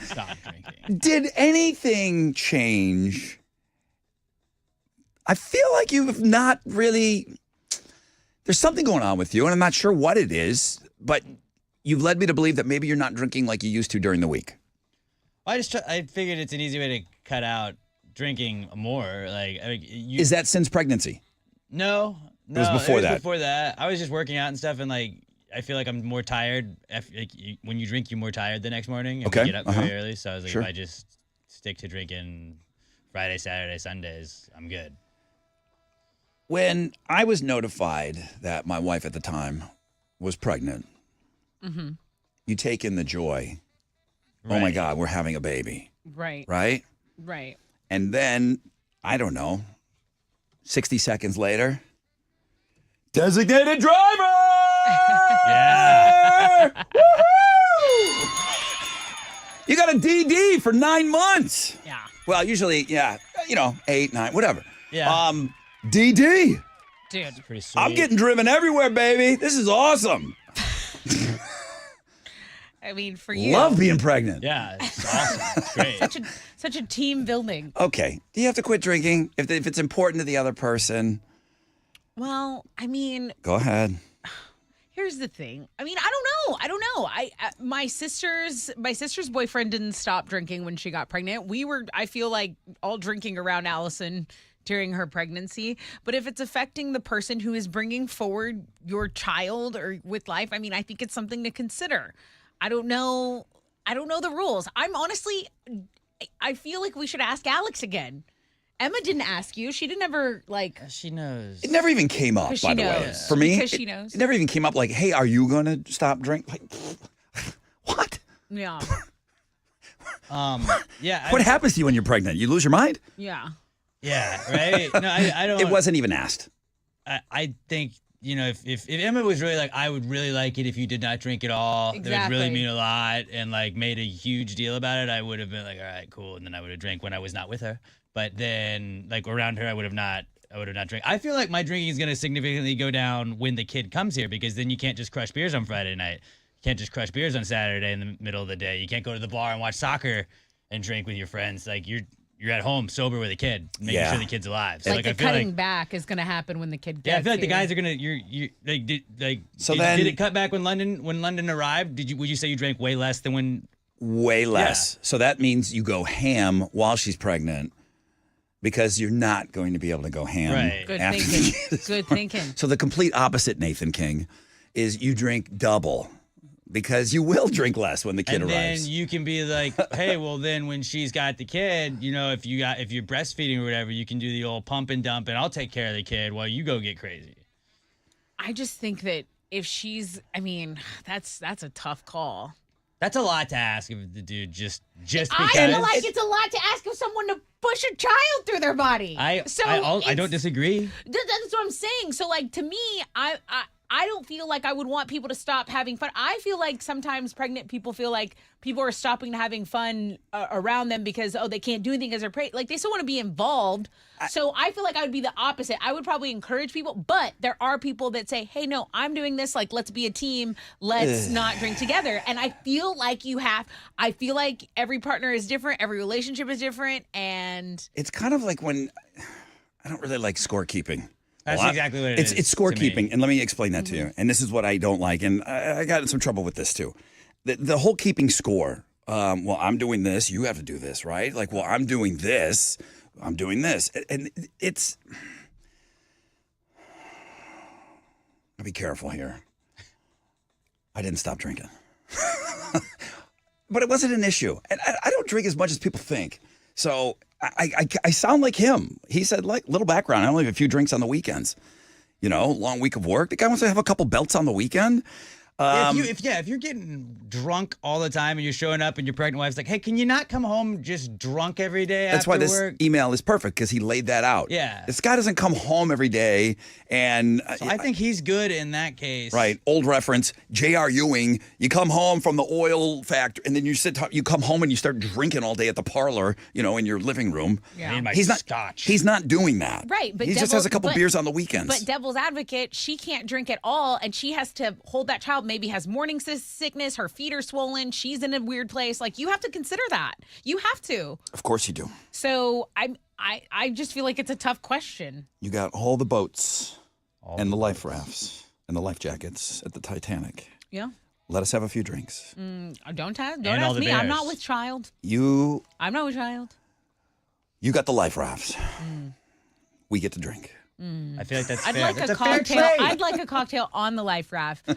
Stop drinking. Did anything change? I feel like you've not really, there's something going on with you, and I'm not sure what it is, but you've led me to believe that maybe you're not drinking like you used to during the week. I figured it's an easy way to cut out drinking more. Is that since pregnancy? No. It was before that. Before that, I was just working out and stuff, and I feel like I'm more tired. When you drink, you're more tired the next morning. And Okay. we get up very early, so I was like, Sure. if I just stick to drinking Friday, Saturday, Sundays, I'm good. When I was notified that my wife at the time was pregnant, you take in the joy. Oh my Right. God, we're having a baby, Right. right? Right. And then, I don't know, 60 seconds later, designated driver! Yeah. Woohoo! You got a DD for 9 months. Yeah. Well, usually, 8, 9, whatever. Yeah. DD. Dude. Pretty sweet. I'm getting driven everywhere, baby. This is awesome. I mean, for you. Love being pregnant. Yeah, it's awesome. It's great. Such a team building. Okay. Do you have to quit drinking if it's important to the other person? Well, I mean, Go ahead. here's the thing. I mean, I don't know. My sister's boyfriend didn't stop drinking when she got pregnant. We were, I feel like, all drinking around Allison during her pregnancy. But if it's affecting the person who is bringing forward your child or with life, I mean, I think it's something to consider. I don't know the rules. I feel like we should ask Alex again. Emma didn't ask you. She didn't ever She knows. It never even came up, 'Cause she by the way. knows. For me, Because she knows. it never even came up like, hey, are you going to stop drinking? Like, what? Yeah. Yeah. What happens to you when you're pregnant? You lose your mind? Yeah. Yeah, right? No, I don't. It wasn't even asked. I think, if Emma was really like, I would really like it if you did not drink at all. That would really Exactly. mean a lot and made a huge deal about it. I would have been like, all right, cool. And then I would have drank when I was not with her. But then around her, I would have not drank. I feel like my drinking is going to significantly go down when the kid comes here because then you can't just crush beers on Friday night. You can't just crush beers on Saturday in the middle of the day. You can't go to the bar and watch soccer and drink with your friends. Like you're at home sober with a kid, making Yeah. sure the kid's alive. So The I feel cutting like back is going to happen when the kid gets I feel like the here. guys are gonna. You're So did, then- did it cut back when London arrived? Would you say you drank way less than when? Way less. So that means you go ham while she's pregnant because you're not going to be able to go ham. Right. Good after thinking. the kid is Good born. thinking. So the complete opposite, Nathan King, is you drink double because you will drink less when the kid And arrives. then you can be like, hey, well then when she's got the kid, if you're breastfeeding or whatever, you can do the old pump and dump, and I'll take care of the kid while you go get crazy. I just think that if she's, I mean, that's a tough call. That's a lot to ask of the dude just because. I feel like it's a lot to ask of someone to push a child through their body. I don't disagree. That's what I'm saying. So, to me, I don't feel like I would want people to stop having fun. I feel like sometimes pregnant people feel like people are stopping having fun around them because, they can't do anything because they're pregnant. Like, they still want to be involved. So I feel like I would be the opposite. I would probably encourage people, but there are people that say, hey, no, I'm doing this. Like, let's be a team. Let's not drink together. And I feel like I feel like every partner is different. Every relationship is different. And it's kind of like when I don't really like scorekeeping. That's exactly what it is. It's to me. scorekeeping, and let me explain that to you. And this is what I don't like, and I got in some trouble with this too. The whole keeping score. Well, I'm doing this. You have to do this, right? Like, well, I'm doing this. I'm doing this, and it's. I'll be careful here. I didn't stop drinking, but it wasn't an issue, and I don't drink as much as people think. So I sound like him. He said, like, little background. I only have a few drinks on the weekends. Long week of work. The guy wants to have a couple belts on the weekend. If you're getting drunk all the time and you're showing up and your pregnant wife's like, hey, can you not come home just drunk every day That's after why this work? email is perfect because he laid that out. Yeah. This guy doesn't come home every day. And So I think he's good in that case. right, old reference, J.R. Ewing, you come home from the oil factory and then you come home and you start drinking all day at the parlor, in your living room. Yeah. I need my He's not scotch. He's not doing that. Right, but he just has a couple beers on the weekends. But devil's advocate, she can't drink at all, and she has to hold that child. Maybe has morning sickness, her feet are swollen, she's in a weird place. Like, you have to consider that. You have to. Of course you do. So I just feel like it's a tough question. You got all the boats and the life rafts and the life jackets at the Titanic. Yeah. Let us have a few drinks. Don't ask And all me. the I'm bears. not with child. I'm not with child. You got the life rafts. We get to drink. I feel like that's I'd fair. like That's a fair cocktail. trade. I'd like a cocktail on the life raft,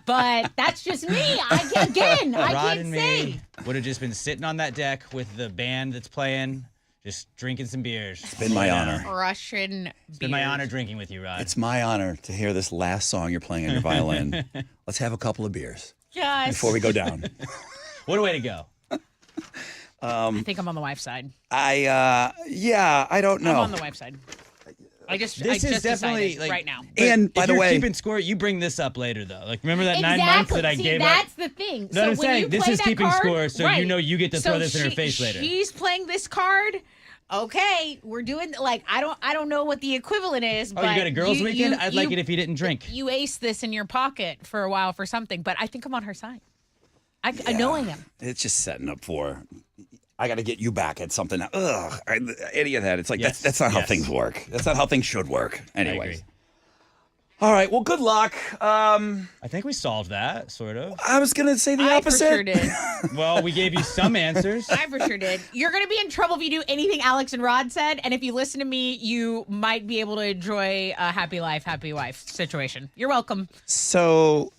but that's just me. I Rod can't and say. me would have just been sitting on that deck with the band that's playing, just drinking some beers. It's been my honor. Russian. It's been my honor drinking with you, Rod. It's my honor to hear this last song you're playing on your violin. Let's have a couple of beers Yes. before we go down. What a way to go. I think I'm on the wife's side. I don't know. I'm on the wife's side. I just This is definitely decided like right now. And if by the you're way, keeping score, you bring this up later though. Like, remember that 9 months that I See, gave up? that's the thing. No, I'm when saying you this play is that keeping card, score, so right. you know you get to throw this in her face later. She's playing this card. Okay, we're doing I don't know what the equivalent is. Oh, but you got a girls' weekend? I'd like you- it if you didn't drink. You ace this in your pocket for a while for something, but I think I'm on her side. I know I am. It's just setting up for. I got to get you back at something. Ugh, any of that. It's like that's not how things work. That's not how things should work. Anyways. All right. Well, good luck. I think we solved that, sort of. I was gonna say the I opposite. for sure did. Well, we gave you some answers. I for sure did. You're going to be in trouble if you do anything Alex and Rod said. And if you listen to me, you might be able to enjoy a happy life, happy wife situation. You're welcome. So,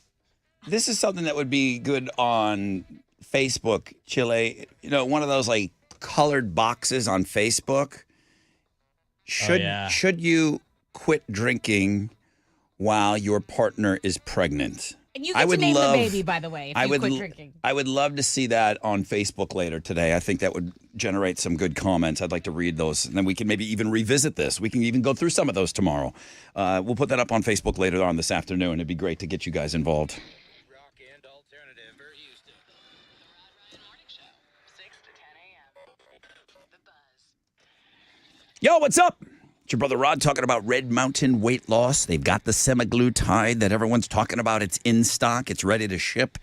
this is something that would be good on Facebook, Chile. You know, one of those like colored boxes on Facebook. Should you quit drinking while your partner is pregnant? And you get to name the baby, by the way, if you quit drinking. I would love to see that on Facebook later today. I think that would generate some good comments. I'd like to read those, and then we can maybe even revisit this. We can even go through some of those tomorrow. We'll put that up on Facebook later on this afternoon. It'd be great to get you guys involved. Yo, what's up? It's your brother Rod talking about Red Mountain weight loss. They've got the semaglutide that everyone's talking about. It's in stock. It's ready to ship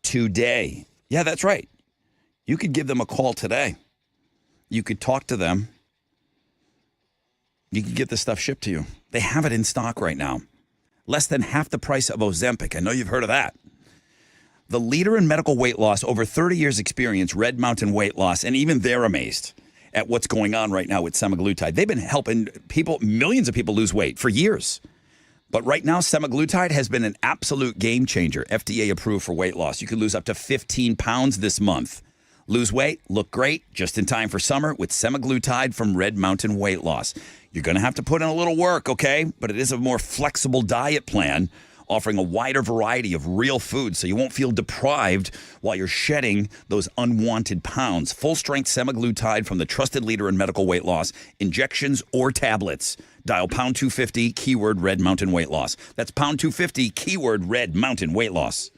today. Yeah, that's right. You could give them a call today. You could talk to them. You could get this stuff shipped to you. They have it in stock right now. Less than half the price of Ozempic. I know you've heard of that. The leader in medical weight loss, over 30 years experience, Red Mountain Weight Loss, and even they're amazed at what's going on right now with semaglutide. They've been helping people, millions of people lose weight for years. But right now, semaglutide has been an absolute game changer. FDA approved for weight loss. You could lose up to 15 pounds this month. Lose weight, look great, just in time for summer with semaglutide from Red Mountain Weight Loss. You're going to have to put in a little work, okay? But it is a more flexible diet plan, offering a wider variety of real food so you won't feel deprived while you're shedding those unwanted pounds. Full-strength semaglutide from the trusted leader in medical weight loss, injections or tablets. Dial pound 250, keyword Red Mountain Weight Loss. That's pound 250, keyword Red Mountain Weight Loss.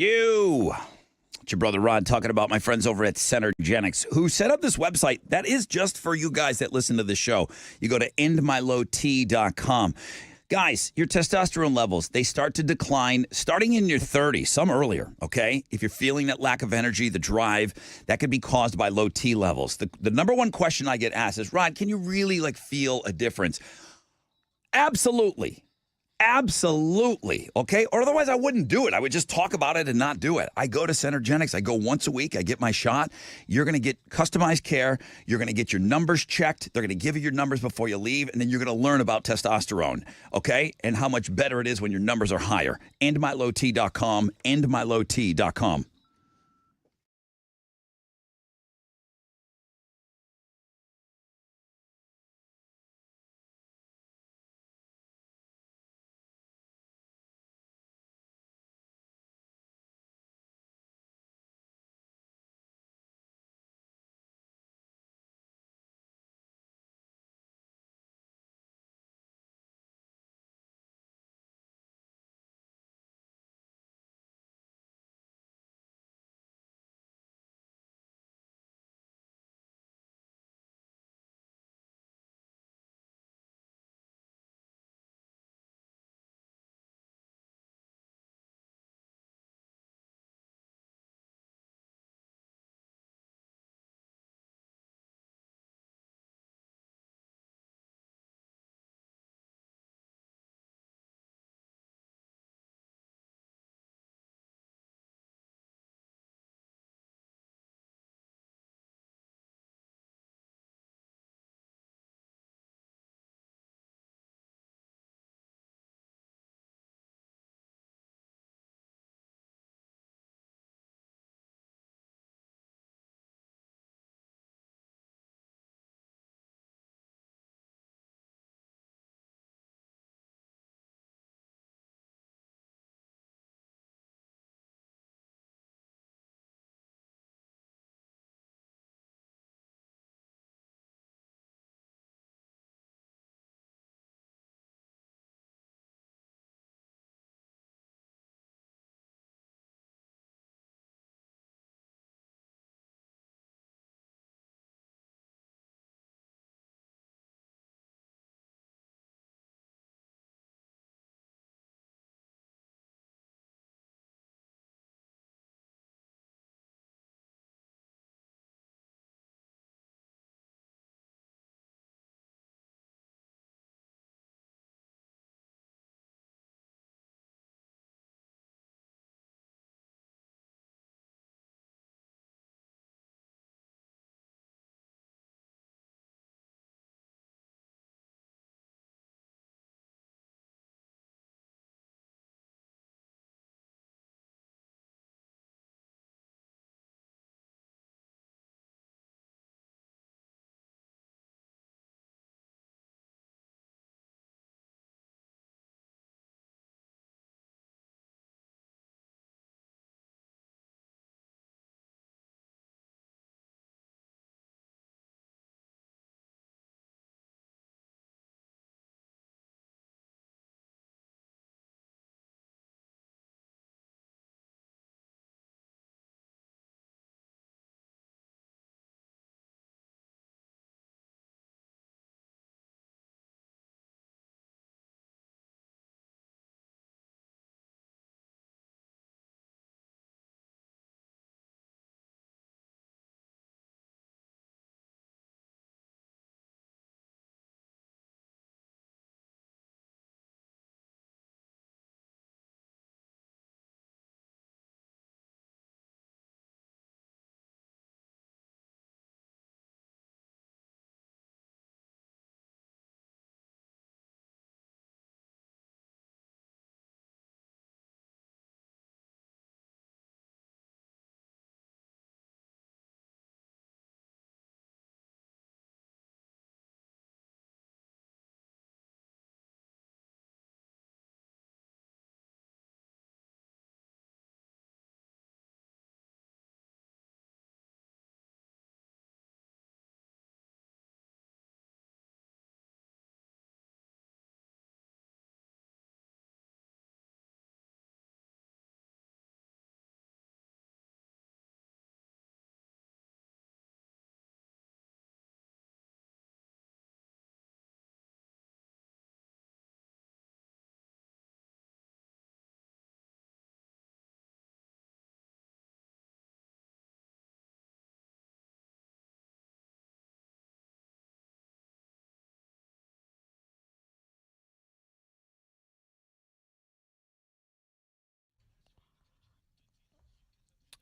It's your brother Rod talking about my friends over at Centergenics, who set up this website that is just for you guys that listen to the show. You go to endmylowt.com. Guys, your testosterone levels, they start to decline starting in your 30s, some earlier, okay? If you're feeling that lack of energy, the drive, that could be caused by low T levels. The number one question I get asked is, Rod, can you really feel a difference? Absolutely. Absolutely. Okay. Or otherwise I wouldn't do it. I would just talk about it and not do it. I go to Centergenics. I go once a week. I get my shot. You're going to get customized care. You're going to get your numbers checked. They're going to give you your numbers before you leave. And then you're going to learn about testosterone. Okay. And how much better it is when your numbers are higher. Endmylowt.com. Endmylowt.com.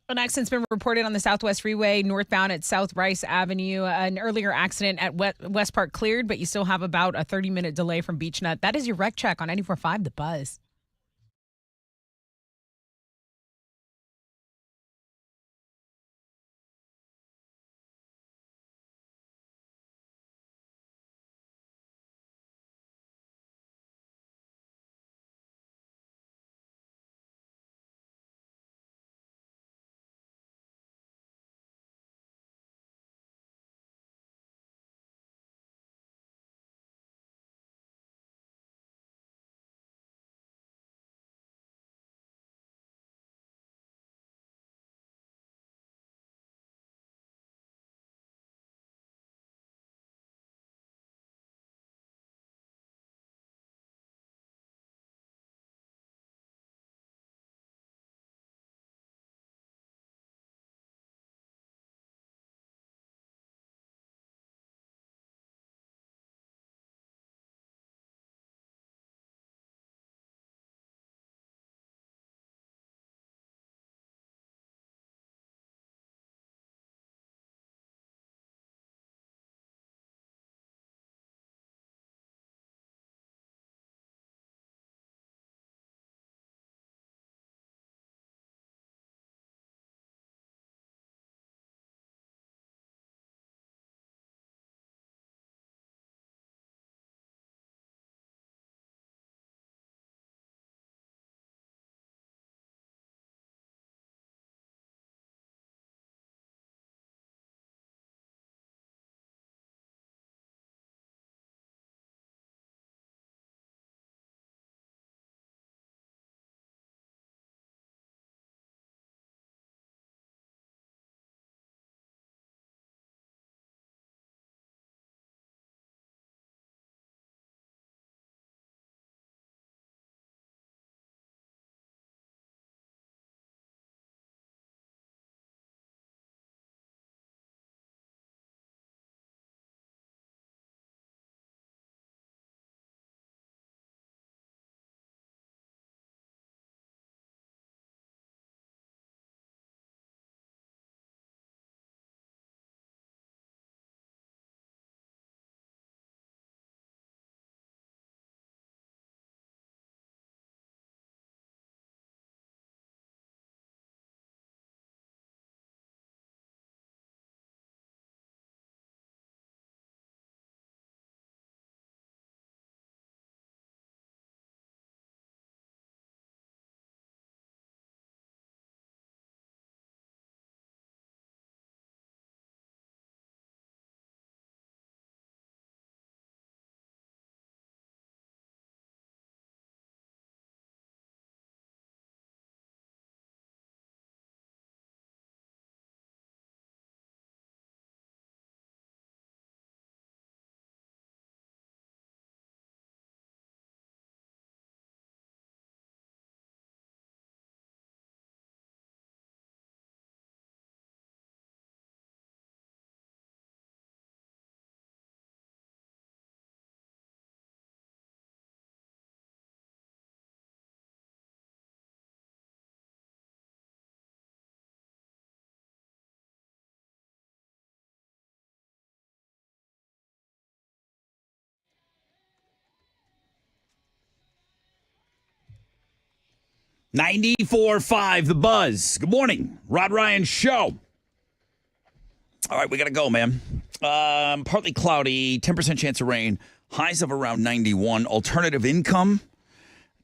An accident's been reported on the Southwest Freeway northbound at South Rice Avenue. An earlier accident at West Park cleared, but you still have about a 30-minute delay from Beach Nut. That is your wreck check on 94.5 The Buzz. .94.5 The Buzz. Good morning. Rod Ryan Show. All right, we got to go, man. Partly cloudy, 10% chance of rain, highs of around 91. Alternative income,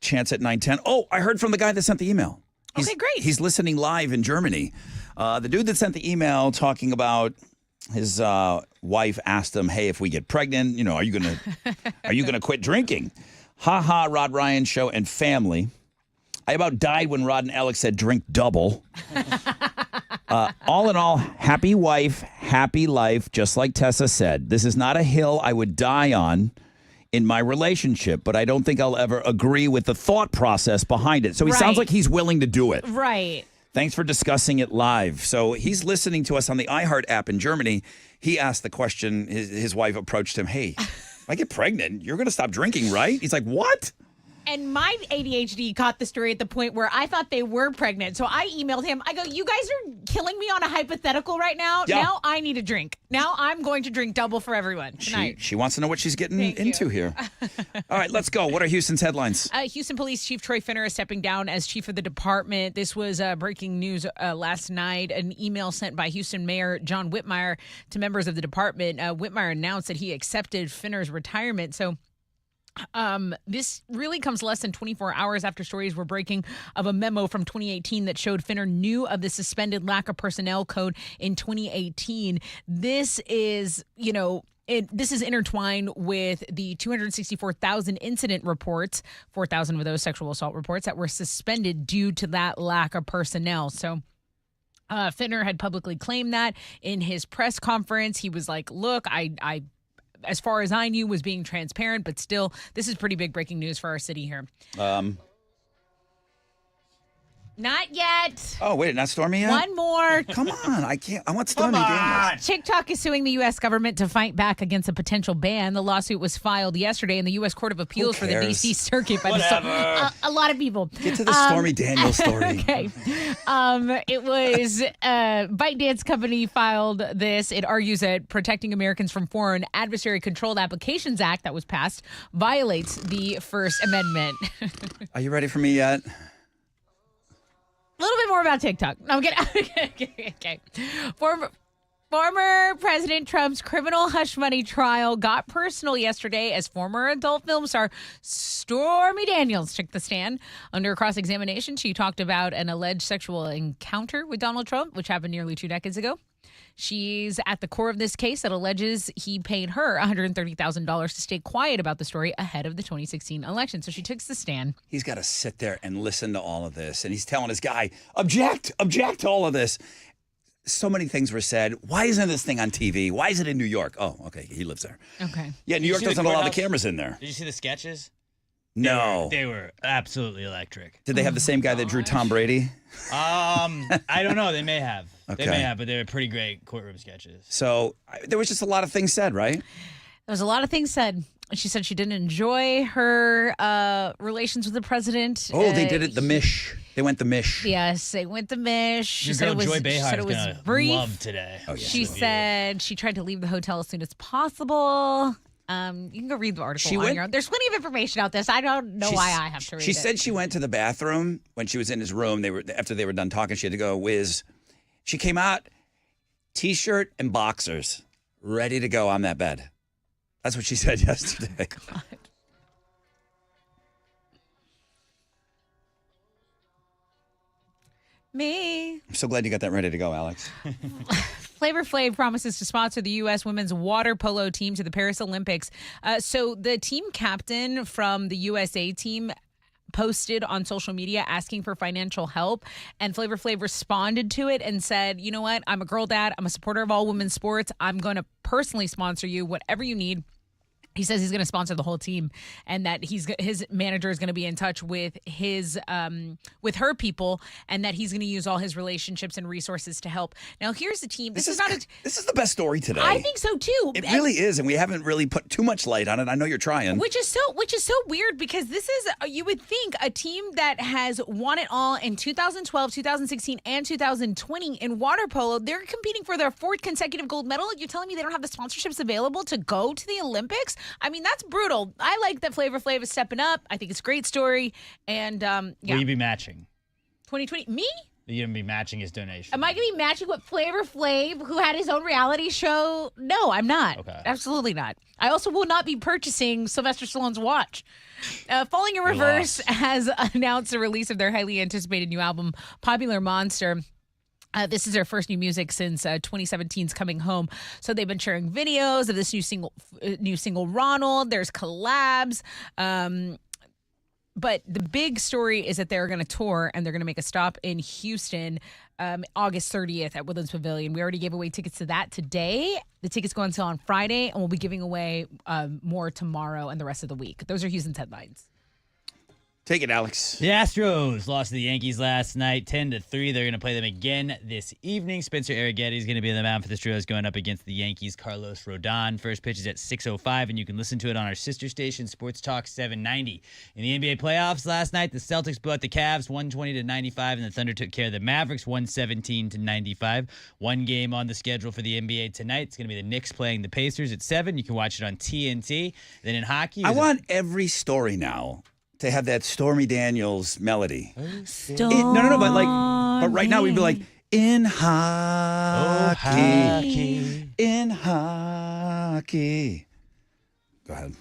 chance at 9:10. Oh, I heard from the guy that sent the email. Okay, great. He's listening live in Germany. The dude that sent the email talking about his wife asked him, "Hey, if we get pregnant, are you gonna quit drinking?" Ha ha, Rod Ryan Show and family. I about died when Rod and Alex said drink double. All in all, happy wife, happy life, just like Tessa said. This is not a hill I would die on in my relationship, but I don't think I'll ever agree with the thought process behind it. So he sounds like he's willing to do it. Right. Thanks for discussing it live. So he's listening to us on the iHeart app in Germany. He asked the question, his wife approached him, "Hey, if I get pregnant, you're going to stop drinking, right?" He's like, "What?" And my ADHD caught the story at the point where I thought they were pregnant. So I emailed him. I go, you guys are killing me on a hypothetical right now. Yeah. Now I need a drink. Now I'm going to drink double for everyone tonight. She wants to know what she's getting into here. All right, let's go. What are Houston's headlines? Houston Police Chief Troy Finner is stepping down as chief of the department. This was breaking news last night. An email sent by Houston Mayor John Whitmire to members of the department. Whitmire announced that he accepted Finner's retirement. So this really comes less than 24 hours after stories were breaking of a memo from 2018 that showed Finner knew of the suspended lack of personnel code in 2018. This is, this is intertwined with the 264,000 incident reports, 4,000 of those sexual assault reports that were suspended due to that lack of personnel. So Finner had publicly claimed that in his press conference. He was like, look, I as far as I knew, was being transparent, but still, this is pretty big breaking news for our city here. Not yet. Oh, wait, not Stormy yet? One more. Come on, I can't. I want Stormy Daniels. TikTok is suing the U.S. government to fight back against a potential ban. The lawsuit was filed yesterday in the U.S. Court of Appeals for the D.C. Circuit by a lot of people. Get to the Stormy Daniels story. Okay. It was ByteDance Company filed this. It argues that Protecting Americans from Foreign Adversary Controlled Applications Act that was passed violates the First Amendment. Are you ready for me yet? A little bit more about TikTok. No, I'm kidding. Okay. Former President Trump's criminal hush money trial got personal yesterday as former adult film star Stormy Daniels took the stand. Under cross-examination, she talked about an alleged sexual encounter with Donald Trump, which happened nearly 2 decades ago. She's at the core of this case that alleges he paid her $130,000 to stay quiet about the story ahead of the 2016 election. So she took the stand. He's got to sit there and listen to all of this. And he's telling his guy, object to all of this. So many things were said. Why isn't this thing on TV? Why is it in New York? Oh, okay. He lives there. Okay. Yeah, New York doesn't allow the cameras in there. Did you see the sketches? No. They were absolutely electric. Did they have the same guy that drew Tom Brady? I don't know. They may have. Okay. They may have, but they were pretty great courtroom sketches. So there was just a lot of things said, right? There was a lot of things said. She said she didn't enjoy her relations with the president. Oh, they did it the mish. They went the mish. Yes, they went the mish. Your girl Joy Behar is going to love today. Oh, yeah. She said she tried to leave the hotel as soon as possible. You can go read the article on your own. There's plenty of information out there. So I don't know why I have to read it. She said she went to the bathroom when she was in his room. After they were done talking, she had to go whiz. She came out, T-shirt and boxers, ready to go on that bed. That's what she said yesterday. God. Me. I'm so glad you got that ready to go, Alex. Flavor Flav promises to sponsor the U.S. women's water polo team to the Paris Olympics. So the team captain from the USA team posted on social media asking for financial help, and Flavor Flav responded to it and said, you know what? I'm a girl dad. I'm a supporter of all women's sports. I'm going to personally sponsor you, whatever you need. He says he's going to sponsor the whole team, and that his manager is going to be in touch with with her people, and that he's going to use all his relationships and resources to help. Now, here's the team. This is the best story today. I think so too. It really is, and we haven't really put too much light on it. I know you're trying. Which is so weird, because this is, you would think, a team that has won it all in 2012, 2016, and 2020 in water polo. They're competing for their 4th consecutive gold medal. You're telling me they don't have the sponsorships available to go to the Olympics? I mean, that's brutal. I like that Flavor Flav is stepping up. I think it's a great story. And yeah. Will you be matching? 2020, me? You're going to be matching his donation. Am I going to be matching with Flavor Flav, who had his own reality show? No, I'm not. Okay. Absolutely not. I also will not be purchasing Sylvester Stallone's watch. Falling in Reverse has announced the release of their highly anticipated new album, Popular Monster. This is their first new music since 2017's Coming Home. So they've been sharing videos of this new single Ronald. There's collabs. But the big story is that they're going to tour, and they're going to make a stop in Houston August 30th at Woodlands Pavilion. We already gave away tickets to that today. The tickets go on sale on Friday, and we'll be giving away more tomorrow and the rest of the week. Those are Houston's headlines. Take it, Alex. The Astros lost to the Yankees last night, 10-3. They're going to play them again this evening. Spencer Arrighetti is going to be on the mound for the Astros, going up against the Yankees' Carlos Rodon. First pitch is at 6:05, and you can listen to it on our sister station, Sports Talk 790. In the NBA playoffs last night, the Celtics blew out the Cavs 120-95, and the Thunder took care of the Mavericks 117-95. One game on the schedule for the NBA tonight. It's going to be the Knicks playing the Pacers at 7. You can watch it on TNT. Then in hockey, I want every story now to have that Stormy Daniels melody. No, but right now we'd be like, in hockey, in hockey. Go ahead.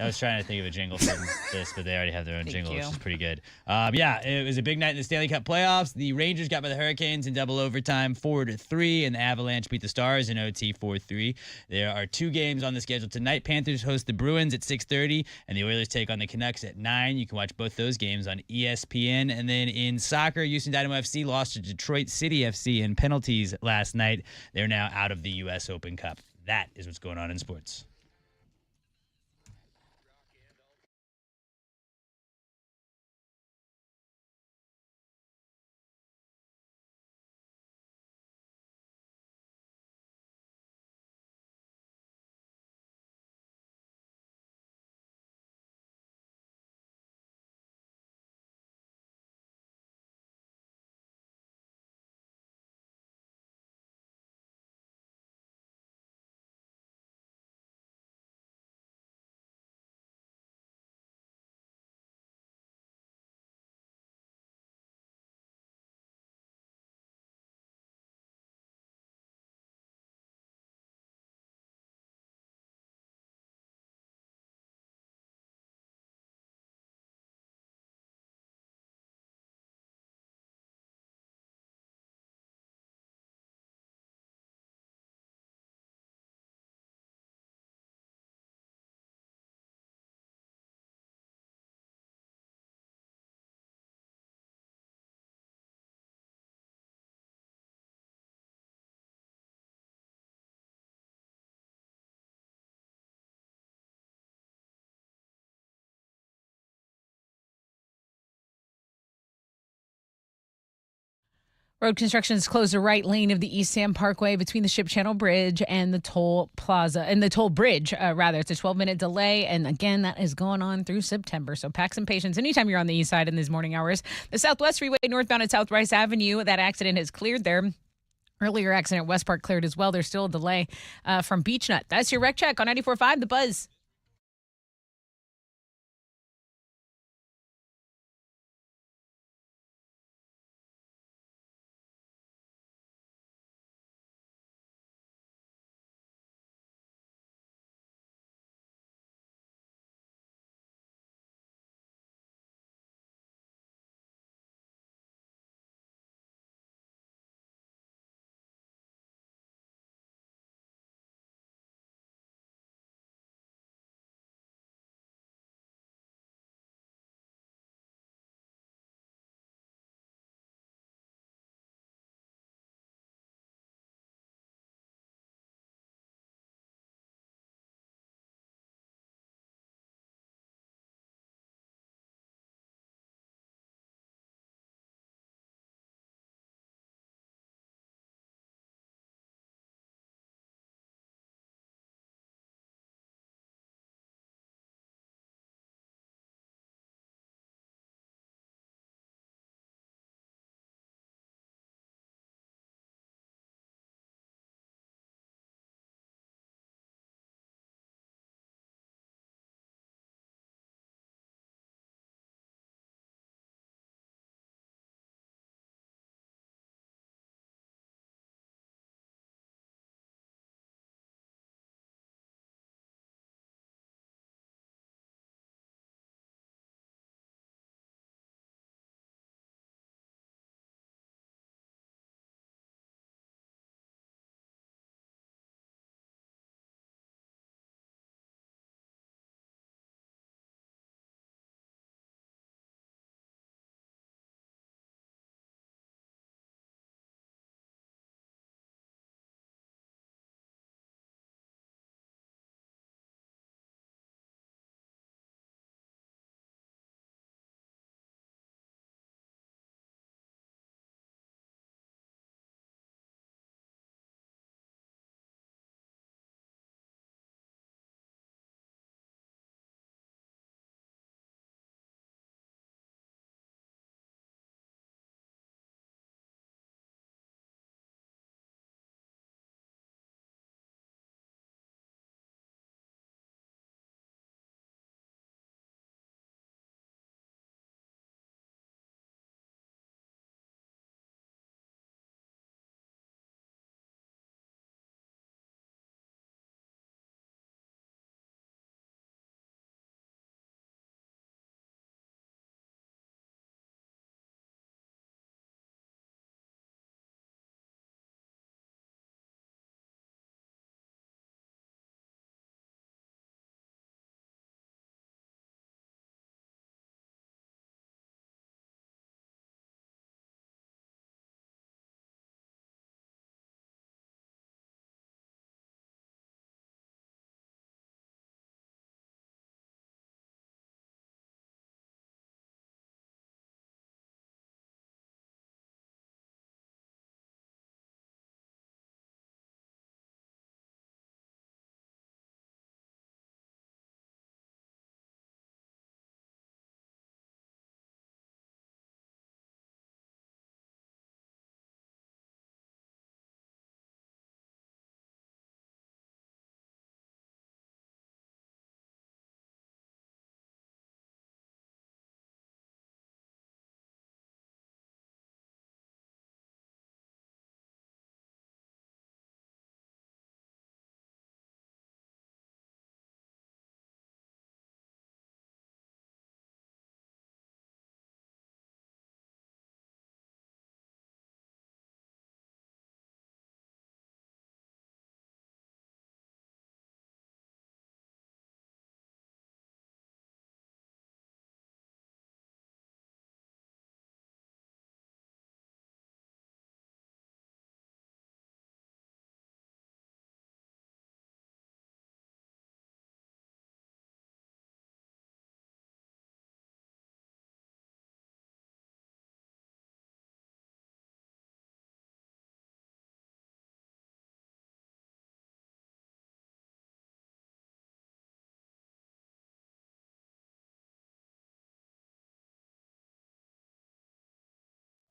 I was trying to think of a jingle for this, but they already have their own jingle, which is pretty good. It was a big night in the Stanley Cup playoffs. The Rangers got by the Hurricanes in double overtime 4-3, and the Avalanche beat the Stars in OT 4-3. There are 2 games on the schedule tonight. Panthers host the Bruins at 6:30, and the Oilers take on the Canucks at 9. You can watch both those games on ESPN. And then in soccer, Houston Dynamo FC lost to Detroit City FC in penalties last night. They're now out of the U.S. Open Cup. That is what's going on in sports. Road construction has closed the right lane of the East Sam Parkway between the Ship Channel Bridge and the toll plaza and the toll bridge. It's a 12-minute delay. And again, that is going on through September. So pack some patience anytime you're on the east side in these morning hours. The Southwest Freeway northbound at South Rice Avenue, that accident has cleared there. Earlier accident, West Park cleared as well. There's still a delay from Beach Nut. That's your Rec Check on 94.5 The Buzz.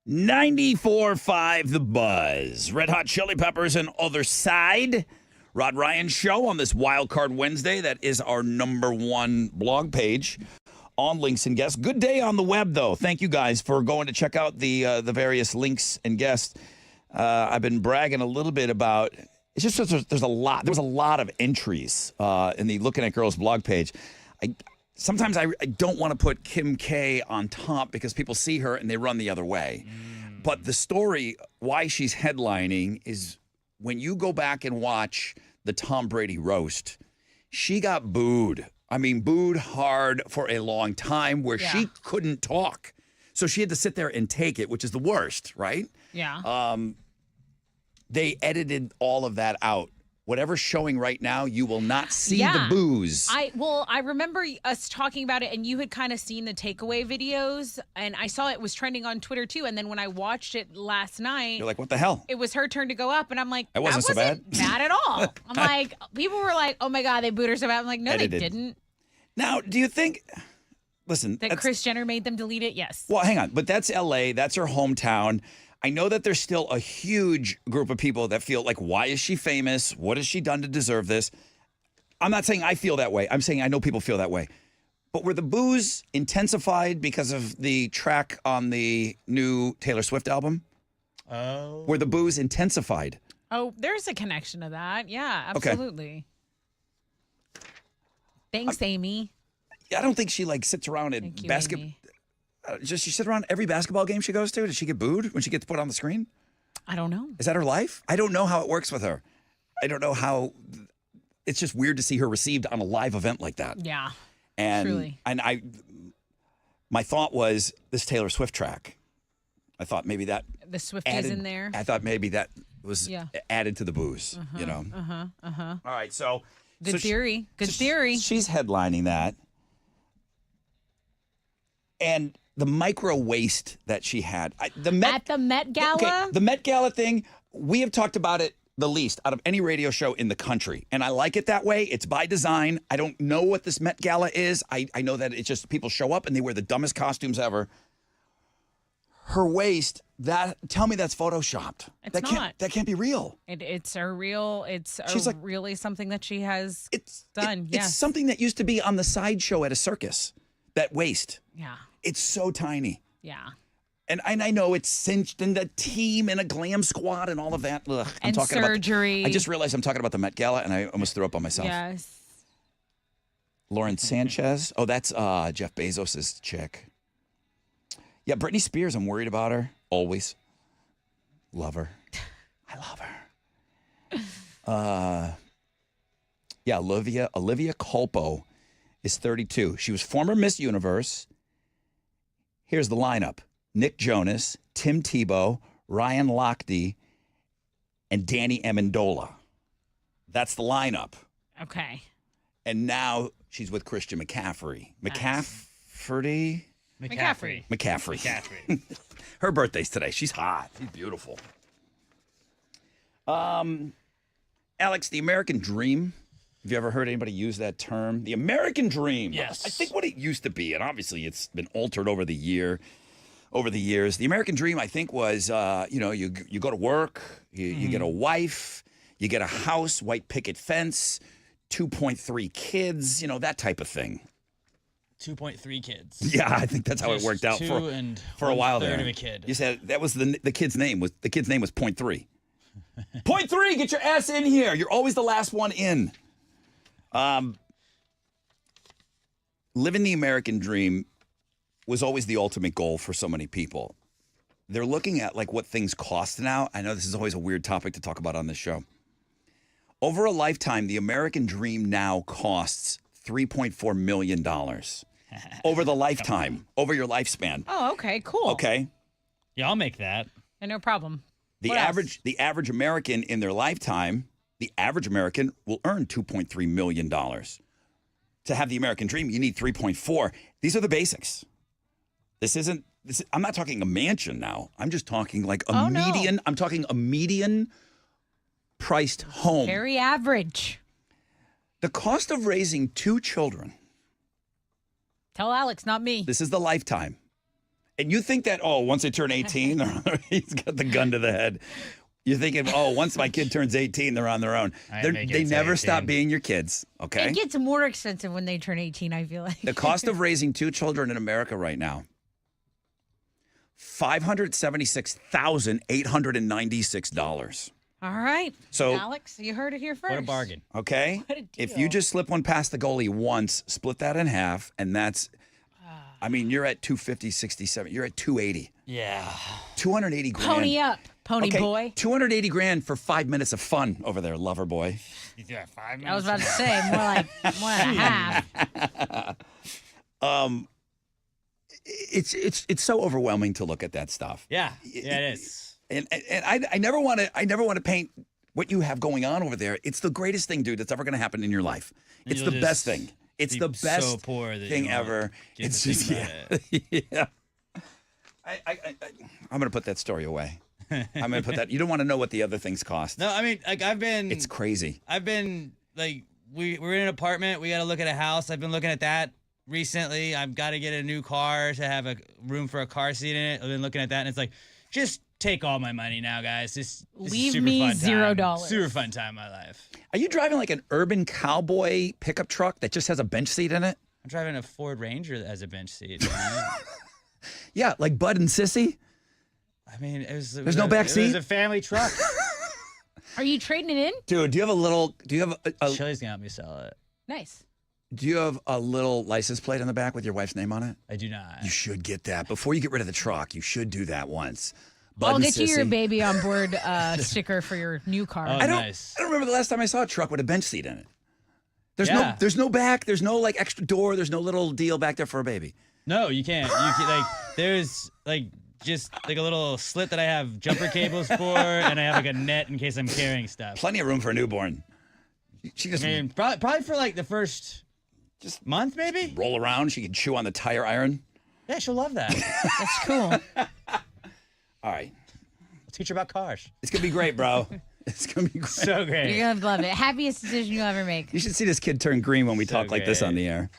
94.5 The Buzz. Red Hot Chili Peppers and Other Side. Rod Ryan Show on this Wild Card Wednesday. That is our #1 blog page on links and guests. Good day on the web, though. Thank you guys for going to check out the various links and guests. I've been bragging a little bit about. It's just there's a lot. There was a lot of entries in the Looking at Girls blog page. Sometimes I don't want to put Kim K on top because people see her and they run the other way. But the story, why she's headlining, is when you go back and watch the Tom Brady roast, she got booed. I mean, booed hard for a long time where she couldn't talk. So she had to sit there and take it, which is the worst, right? Yeah. They edited all of that out. Whatever's showing right now, you will not see the booze. I remember us talking about it, and you had kind of seen the takeaway videos, and I saw it was trending on Twitter too. And then when I watched it last night, You're like, what the hell? it was her turn to go up, and I'm like, That wasn't so bad." at all. I'm like, people were like, oh my God, they booed her so bad. I'm like, no, Edited. they didn't. Now, do you think? Listen, That Kris Jenner made them delete it? Yes. Well, hang on, but that's L.A. That's her hometown. I know that there's still a huge group of people that feel like, why is she famous? What has she done to deserve this? I'm not saying I feel that way. I'm saying I know people feel that way. But were the boos intensified because of the track on the new Taylor Swift album? Oh. Were the boos intensified? Oh, there's a connection to that. Yeah, Okay. absolutely. Thanks, Amy. I don't think she sits around at Thank you, basketball. Amy. Does she sit around every basketball game she goes to? Does she get booed when she gets put on the screen? I don't know. Is that her life? I don't know how it works with her. I don't know how. It's just weird to see her received on a live event like that. Yeah. And Truly. my thought was this Taylor Swift track. I thought maybe that The Swifties added, in there. I thought maybe that was added to the booze. Uh-huh. All right, so Good theory. Good so theory. She's headlining that, and the micro waist that she had. The Met At the Met Gala? Okay, the Met Gala thing. We have talked about it the least out of any radio show in the country, and I like it that way. It's by design. I don't know what this Met Gala is. I know that it's just people show up and they wear the dumbest costumes ever. Her waist, tell me that's photoshopped. It's not. That can't be real. It's She's really something that she has done. It's something that used to be on the sideshow at a circus. That waist. Yeah. It's so tiny. Yeah. And I know it's cinched and the team and a glam squad and all of that. Ugh, I'm And talking surgery. I just realized I'm talking about the Met Gala and I almost threw up on myself. Yes. Lauren Sanchez. Oh, that's Jeff Bezos' chick. Yeah, Britney Spears, I'm worried about her. Always. Love her. I love her. Yeah, Olivia Culpo is 32. She was former Miss Universe. Here's the lineup. Nick Jonas, Tim Tebow, Ryan Lochte, and Danny Amendola. That's the lineup. Okay. And now she's with Christian McCaffrey. McCaffrey. Her birthday's today. She's hot. She's beautiful. Alex, the American Dream. Have you ever heard anybody use that term? The American Dream. Yes. I think what it used to be, and obviously it's been altered over the years. The American Dream, I think, was you go to work, you get a wife, you get a house, white picket fence, 2.3 kids, that type of thing. 2.3 kids. Yeah, I think that's how it worked out for a while there. Of a kid. You said that was the kid's name was 0.3. 0.3, get your ass in here. You're always the last one in. Living the American dream was always the ultimate goal for so many people. They're looking at what things cost now. I know this is always a weird topic to talk about on this show. Over a lifetime, the American dream now costs $3.4 million. Over the lifetime, over your lifespan. Oh, okay, cool. Okay. Yeah, I'll make that. No problem. The What else? average American in their lifetime, the average American will earn $2.3 million. To have the American dream, you need 3.4. These are the basics. I'm not talking a mansion now. I'm just talking median. No. I'm talking a median priced home. Very average. The cost of raising 2 children. Tell Alex, not me. This is the lifetime. And you think that, once they turn 18, he's got the gun to the head. You're thinking, once my kid turns 18, they're on their own. They never stop being your kids, okay? It gets more expensive when they turn 18, I feel like. The cost of raising 2 children in America right now, $576,896. All right. So, Alex, you heard it here first. What a bargain. Okay? What a deal. If you just slip one past the goalie once, split that in half, and that's, you're at 250, 67. You're at 280. Yeah. 280 grand. Pony up, pony boy. 280 grand for 5 minutes of fun over there, lover boy. Yeah, 5 minutes. I was about to say more like 1.5. It's so overwhelming to look at that stuff. Yeah, it is. And I never want to paint what you have going on over there. It's the greatest thing, dude, that's ever going to happen in your life. It's the best thing. It's the best so poor that thing ever. It's just yeah. I'm gonna put that story away. I'm gonna put that. You don't want to know what the other things cost. No, I mean, like It's crazy. I've been like, we're in an apartment. We got to look at a house. I've been looking at that recently. I've got to get a new car to have a room for a car seat in it. I've been looking at that, and it's like, just take all my money now, guys. This Leave is super me fun time. $0. Super fun time in my life. Are you driving like an urban cowboy pickup truck that just has a bench seat in it? I'm driving a Ford Ranger as a bench seat. Yeah, like Bud and Sissy. I mean, There's no back seat? It was a family truck. Are you trading it in? Dude, do you have a Chili's gonna help me sell it. Nice. do you have a little license plate on the back with your wife's name on it? I do not. You should get that. Before you get rid of the truck, you should do that once. Bud I'll and get you your Sissy. baby on board sticker for your new car. Oh, I don't nice. remember the last time I saw a truck with a bench seat in it. There's Yeah. there's no back, there's no like extra door, there's no little deal back there for a baby. No, you can't. There's just like a little slit that I have jumper cables for, and I have like a net in case I'm carrying stuff. Plenty of room for a newborn. She just Probably for like the first month, maybe. roll around. She can chew on the tire iron. Yeah, she'll love that. That's cool. All right. Let's teach her about cars. It's going to be great, bro. It's going to be great. So great. You're going to love it. Happiest decision you'll ever make. You should see this kid turn green when we talk like this on the air.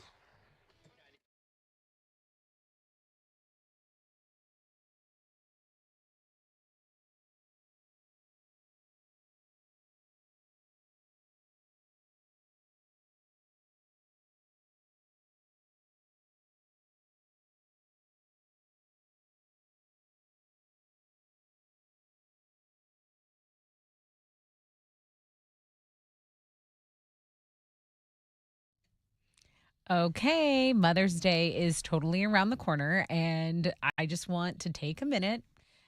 Okay, Mother's Day is totally around the corner, and I just want to take a minute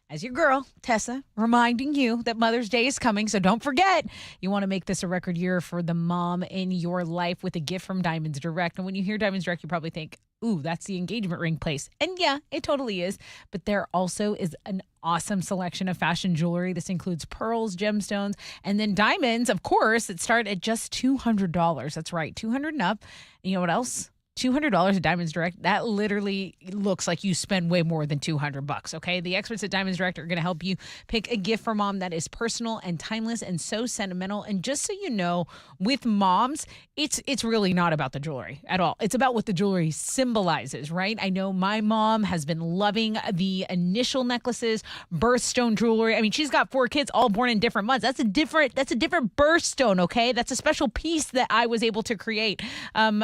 as your girl, Tessa, reminding you that Mother's Day is coming, so don't forget. You want to make this a record year for the mom in your life with a gift from Diamonds Direct. And when you hear Diamonds Direct, you probably think, ooh, that's the engagement ring place. And yeah, it totally is. But there also is an awesome selection of fashion jewelry. This includes pearls, gemstones, and then diamonds, of course, that start at just $200. That's right, $200 and up. And you know what else? $200 at Diamonds Direct, that literally looks like you spend way more than $200, okay? The experts at Diamonds Direct are going to help you pick a gift for mom that is personal and timeless and so sentimental. And just so you know, with moms, it's really not about the jewelry at all. It's about what the jewelry symbolizes, right? I know my mom has been loving the initial necklaces, birthstone jewelry. I mean, she's got 4 kids all born in different months. That's a different birthstone, okay? That's a special piece that I was able to create.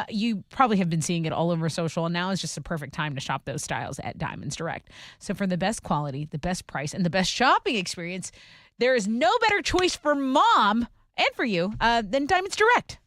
You probably have been seeing it all over social, and now is just the perfect time to shop those styles at Diamonds Direct. So for the best quality, the best price, and the best shopping experience, there is no better choice for mom and for you than Diamonds Direct.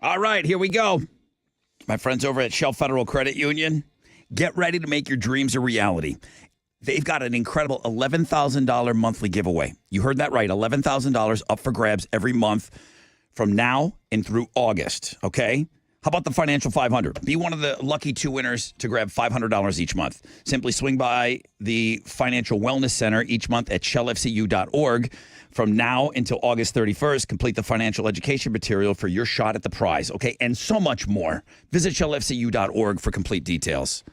All right, here we go. My friends over at Shell Federal Credit Union, get ready to make your dreams a reality. They've got an incredible $11,000 monthly giveaway. You heard that right, $11,000 up for grabs every month from now and through August, okay? How about the Financial 500? Be one of the lucky 2 winners to grab $500 each month. Simply swing by the Financial Wellness Center each month at shellfcu.org. From now until August 31st, complete the financial education material for your shot at the prize, okay? And so much more. Visit shellfcu.org for complete details.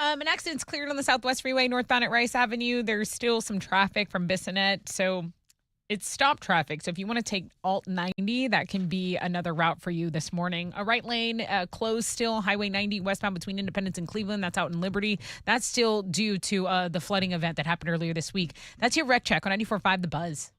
An accident's cleared on the Southwest Freeway northbound at Rice Avenue. There's still some traffic from Bissonnet, so it's stop traffic. So if you want to take Alt 90, that can be another route for you this morning. A right lane closed still, Highway 90 westbound between Independence and Cleveland. That's out in Liberty. That's still due to the flooding event that happened earlier this week. That's your wreck check on 94.5 The Buzz.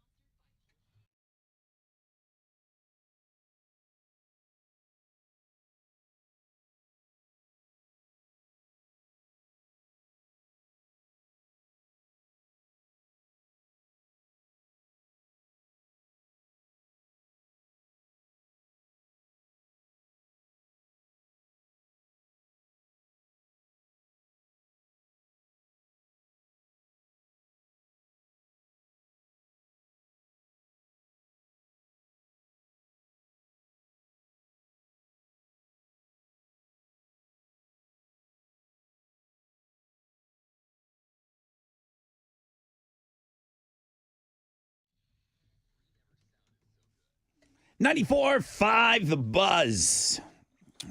.94.5 The Buzz.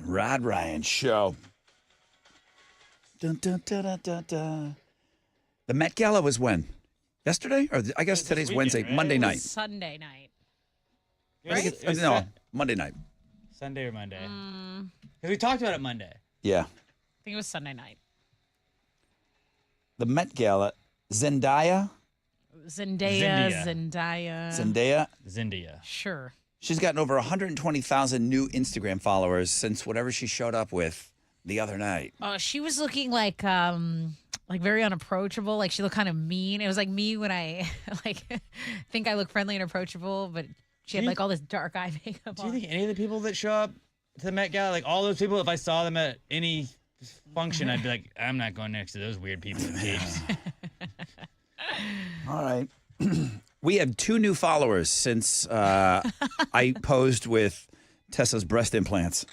Rod Ryan Show. Dun, dun, dun, dun, dun, dun. The Met Gala was when? Yesterday? Or I guess today's weekend, Wednesday. right? Monday It was night. Sunday night. No, Monday night. Sunday or Monday? Because we talked about it Monday. Yeah. I think it was Sunday night. The Met Gala. Zendaya. Zendaya. Sure. She's gotten over 120,000 new Instagram followers since whatever she showed up with the other night. She was looking like very unapproachable. Like she looked kind of mean. It was like me when I think I look friendly and approachable, but she had like all this dark eye makeup Do you on. think any of the people that show up to the Met Gala, like all those people, if I saw them at any function, I'd be like, I'm not going next to those weird people in capes. All right. We have 2 new followers since I posed with Tessa's breast implants.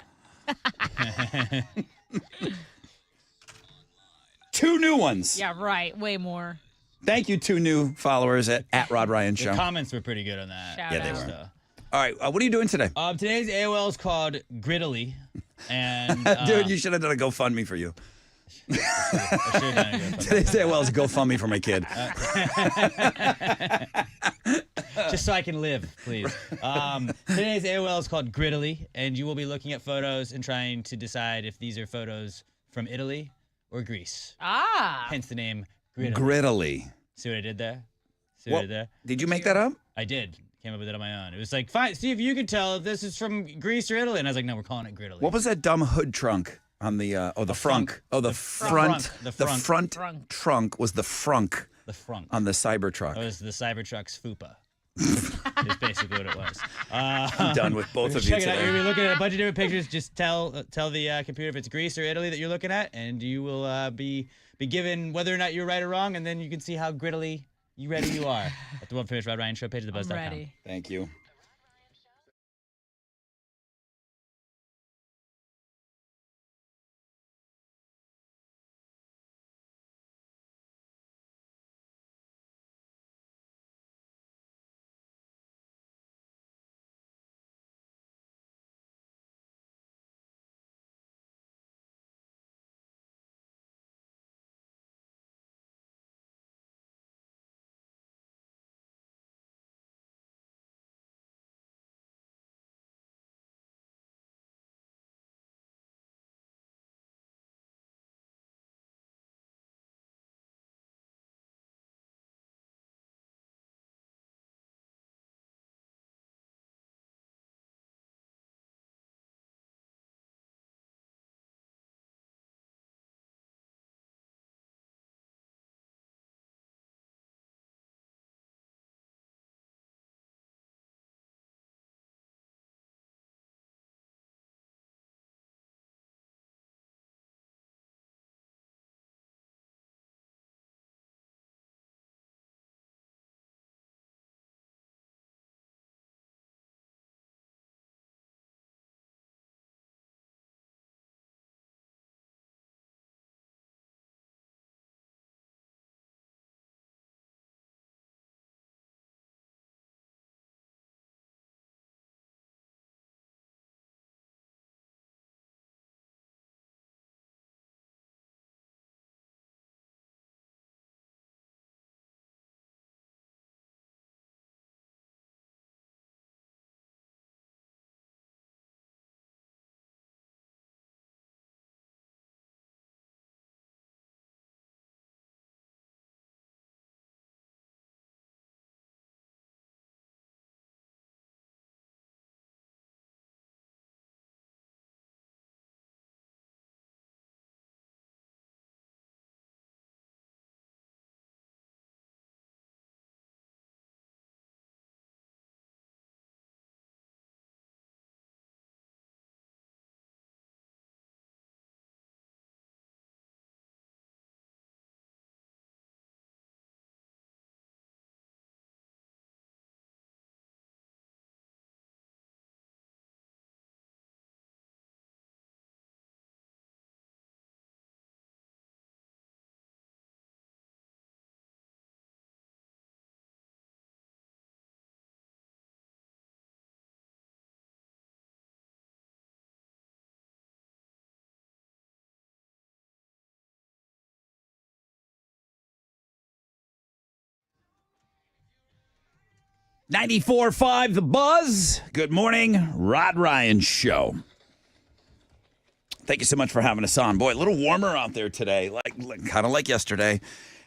2 new ones. Yeah, right. Way more. Thank you, 2 new followers at Rod Ryan The Show. comments were pretty good on that. Shout Yeah, they out. were. All right. What are you doing today? Today's AOL is called Griddly. And Dude, you should have done a GoFundMe for you. I should've done a GoFundMe. Today's AOL is GoFundMe for my kid. Just so I can live, please. Today's AOL is called Griddly, and you will be looking at photos and trying to decide if these are photos from Italy or Greece. Hence the name Griddly. Griddly. See what I did there? See what I did there? Did you make that up? I did. Came up with it on my own. It was like, fine, see if you can tell if this is from Greece or Italy. And I was like, no, we're calling it Griddly. What was that dumb hood trunk on the the frunk? Oh, the front. The The frunk. front trunk was the frunk The frunk. on the Cybertruck. That was the Cybertruck's fupa. Is basically what it was. I'm done with both of you Check it out. You're today. gonna be looking at a bunch of different pictures. Just tell the computer if it's Greece or Italy that you're looking at, and you will be given whether or not you're right or wrong, and then you can see how griddly you ready you are at the One Finish Rod Ryan Show page of thebuzz.com. Ready. Thank you. 94.5 The Buzz. Good morning, Rod Ryan Show. Thank you so much for having us on. Boy, a little warmer out there today, kind of like yesterday.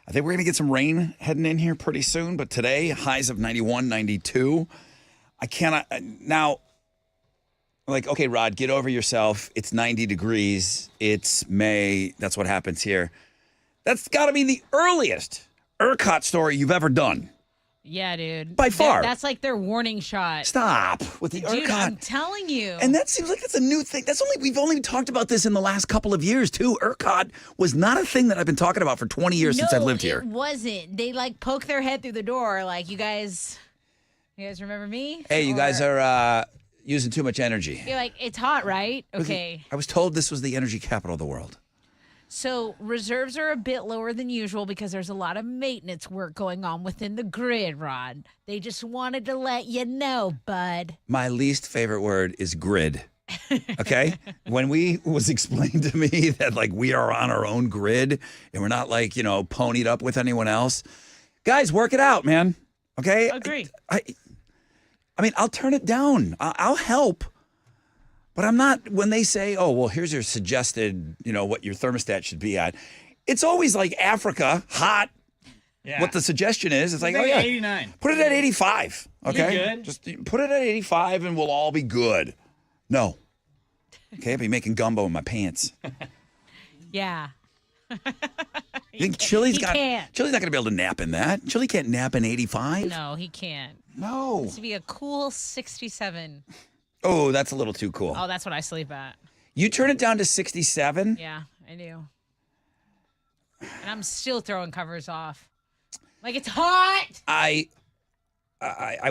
I think we're going to get some rain heading in here pretty soon, but today, highs of 91, 92. I cannot, now, okay, Rod, get over yourself. It's 90 degrees. It's May. That's what happens here. That's got to be the earliest ERCOT story you've ever done. Yeah, dude. By far. That's like their warning shot. Stop with the Dude, ERCOT. I'm telling you. And that seems like it's a new thing. We've only talked about this in the last couple of years, too. ERCOT was not a thing that I've been talking about for 20 years since I've lived here. It wasn't. They poke their head through the door like, you guys remember me? Hey, you guys are using too much energy. You're like, it's hot, right? Okay. I was told this was the energy capital of the world. So reserves are a bit lower than usual because there's a lot of maintenance work going on within the grid, Rod. They just wanted to let you know, bud. My least favorite word is grid. Okay? When was explained to me that we are on our own grid and we're not ponied up with anyone else. Guys, work it out, man. Okay? Agree. I mean, I'll turn it down. I'll help. But I'm not, when they say, oh, well, here's your suggested, what your thermostat should be at. It's always like Africa, hot. Yeah. What the suggestion is, it's like, oh, yeah. 89. Put it at 85. Okay? You're good. Just put it at 85 and we'll all be good. No. Okay, I'll be making gumbo in my pants. Yeah. You think Chili's not can't. going to be able to nap in that? Chili can't nap in 85? No, he can't. No. It's to be a cool 67. Oh, that's a little too cool. Oh, that's what I sleep at. You turn it down to 67? Yeah, I do. And I'm still throwing covers off. It's hot. I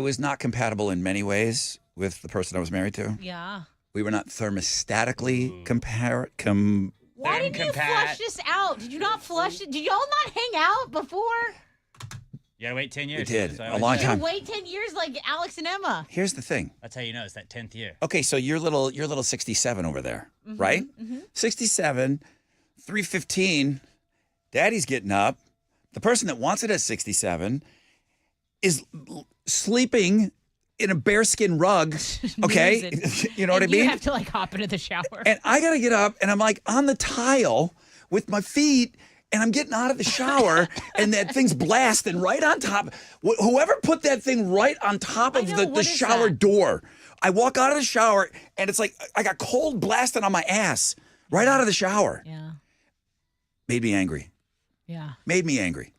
was not compatible in many ways with the person I was married to. Yeah. We were not thermostatically Why didn't you flush this out? Did you not flush it? Did y'all not hang out before? You gotta wait 10 years. We did. So A long time. Wait 10 years like Alex and Emma. Here's the thing. That's how you know it's that 10th year. Okay, so your little 67 over there, right? Mm-hmm. 67, 3:15, Daddy's getting up. The person that wants it at 67 is sleeping in a bearskin rug, okay? You know what I mean? You have to hop into the shower. And I got to get up and I'm on the tile with my feet and I'm getting out of the shower and that thing's blasting right on top. Whoever put that thing right on top of the shower door. I walk out of the shower and it's like I got cold blasting on my ass right out of the shower. Yeah. Made me angry. Yeah. Made me angry.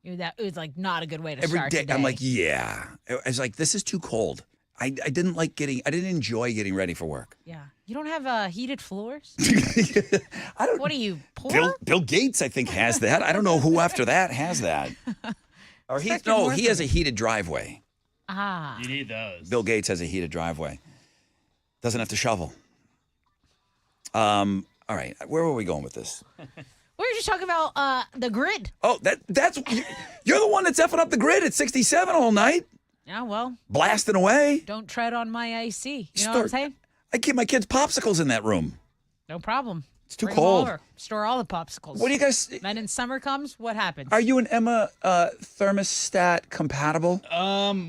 It was not a good way to Every start day, the day. I'm like, yeah. I was like, this is too cold. I didn't enjoy getting ready for work. Yeah. You don't have heated floors? I don't. What are you, poor? Bill Gates, I think, has that. I don't know who after that has that. Or he has a heated driveway. Ah. You need those. Bill Gates has a heated driveway. Doesn't have to shovel. All right. Where were we going with this? We were just talking about the grid. Oh, that's you're the one that's effing up the grid at 67 all night. Yeah, well. Blasting away. Don't tread on my IC. You know what I'm saying? I keep my kids' popsicles in that room. No problem. It's too Bring 'em cold. over. Store all the popsicles. What do you guys? Then in summer comes, what happens? Are you and Emma thermostat compatible?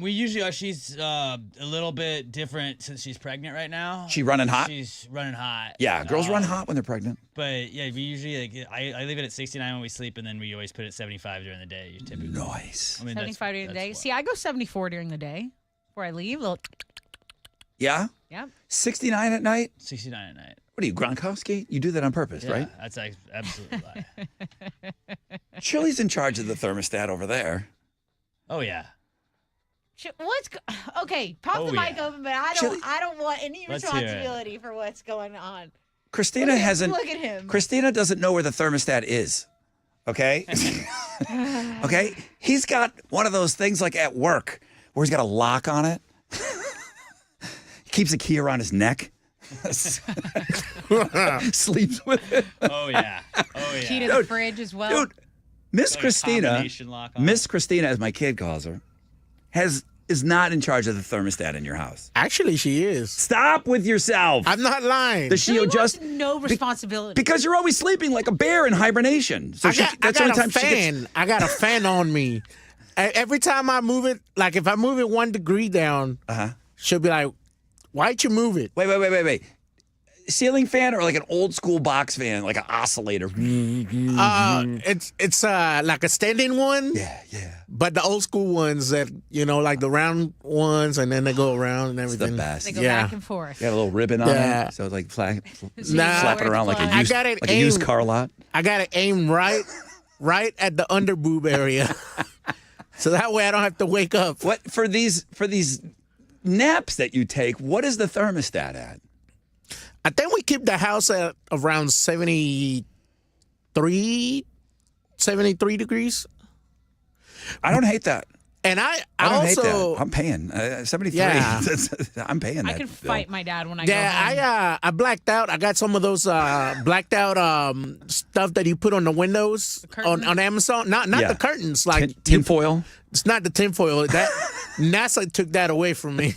We usually are. She's a little bit different since she's pregnant right now. She running hot? She's running hot. Yeah, girls run hot when they're pregnant. But yeah, we usually I leave it at 69 when we sleep, and then we always put it at 75 during the day. Typically. Nice. I mean, 75 during the day. that's See, I go 74 during the day before I leave. Yeah? Yeah. 69 at night? 69 at night. What are you, Gronkowski? You do that on purpose, Yeah, right? That's absolutely lie. Chili's in charge of the thermostat over there. Oh yeah. Okay, pop the mic open, but I don't want any Let's hear it. responsibility for what's going on. Christina Look at him. Christina doesn't know where the thermostat is. Okay? Okay? He's got one of those things like at work where he's got a lock on it. He keeps a key around his neck. Sleeps with it. Oh yeah. Oh yeah. Key to the fridge as well. Dude, Miss Like a Christina, combination lock on Miss Christina, as my kid calls her, is not in charge of the thermostat in your house. Actually, she is. Stop with yourself. I'm not lying. Does she He just wants no responsibility. because you're always sleeping like a bear in hibernation? So I got a fan. I got a fan on me Every time I move it, like if I move it 1 degree down, she'll be like, "Why'd you move it?" Wait. Ceiling fan or like an old school box fan, like an oscillator? It's like a standing one. Yeah. But the old school ones that like the round ones, and then they go around and It's everything. the best. They go Yeah. back and forth. Got a little ribbon on Yeah. it, so it's like Nah. flapping around like I got it a used aimed- car lot. I gotta aim right at the under boob area, so that way I don't have to wake up. What for these naps that you take? What is the thermostat at? I think we keep the house at around 73 degrees. I don't hate that. And I don't hate also that. I'm paying 73. Yeah. I'm paying that. I can bill. fight my dad when I go home. I blacked out. I got some of those blacked out stuff that you put on the windows on Amazon. Not Yeah. the curtains, like Tin foil. It's not the tinfoil. That NASA took that away from me.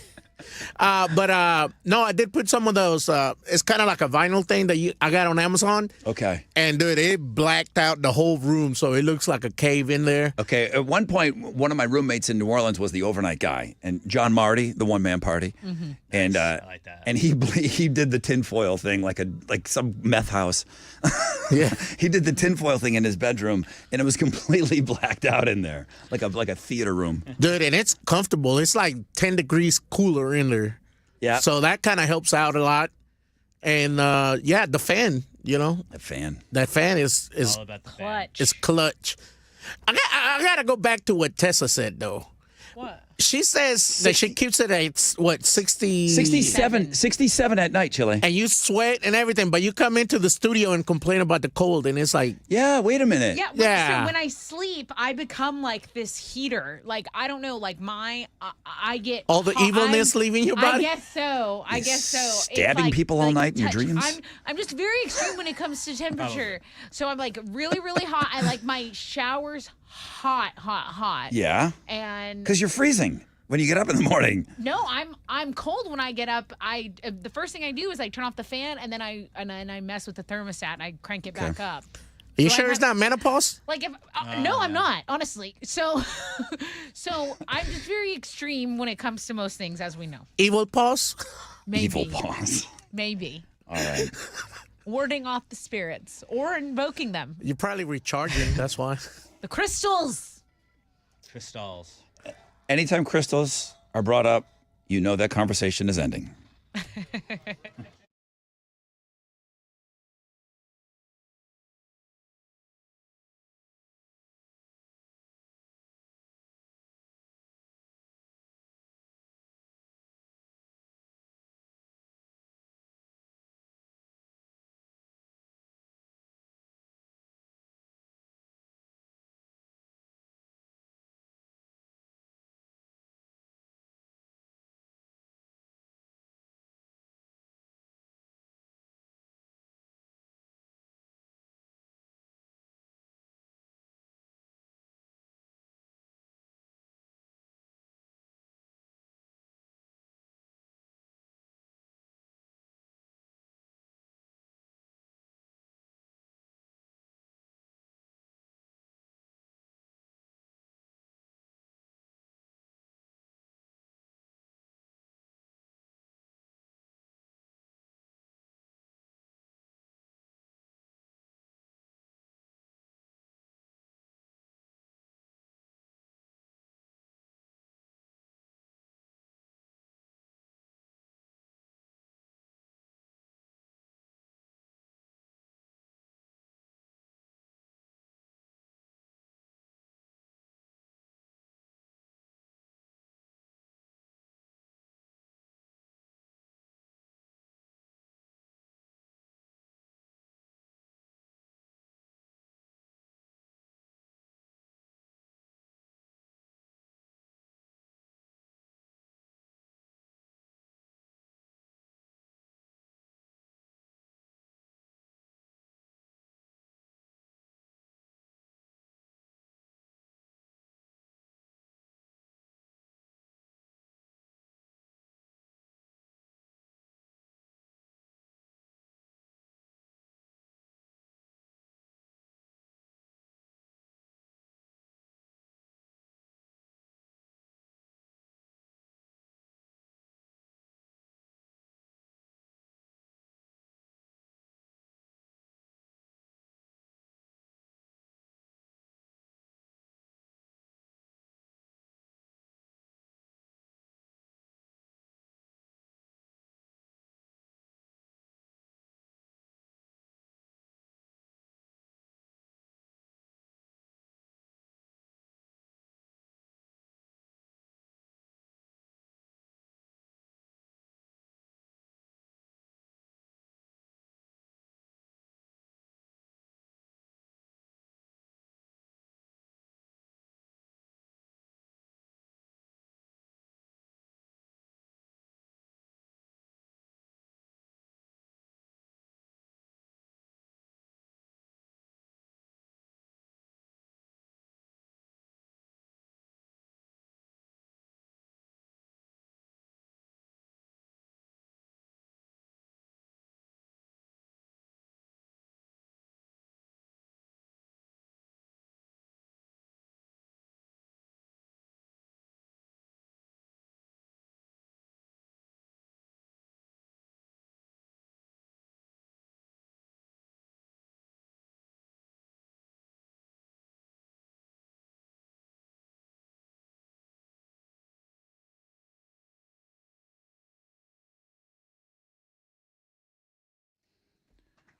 But no, I did put some of those. It's kind of like a vinyl thing that I got on Amazon. Okay. And dude, it blacked out the whole room, so it looks like a cave in there. Okay. At one point, one of my roommates in New Orleans was the overnight guy, and John Marty, the one man party, and I like that. and he did the tinfoil thing like some meth house. Yeah. He did the tinfoil thing in his bedroom, and it was completely blacked out in there, like a theater room. Dude, and it's comfortable. It's like 10 degrees cooler in there. Yeah. So that kind of helps out a lot. And yeah, the fan, The fan. that fan is All about the fan. Clutch. is clutch. I got to go back to what Tessa said, though. What? She says that she keeps it at, what, 60? 67 at night, Chile. And you sweat and everything, but you come into the studio and complain about the cold, and it's like, Yeah, wait a minute. Yeah, Yeah. So when I sleep, I become like this heater. Like I don't know, like I get all the evilness leaving your body? I guess so. It's stabbing like- people all like night in your touch. dreams? I'm just very extreme when it comes to temperature. So I'm like really, really hot. I like my showers hot. Yeah. And Because you're freezing when you get up in the morning. no, I'm cold when I get up. The first thing I do is I turn off the fan and then I mess with the thermostat and I crank it back up. are you So I sure it's have- not menopause? Like if no, I'm not honestly. So, so I'm just very extreme when it comes to most things, as we know. Evil pause? Maybe, Evil pause. maybe All right. warding off the spirits or invoking them. You're probably recharging, that's why. The crystals. Crystals. Anytime crystals are brought up, you know that conversation is ending.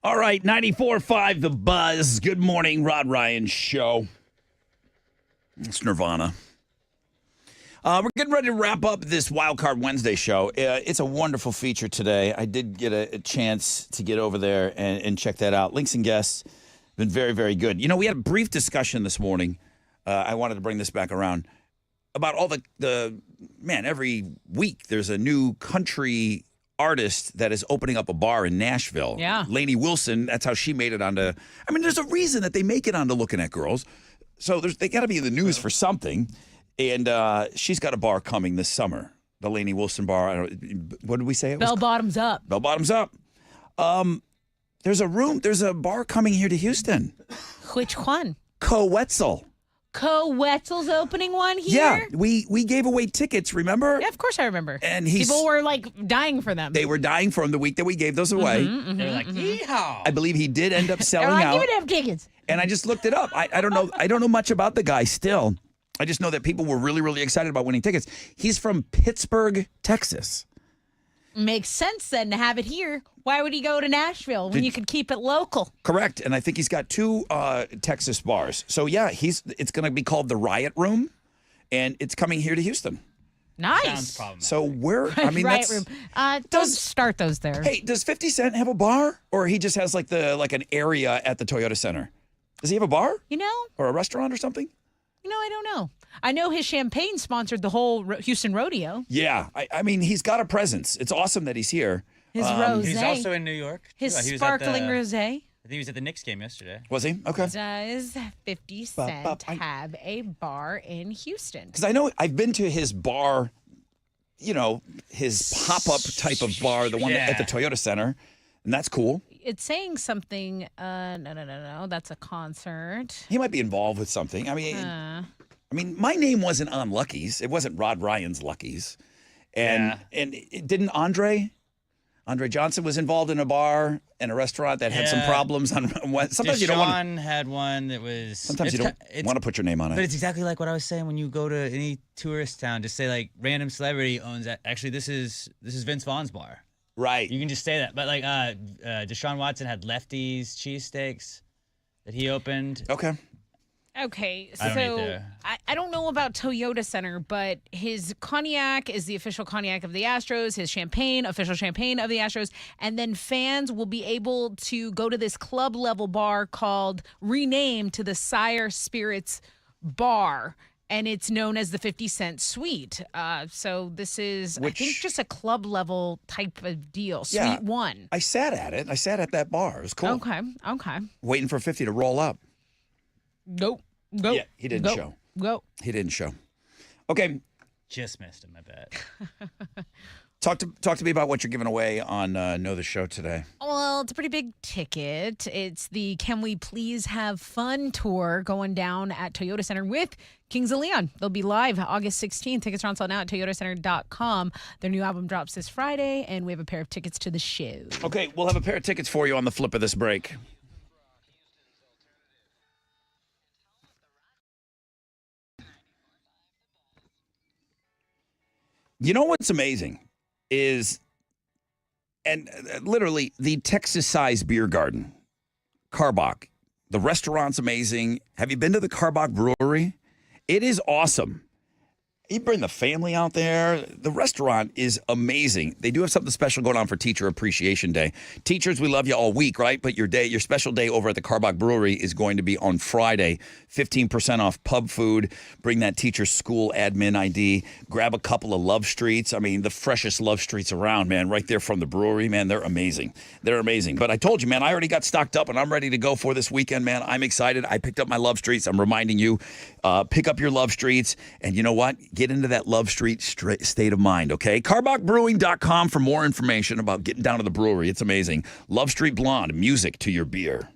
All right, 94.5 The Buzz. Good morning, Rod Ryan Show. It's Nirvana. We're getting ready to wrap up this Wild Card Wednesday show. It's a wonderful feature today. I did get a chance to get over there and check that out. Links and guests been very, very good. You know, we had a brief discussion this morning. I wanted to bring this back around about all man, every week there's a new country artist that is opening up a bar in Nashville. Yeah. Lainey Wilson, that's how she made it onto, I mean, there's a reason that they make it onto Looking at Girls. So they got to be in the news for something. And she's got a bar coming this summer, the Lainey Wilson bar. What did we say it was? Bell Bottoms Up. Bell Bottoms Up. There's a bar coming here to Houston. Which one? Co-Wetzel. Co-Wetzel's opening one here? Yeah, we gave away tickets, remember? Yeah, of course I remember. And people were like dying for them. They were dying for him the week that we gave those away. They're like, yeehaw. I believe he did end up selling They're like, out. give me them tickets. And I just looked it up. I don't know. I don't know much about the guy still. I just know that people were really, really excited about winning tickets. He's from Pittsburgh, Texas. Makes sense then to have it here. Why would he go to Nashville when you could keep it local? Correct. And I think he's got 2 Texas bars. So yeah, it's going to be called the Riot Room, and it's coming here to Houston. Nice. Sounds problematic. So Right that's room. Don't start those there. Hey, does 50 Cent have a bar, or he just has like an area at the Toyota Center? Does he have a bar You know, or a restaurant or something? I don't know. I know his champagne sponsored the whole Houston rodeo. Yeah, I mean he's got a presence. It's awesome that he's here. His rosé. He's also in New York. His too. He was sparkling at the, rosé. I think he was at the Knicks game yesterday. Was he? Okay. Does 50 Cent have a bar in Houston? Because I know I've been to his bar, his pop-up type of bar, the one at the Toyota Center, and that's cool. It's saying something. No. That's a concert. He might be involved with something. I mean, my name wasn't on Lucky's. It wasn't Rod Ryan's Lucky's. And didn't Andre Johnson was involved in a bar and a restaurant that had some problems on sometimes Deshaun you don't want to, had one that was sometimes you don't want to put your name on it. But it's exactly like what I was saying when you go to any tourist town, just say like random celebrity owns that. Actually, this is Vince Vaughn's bar. Right. You can just say that. But like Deshaun Watson had Lefty's cheesesteaks that he opened. Okay. Okay, I don't so either. I don't know about Toyota Center, but his cognac is the official cognac of the Astros, his champagne, official champagne of the Astros, and then fans will be able to go to this club level bar called, renamed to the Sire Spirits Bar, and it's known as the 50 Cent Suite. So this is, I think, just a club level type of deal. Yeah. Suite 1. I sat at it. I sat at that bar. It was cool. Okay. Waiting for 50 to roll up. Go. Yeah, he didn't show. Go. He didn't show. Okay. Just missed him, I bet. Talk to me about what you're giving away on Know the Show today. Well, it's a pretty big ticket. It's the Can We Please Have Fun tour going down at Toyota Center with Kings of Leon. They'll be live August 16th. Tickets are on sale now at toyotacenter.com. Their new album drops this Friday, and we have a pair of tickets to the show. Okay, we'll have a pair of tickets for you on the flip of this break. You know what's amazing is, and literally, the Texas-sized beer garden, Karbach. The restaurant's amazing. Have you been to the Karbach Brewery? It is awesome. You bring the family out there. The restaurant is amazing. They do have something special going on for Teacher Appreciation Day. Teachers, we love you all week, right? But your special day over at the Karbach Brewery is going to be on Friday. 15% off pub food. Bring that teacher's school admin ID. Grab a couple of Love Streets. I mean, the freshest Love Streets around, man. Right there from the brewery, man. They're amazing. They're amazing. But I told you, man, I already got stocked up and I'm ready to go for this weekend, man. I'm excited. I picked up my Love Streets. I'm reminding you, pick up your Love Streets. And you know what? Get into that Love Street state of mind, okay? CarbachBrewing.com for more information about getting down to the brewery. It's amazing. Love Street Blonde, music to your beer.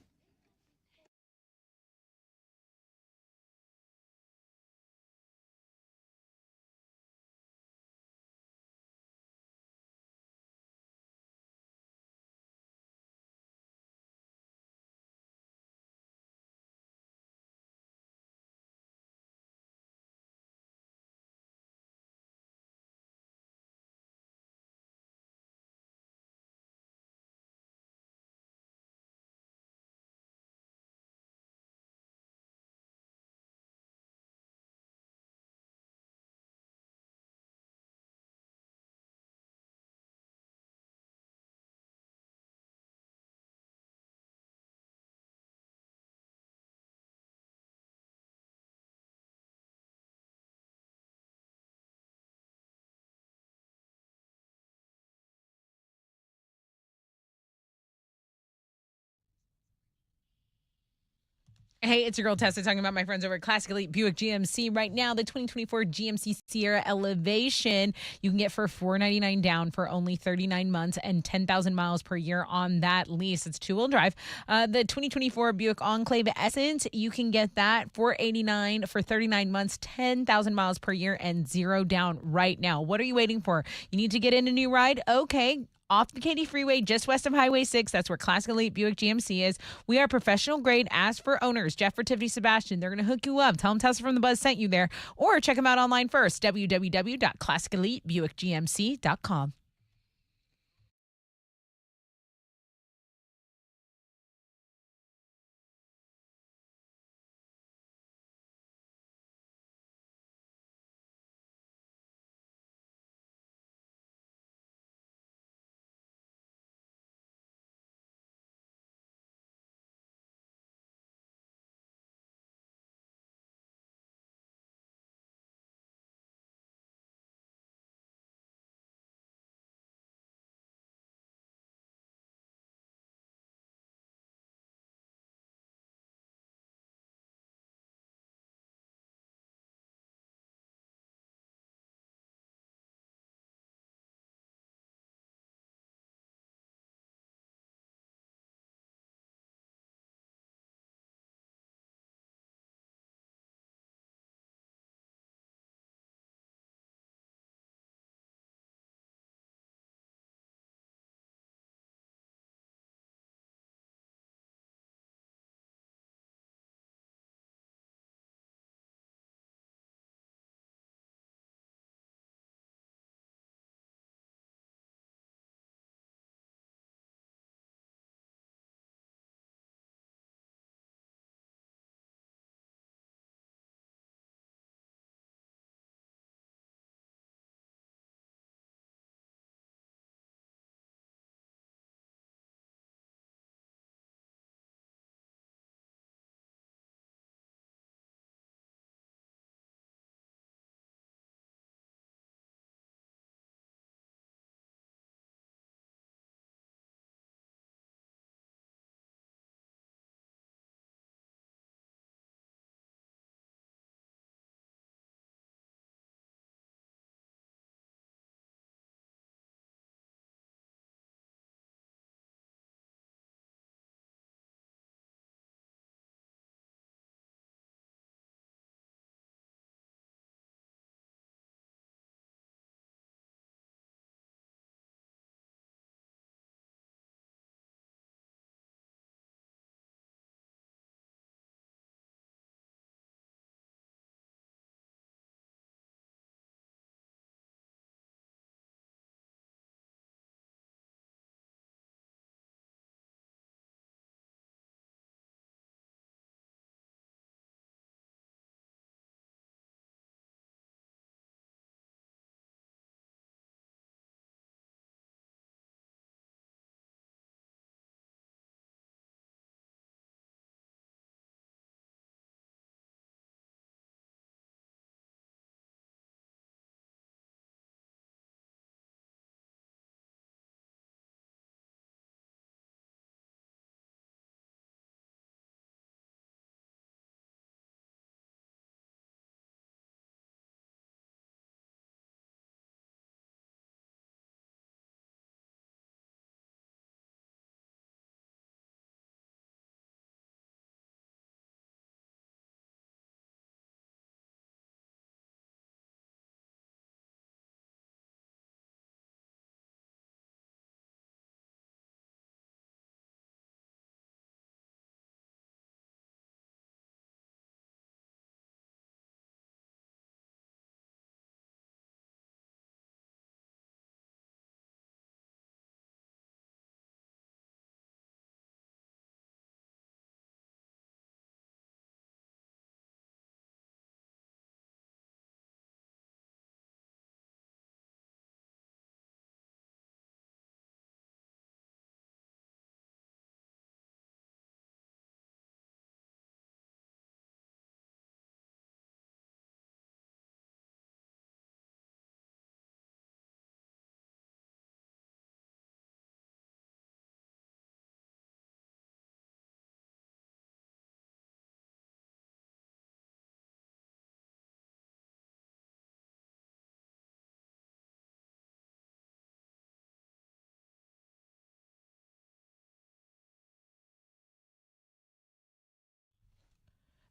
Hey, it's your girl Tessa talking about my friends over at Classic Elite Buick GMC. Right now, the 2024 GMC Sierra Elevation you can get for $499 down for only 39 months and 10,000 miles per year on that lease. It's two-wheel drive. The 2024 Buick Enclave Essence, you can get that $489 for 39 months, 10,000 miles per year, and zero down right now. What are you waiting for? You need to get in a new ride? Okay. Off the Katy Freeway, just west of Highway 6. That's where Classic Elite Buick GMC is. We are professional grade. Ask for owners, Jeff or Tiffany Sebastian. They're going to hook you up. Tell them Tessa from the Buzz sent you there. Or check them out online first, www.classicelitebuickgmc.com.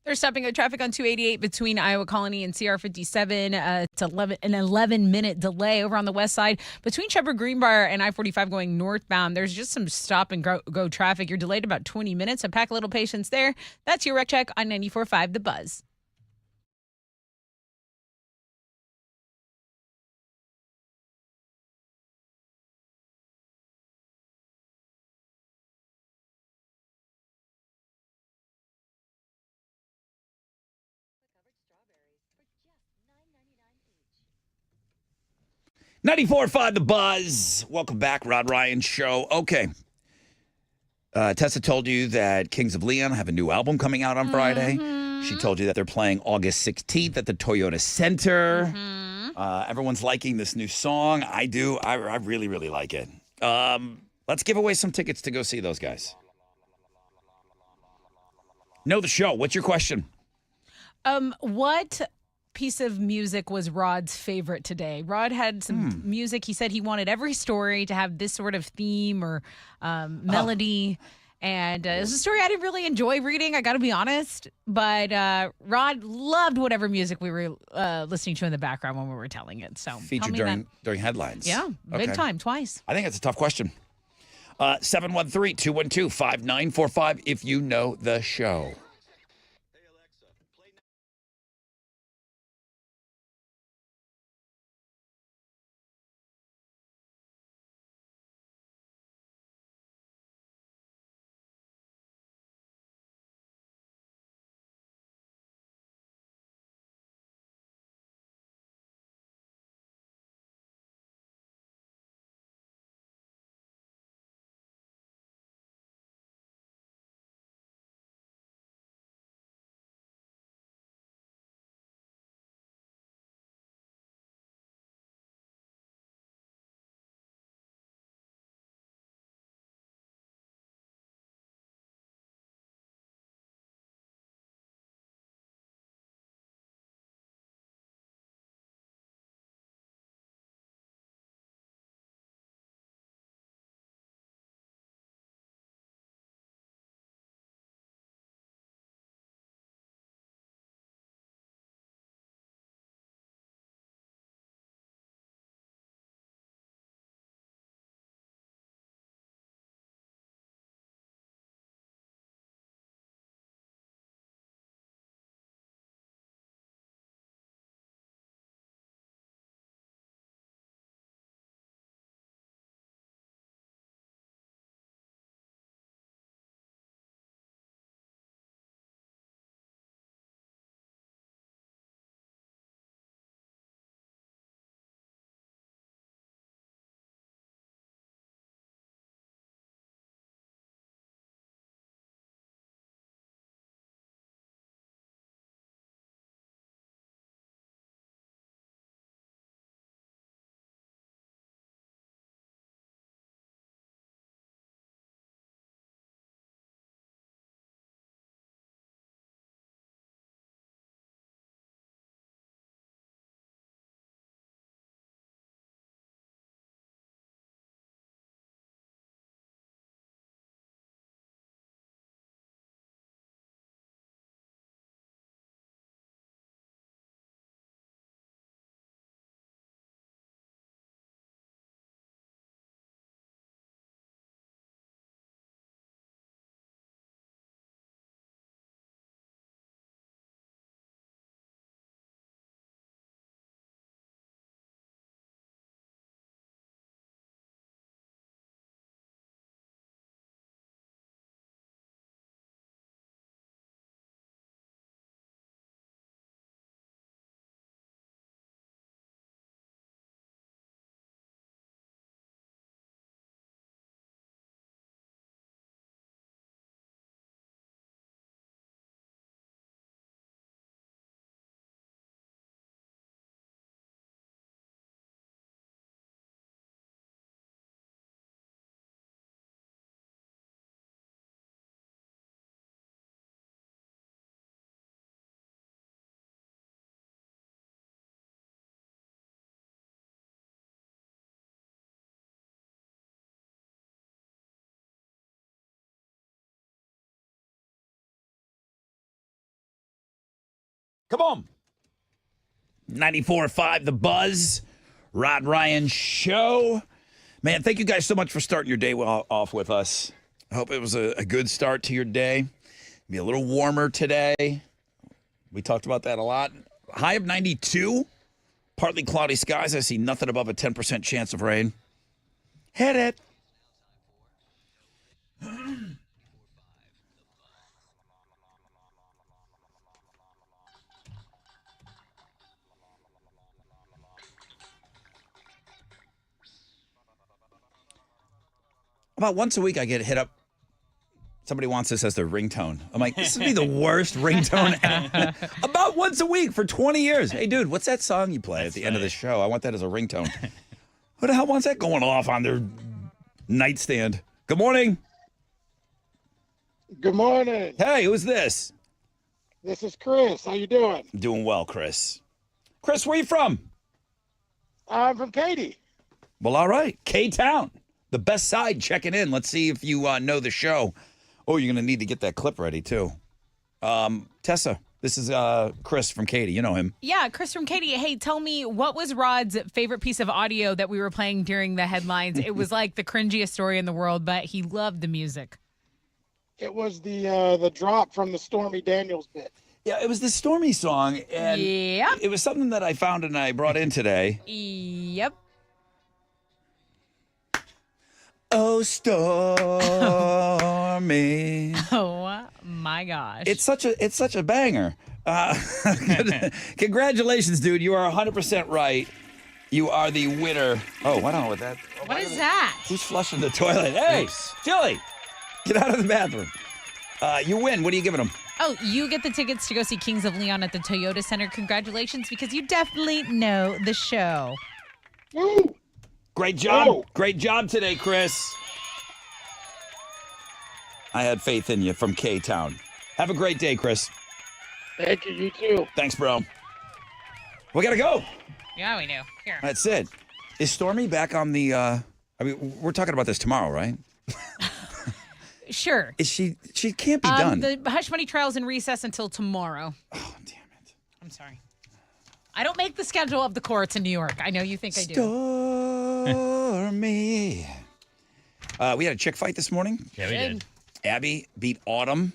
They're stopping at traffic on 288 between Iowa Colony and CR 57. It's an 11-minute delay over on the west side between Shepherd Greenbrier and I-45 going northbound. There's just some stop and go traffic. You're delayed about 20 minutes, so pack a little patience there. That's your Wreck Check on 94.5 The Buzz. $9.99 94.5 The Buzz. Welcome back, Rod Ryan Show. Okay. Tessa told you that Kings of Leon have a new album coming out on Friday. She told you that they're playing August 16th at the Toyota Center. Everyone's liking this new song. I do. I really, really like it. Let's give away some tickets to go see those guys. Know the show. What's your question? What piece of music was Rod's favorite today? Rod had some music. He said he wanted every story to have this sort of theme or melody. And it was a story I didn't really enjoy reading, I got to be honest. But Rod loved whatever music we were listening to in the background when we were telling it. So Featured during headlines. Yeah, big Okay. time, twice. I think that's a tough question. 713-212-5945 if you know the show. Come on. 94.5 The Buzz. Rod Ryan Show. Man, thank you guys so much for starting your day off with us. I hope it was a good start to your day. Be a little warmer today. We talked about that a lot. High of 92. Partly cloudy skies. I see nothing above a 10% chance of rain. Hit it. About once a week, I get hit up. Somebody wants this as their ringtone. I'm like, this would be the worst ringtone ever. About once a week for 20 years. Hey, dude, what's that song you play at the end of the show? I want that as a ringtone. Who the hell wants that going off on their nightstand? Good morning. Good morning. Hey, who's this? This is Chris. How you doing? Doing well, Chris. Chris, where you from? I'm from Katy. Well, all right. K-Town. The best side checking in. Let's see if you know the show. Oh, you're going to need to get that clip ready, too. Tessa, this is Chris from Katy. You know him. Yeah, Chris from Katy. Hey, tell me, what was Rod's favorite piece of audio that we were playing during the headlines? It was like the cringiest story in the world, but he loved the music. It was the drop from the Stormy Daniels bit. Yeah, it was the Stormy song. And Yep. it was something that I found and I brought in today. Yep. Oh, Stormy. Oh my gosh. It's such a banger. Congratulations, dude. You are 100% right. You are the winner. Oh, I don't know what that. What is that? Who's flushing the toilet? Hey, Chili, get out of the bathroom. You win. What are you giving them? Oh, you get the tickets to go see Kings of Leon at the Toyota Center. Congratulations, because you definitely know the show. Woo! Great job. Whoa. Great job today, Chris. I had faith in you from K-Town. Have a great day, Chris. Thank you. You too. Thanks, bro. We got to go. Yeah, we do. Here. That's it. Is Stormy back on the, I mean, we're talking about this tomorrow, right? Sure. Is she can't be done. The Hush Money trial's in recess until tomorrow. Oh, damn it. I'm sorry. I don't make the schedule of the courts in New York. I know you think I do. Stormy. We had a chick fight this morning. Yeah, we did. Abby beat Autumn.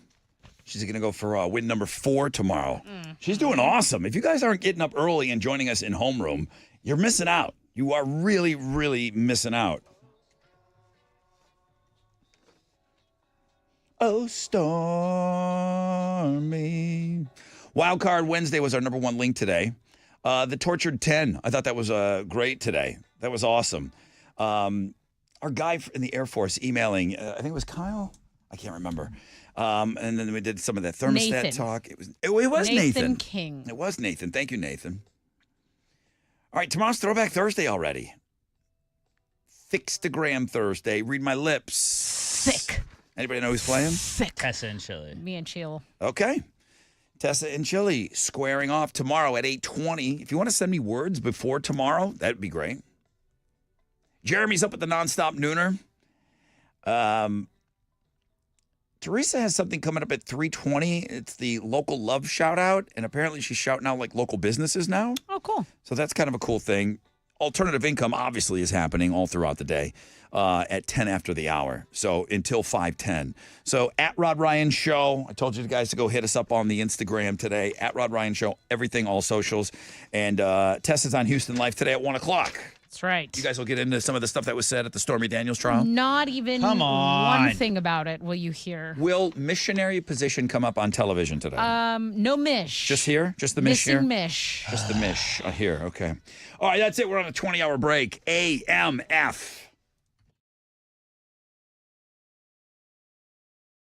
She's going to go for win number 4 tomorrow. She's doing awesome. If you guys aren't getting up early and joining us in homeroom, you're missing out. You are really, really missing out. Oh, Stormy. Wildcard Wednesday was our number 1 link today. The Tortured 10. I thought that was great today. That was awesome. Our guy in the Air Force emailing, I think it was Kyle. I can't remember. And then we did some of that thermostat Nathan. talk. It was Nathan. Nathan King. It was Nathan. Thank you, Nathan. All right, tomorrow's Throwback Thursday already. Fixtagram Thursday. Read my lips. Sick. Anybody know who's playing? Sick. Tessa and Chili. Me and Chill. Okay. Tessa and Chili squaring off tomorrow at 8:20. If you want to send me words before tomorrow, that'd be great. Jeremy's up at the Nonstop Nooner. Teresa has something coming up at 3:20. It's the local love shout out, and apparently she's shouting out like local businesses now. Oh, cool. So that's kind of a cool thing. Alternative income obviously is happening all throughout the day at 10 after the hour. So until 5:10. So at Rod Ryan Show, I told you guys to go hit us up on the Instagram today. At Rod Ryan Show, everything, all socials. And Tessa's on Houston Life today at 1 o'clock. That's right. You guys will get into some of the stuff that was said at the Stormy Daniels trial. Not even Come on. one thing about it will you hear. Will missionary position come up on television today? No mish. Just here? Just the mish here? Missing mish. Just the mish here. Okay. All right, that's it. We're on a 20-hour break. AMF.